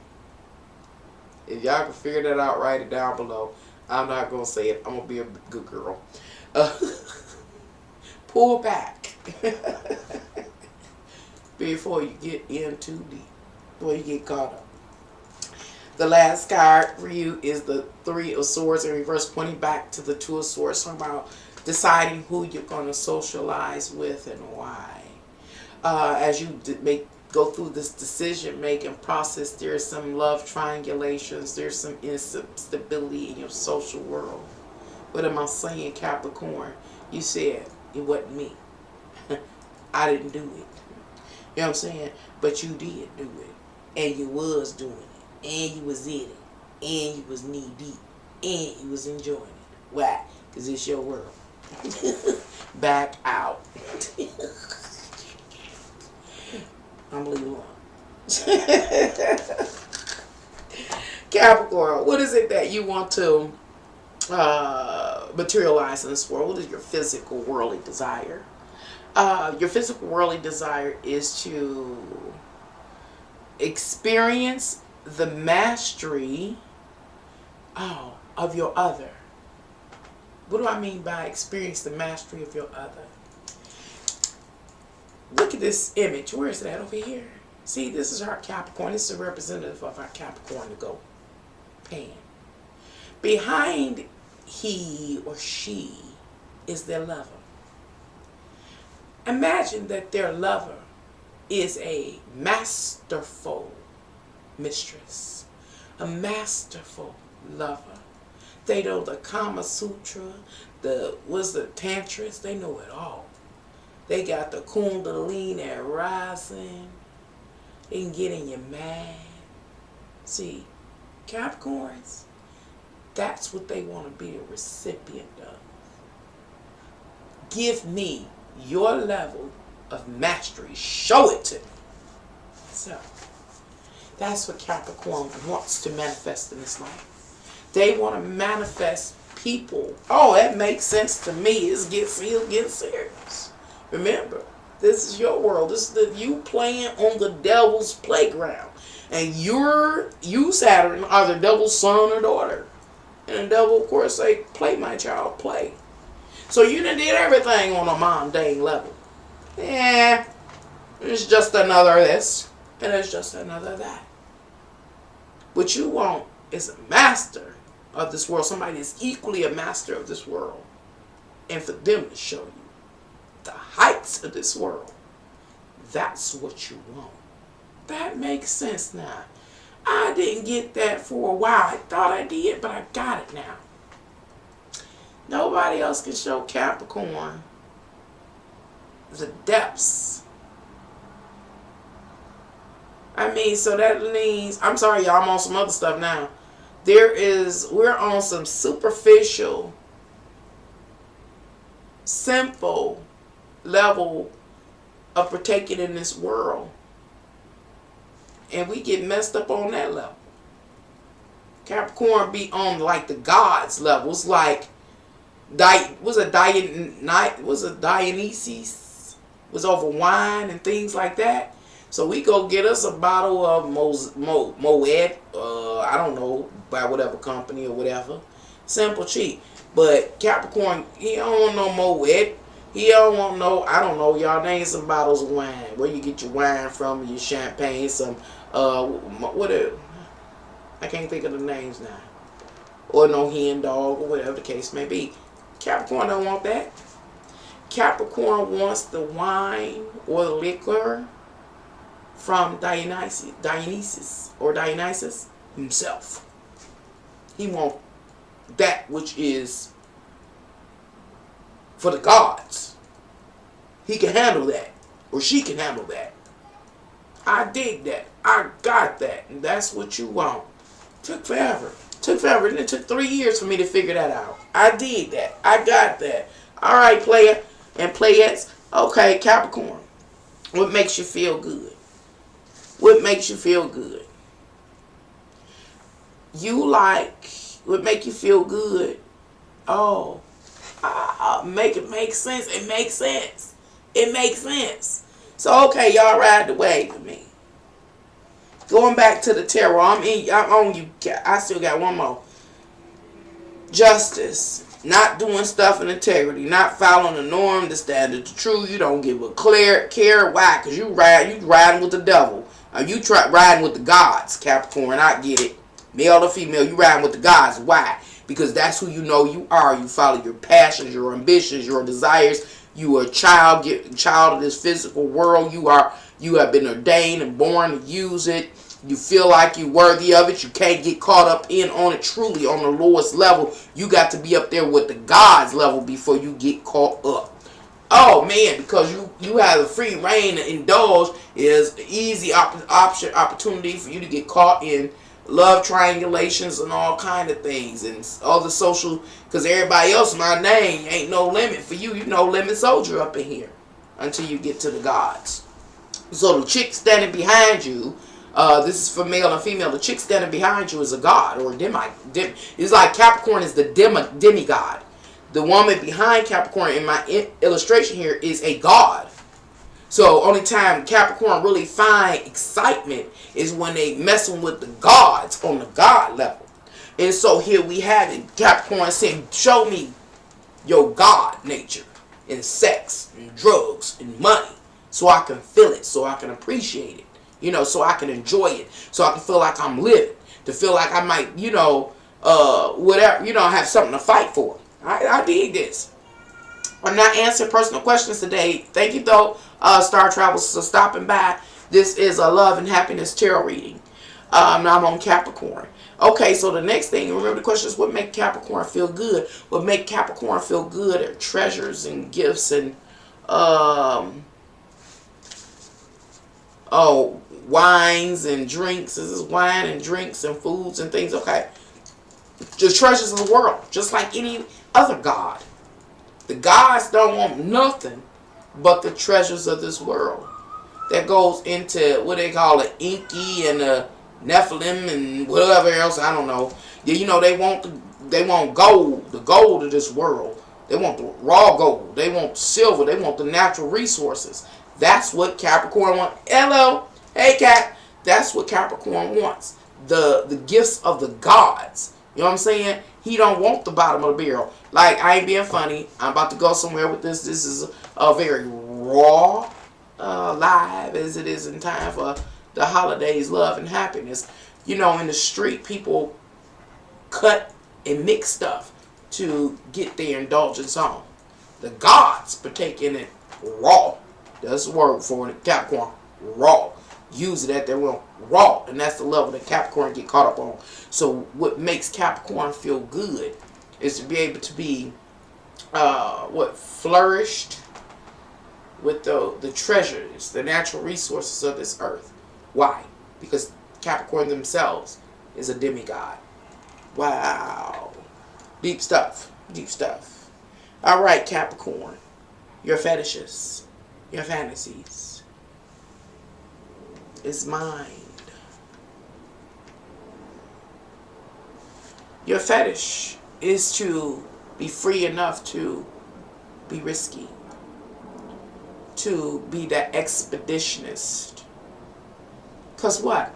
Speaker 2: If y'all can figure that out, write it down below. I'm not going to say it. I'm going to be a good girl. Pull back. Before you get in too deep. Before you get caught up. The last card for you is the 3 of Swords in reverse, pointing back to the 2 of Swords, talking about deciding who you're going to socialize with and why. As you go through this decision-making process, there's some love triangulations, there's some instability in your social world. What am I saying, Capricorn? You said it wasn't me. I didn't do it. You know what I'm saying? But you did do it. And you was doing it. And you was in it. And you was knee deep. And you was enjoying it. Why? Because it's your world. Back out. I'm leaving alone. Capricorn, what is it that you want to materialize in this world? What is your physical worldly desire? Your physical worldly desire is to experience the mastery of your other. What do I mean by experience the mastery of your other? Look at this image. Where is that? Over here. See, this is our Capricorn. This is a representative of our Capricorn to go pan. Behind he or she is their lover. Imagine that their lover is a masterful mistress, a masterful lover. They know the Kama Sutra, the Tantras, they know it all. They got the Kundalini rising. They can get in your mind. See, Capricorns, that's what they want to be a recipient of. Give me your level of mastery. Show it to me. So, that's what Capricorn wants to manifest in this life. They want to manifest people. Oh, that makes sense to me. It's getting serious. Remember, this is your world. This is you playing on the devil's playground. And you, Saturn, are the devil's son or daughter. And the devil, of course, say, play, my child, play. So you done did everything on a mundane level. Yeah, it's just another this, and it's just another that. What you want is a master of this world. Somebody that's equally a master of this world. And for them to show you the heights of this world. That's what you want. That makes sense now. I didn't get that for a while. I thought I did, but I got it now. Nobody else can show Capricorn the depths. I mean, so that means, I'm sorry y'all, I'm on some other stuff now. We're on some superficial, simple level of partaking in this world. And we get messed up on that level. Capricorn be on like the gods levels, like Dionysus was over wine and things like that. So we go get us a bottle of Moet, I don't know, by whatever company or whatever. Simple, cheap. But Capricorn, he don't want no Moet. He don't want no, I don't know, y'all name some bottles of wine. Where you get your wine from, your champagne, some, I can't think of the names now. Or no hen dog, or whatever the case may be. Capricorn don't want that. Capricorn wants the wine or the liquor from Dionysus himself. He wants that which is for the gods. He can handle that, or she can handle that. I dig that. I got that, and that's what you want. Took forever. And it took 3 years for me to figure that out. I did that. I got that. All right, player and playettes. Okay, Capricorn. What makes you feel good? What makes you feel good? What make you feel good? Oh, make it make sense. It makes sense. It makes sense. So, okay, y'all ride the wave with me. Going back to the tarot, I'm on you. I still got one more. Justice. Not doing stuff in integrity. Not following the norm, the standard, the truth. You don't give a care. Why? Because you riding with the devil. You riding with the gods, Capricorn. I get it. Male or female, you riding with the gods. Why? Because that's who you know you are. You follow your passions, your ambitions, your desires. You are a child of this physical world. You have been ordained and born to use it. You feel like you're worthy of it. You can't get caught up on it truly on the lowest level. You got to be up there with the gods level before you get caught up. Oh man, because you have a free reign to indulge is an easy opportunity for you to get caught in love triangulations and all kind of things and all the social, because everybody else, my name ain't no limit for you. You no limit soldier up in here until you get to the gods. So the chick standing behind you, this is for male and female. The chick standing behind you is a god or a it's like Capricorn is the demigod. The woman behind Capricorn in my illustration here is a god. So only time Capricorn really find excitement is when they messing with the gods on the god level. And so here we have it. Capricorn saying, show me your God nature in sex and drugs and money so I can feel it, so I can appreciate it, you know, so I can enjoy it, so I can feel like I'm living, to feel like I might, you know, whatever, you know, have something to fight for. I dig this. I'm not answering personal questions today. Thank you, though, Star Travels, for stopping by. This is a love and happiness tarot reading. I'm on Capricorn. Okay, so the next thing, remember the question is, what make Capricorn feel good? What make Capricorn feel good are treasures and gifts and, wines and drinks. This is wine and drinks and foods and things, okay? The treasures of the world, just like any other god. The gods don't want nothing but the treasures of this world. That goes into what they call the Inky and the Nephilim and whatever else, I don't know. You know, they want gold, the gold of this world. They want the raw gold. They want silver. They want the natural resources. That's what Capricorn wants. Hello. Hey, Cap. That's what Capricorn wants. The gifts of the gods. You know what I'm saying? He don't want the bottom of the barrel. Like, I ain't being funny. I'm about to go somewhere with this. This is a very raw live as it is in time for the holidays, love and happiness. You know, in the street, people cut and mix stuff to get their indulgence on. The gods partake in it raw. That's the word for it. Capricorn, raw. Use it at their will, raw. And that's the level that Capricorn get caught up on. So what makes Capricorn feel good is to be able to be flourished with the treasures, the natural resources of this earth. Why? Because Capricorn themselves is a demigod. Wow. Deep stuff. Deep stuff. All right, Capricorn. Your fetishes, your fantasies is mind. Your fetish is to be free enough to be risky, to be that expeditionist. Because what?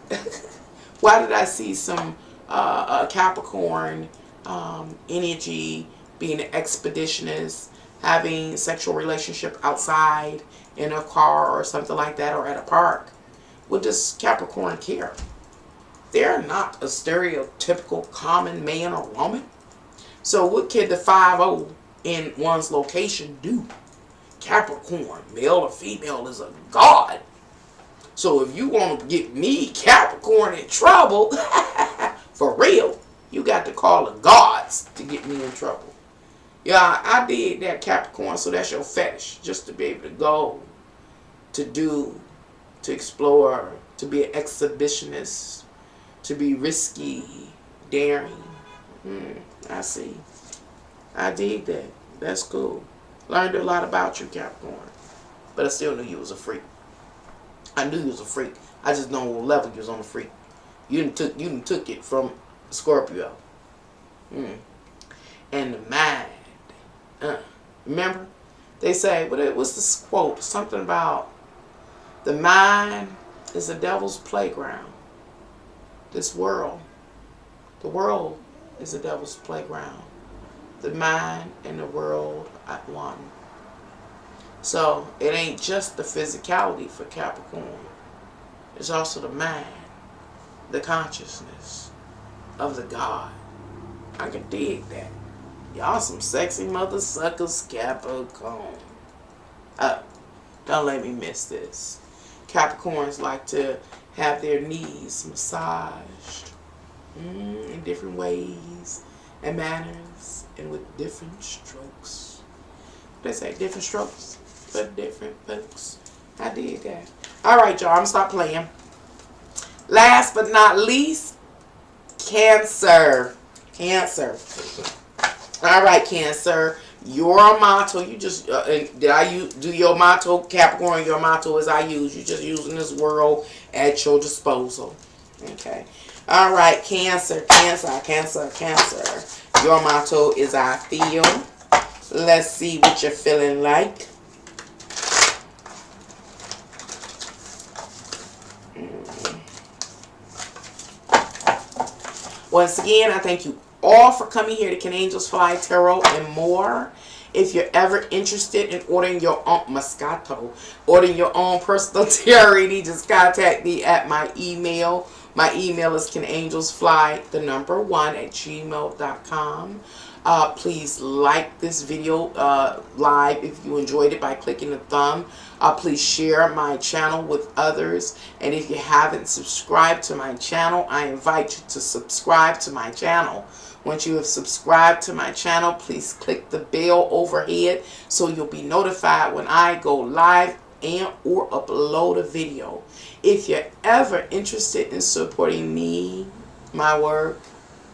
Speaker 2: Why did I see some Capricorn energy being an expeditionist, having sexual relationship outside in a car or something like that, or at a park? What does Capricorn care? They're not a stereotypical common man or woman. So what can the 5-0 in one's location do? Capricorn, male or female, is a god. So if you want to get me, Capricorn, in trouble, for real, you got to call the gods to get me in trouble. Yeah, I did that, Capricorn, so that's your fetish. Just to be able to go, to do, to explore, to be an exhibitionist, to be risky, daring. I see. I dig that. That's cool. Learned a lot about you, Capricorn. But I still knew you was a freak. I knew you was a freak. I just know what level you was on the freak. You didn't took it from Scorpio. And the mind. Remember? They say, what's this quote? Something about the mind is the devil's playground. This world. The world is the devil's playground. The mind and the world at one. So it ain't just the physicality for Capricorn. It's also the mind, the consciousness of the God. I can dig that. Y'all some sexy mother suckers, Capricorn. Don't let me miss this. Capricorns like to have their knees massaged in different ways and manners and with different strokes. They say different strokes for different folks. I did that. All right, y'all. I'm going to stop playing. Last but not least, Cancer. Cancer. All right, Cancer. Your motto, you just, did I do your motto, Capricorn? Your motto is I use. You're just using this world at your disposal. Okay. All right, Cancer, Cancer, Cancer, Cancer. Your motto is I feel. Let's see what you're feeling like. Once again, I thank you all for coming here to Can Angels Fly Tarot and More. If you're ever interested in ordering your own ordering your own personal tarot reading, just contact me at my email. My email is canangelsfly1@gmail.com. Please like this video live if you enjoyed it by clicking the thumb. Please share my channel with others. And if you haven't subscribed to my channel, I invite you to subscribe to my channel. Once you have subscribed to my channel, please click the bell overhead so you'll be notified when I go live and or upload a video. If you're ever interested in supporting me, my work,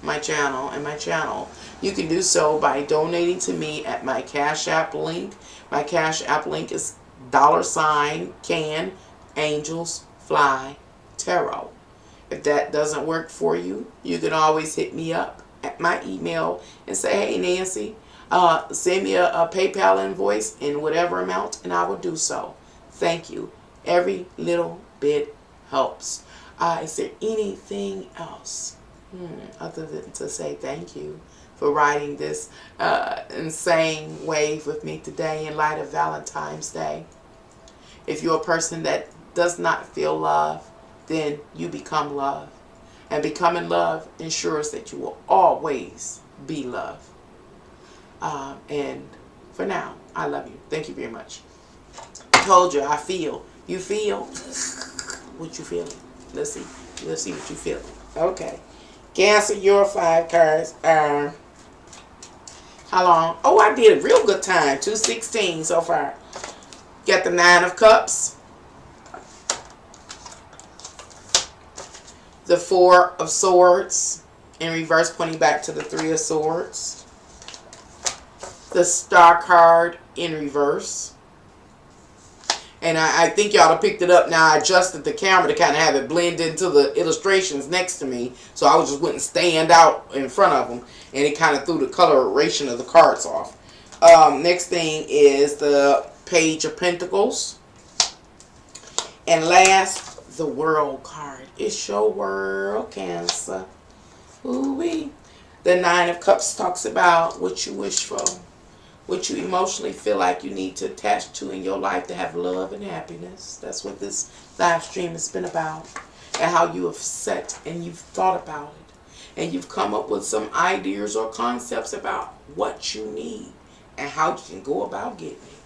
Speaker 2: my channel, and my channel, you can do so by donating to me at my Cash App link. My Cash App link is $Can Angels Fly Tarot. If that doesn't work for you, you can always hit me up at my email and say, hey Nancy, send me a PayPal invoice in whatever amount, and I will do so. Thank you. Every little bit helps. Is there anything else other than to say thank you for riding this insane wave with me today in light of Valentine's Day? If you're a person that does not feel love, then you become love. And becoming love ensures that you will always be love. And for now, I love you. Thank you very much. I told you, I feel. You feel? What you feeling? Let's see. Let's see what you feel. Okay. Cancer, your 5 cards are... How long? Oh, I did a real good time. 216 so far. Got the 9 of Cups. The 4 of Swords in reverse, pointing back to the 3 of Swords. The Star card in reverse. And I think y'all have picked it up now. I adjusted the camera to kind of have it blend into the illustrations next to me. So I just wouldn't stand out in front of them. And it kind of threw the coloration of the cards off. Next thing is the Page of Pentacles. And last, the World card. It's your world, Cancer. Ooh-wee. The 9 of Cups talks about what you wish for, what you emotionally feel like you need to attach to in your life to have love and happiness. That's what this live stream has been about, and how you have set and you've thought about it, and you've come up with some ideas or concepts about what you need and how you can go about getting it.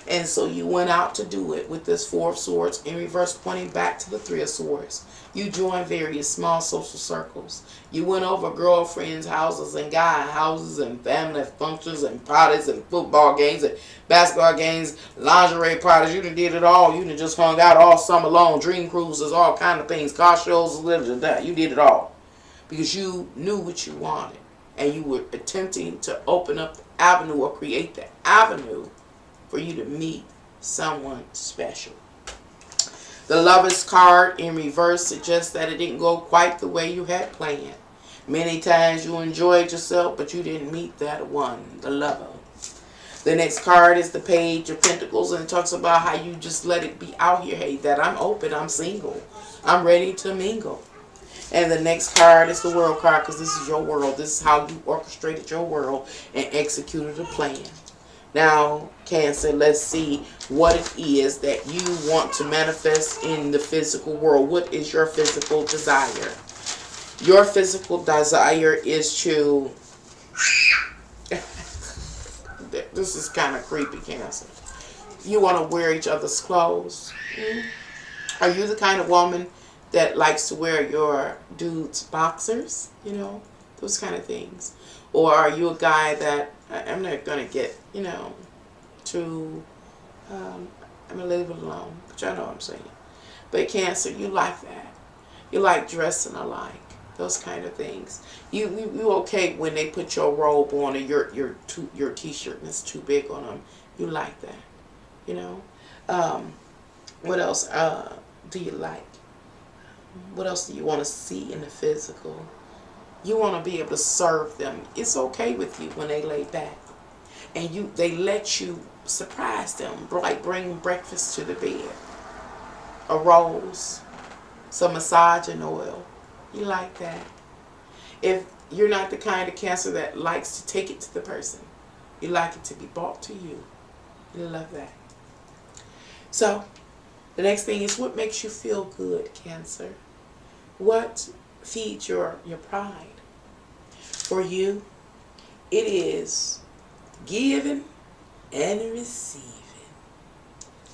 Speaker 2: And so you went out to do it with this 4 of Swords in reverse, pointing back to the 3 of Swords. You joined various small social circles. You went over girlfriends' houses and guy houses and family functions and parties and football games and basketball games, lingerie parties. You done did it all. You done just hung out all summer long, dream cruises, all kind of things, car shows, you did it all. Because you knew what you wanted. And you were attempting to open up the avenue or create the avenue for you to meet someone special. The Lovers card in reverse suggests that it didn't go quite the way you had planned. Many times you enjoyed yourself, but you didn't meet that one, the lover. The next card is the Page of Pentacles, and it talks about how you just let it be out here. Hey, that I'm open, I'm single, I'm ready to mingle. And the next card is the World card, because this is your world. This is how you orchestrated your world and executed a plan. Now, Cancer, let's see what it is that you want to manifest in the physical world. What is your physical desire? Your physical desire is to... This is kind of creepy, Cancer. You want to wear each other's clothes. Are you the kind of woman that likes to wear your dude's boxers? You know, those kind of things. Or are you a guy that... I'm not going to get, you know, too, I'm going to leave it alone, but y'all know what I'm saying. But Cancer, you like that. You like dressing alike, those kind of things. You okay when they put your robe on or your t-shirt and it's too big on them. You like that, you know. What else do you like? What else do you want to see in the physical? You want to be able to serve them. It's okay with you when they lay back. And they let you surprise them. Like bring breakfast to the bed. A rose. Some massaging oil. You like that. If you're not the kind of Cancer that likes to take it to the person, you like it to be brought to you. You love that. So, the next thing is, what makes you feel good, Cancer? What feeds your pride? For you, it is giving and receiving.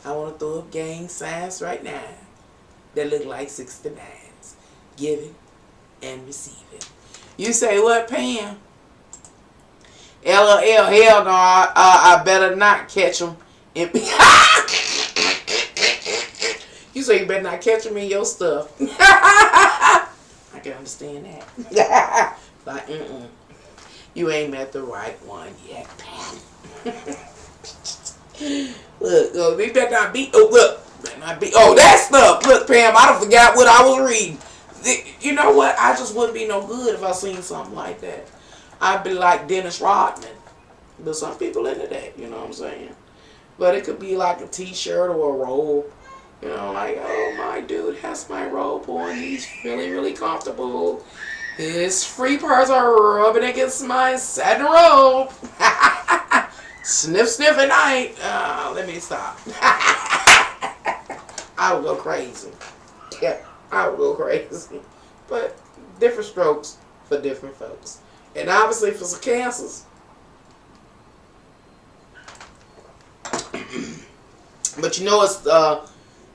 Speaker 2: I want to throw up gang signs right now that look like 69s. Giving and receiving. You say, what, Pam? LOL, hell no, I better not catch them. You say you better not catch them in your stuff. I can understand that. Like, you ain't met the right one yet, Pam. Look, they better not be, better not be, that stuff. Look, Pam, I done forgot what I was reading. You know what? I just wouldn't be no good if I seen something like that. I'd be like Dennis Rodman. But some people into that, you know what I'm saying? But it could be like a t-shirt or a robe. You know, like, oh, my dude has my robe on. He's really, really comfortable. His free paws are rubbing against my satin robe. Sniff, sniff at night. Let me stop. I would go crazy. Yeah, I would go crazy. But different strokes for different folks. And obviously for some Cancers. But you know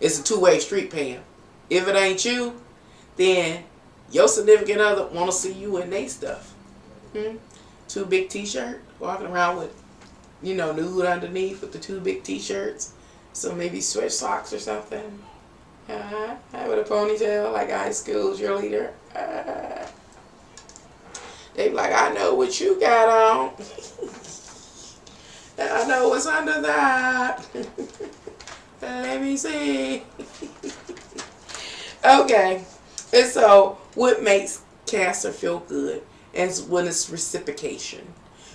Speaker 2: it's a two-way street, Pam. If it ain't you, then your significant other want to see you in they stuff. Two big t-shirt, walking around with, nude underneath with the two big t-shirts. So maybe switch socks or something. With a ponytail like a high school cheerleader. They be like, I know what you got on. I know what's under that. Let me see. Okay. And so, what makes Cancer feel good is when it's reciprocation.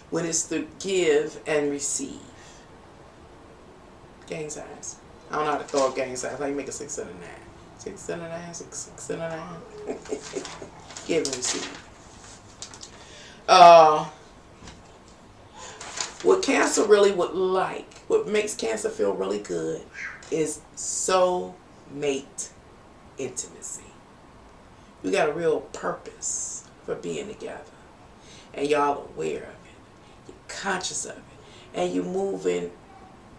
Speaker 2: When it's the give and receive. Gang signs. I don't know how to throw up gang signs. How you make a 6 and a 9? 6 and a 9, 6 and a 9. Give and receive. What Cancer really would like, what makes Cancer feel really good, is soulmate intimacy. You got a real purpose for being together, and y'all aware of it. You're conscious of it, and you're moving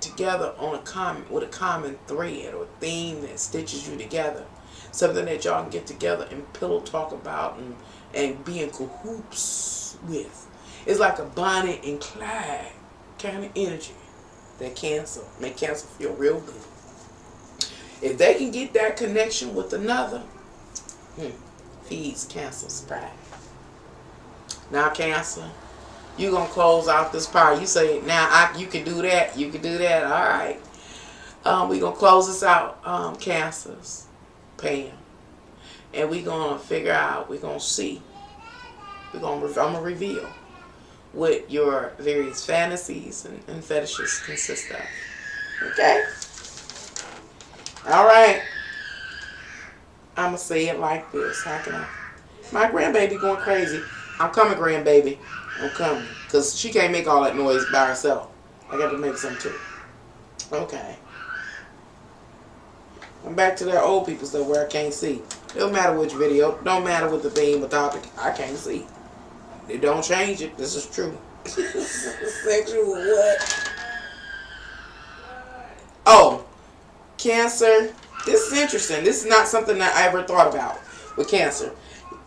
Speaker 2: together on with a common thread or theme that stitches you together. Something that y'all can get together and pillow talk about and be in cahoots with. It's like a Bonnie and Clyde kind of energy that make Cancer feel real good. If they can get that connection with another, feeds Cancer's pride. Now, Cancer, you're going to close out this part. You say, now you can do that. You can do that. All right. We're going to close this out, Cancers, Pam. And we're going to figure out, we're going to see. I'm going to reveal what your various fantasies and fetishes consist of. Okay? All right. I'm going to say it like this. How can I? My grandbaby going crazy. I'm coming, grandbaby. I'm coming. Because she can't make all that noise by herself. I got to make some too. Okay. I'm back to that old people stuff where I can't see. Don't matter which video. Don't matter what the theme or topic. I can't see. It don't change it. This is true. Sexual what? Oh. Cancer. This is interesting. This is not something that I ever thought about with Cancer.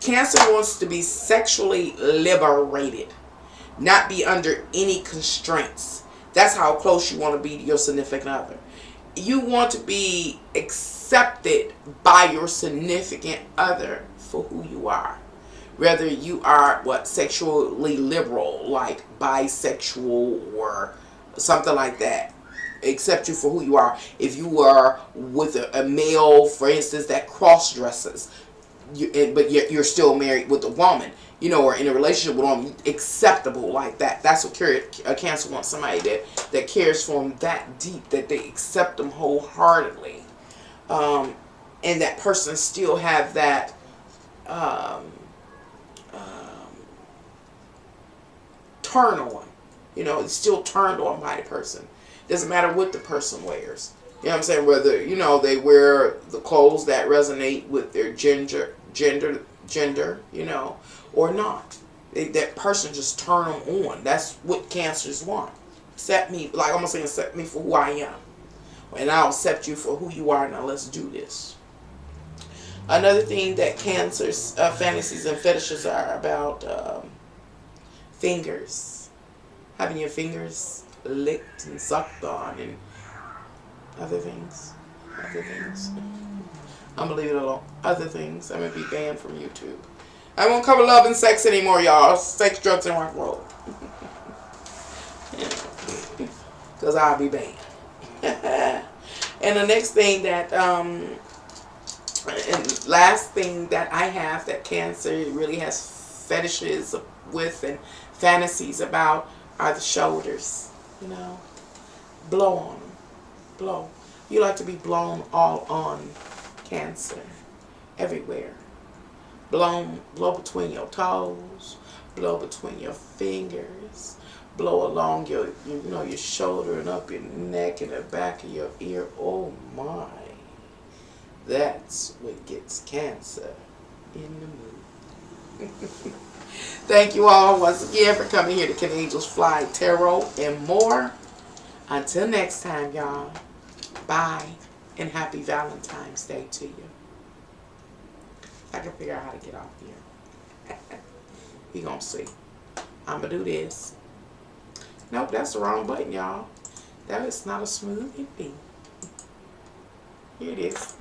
Speaker 2: Cancer wants to be sexually liberated. Not be under any constraints. That's how close you want to be to your significant other. You want to be accepted by your significant other for who you are. Whether you are, sexually liberal, like bisexual or something like that. Accept you for who you are. If you are with a male, for instance, that cross-dresses, but you're still married with a woman, or in a relationship with a woman, acceptable like that. That's what a Cancer wants, somebody that cares for them that deep, that they accept them wholeheartedly. And that person still have that turn on. You know, it's still turned on by the person. Doesn't matter what the person wears. You know what I'm saying? Whether, you know, they wear the clothes that resonate with their gender, you know, or not. That person just turn them on. That's what Cancers want. Accept me, like I'm going to say, accept me for who I am. And I'll accept you for who you are. Now let's do this. Another thing that Cancer's fantasies and fetishes are about fingers. Having your fingers licked and sucked on and other things. I'm going to leave it alone. Other things. I'm going to be banned from YouTube. I won't cover love and sex anymore, y'all. Sex, drugs, and rock and roll. Because I'll be banned. And the next thing that, and last thing that I have that Cancer really has fetishes with and fantasies about are the shoulders. You know, blow on them. Blow. You like to be blown all on, Cancer. Everywhere. Blow between your toes. Blow between your fingers. Blow along your shoulder and up your neck and the back of your ear. Oh my. That's what gets Cancer in the mood. Thank you all once again for coming here to Can Angels Fly Tarot and more. Until next time, y'all. Bye. And happy Valentine's Day to you. I can figure out how to get off here. We gonna see. I'm gonna do this. Nope, that's the wrong button, y'all. That is not a smooth thing. Here it is.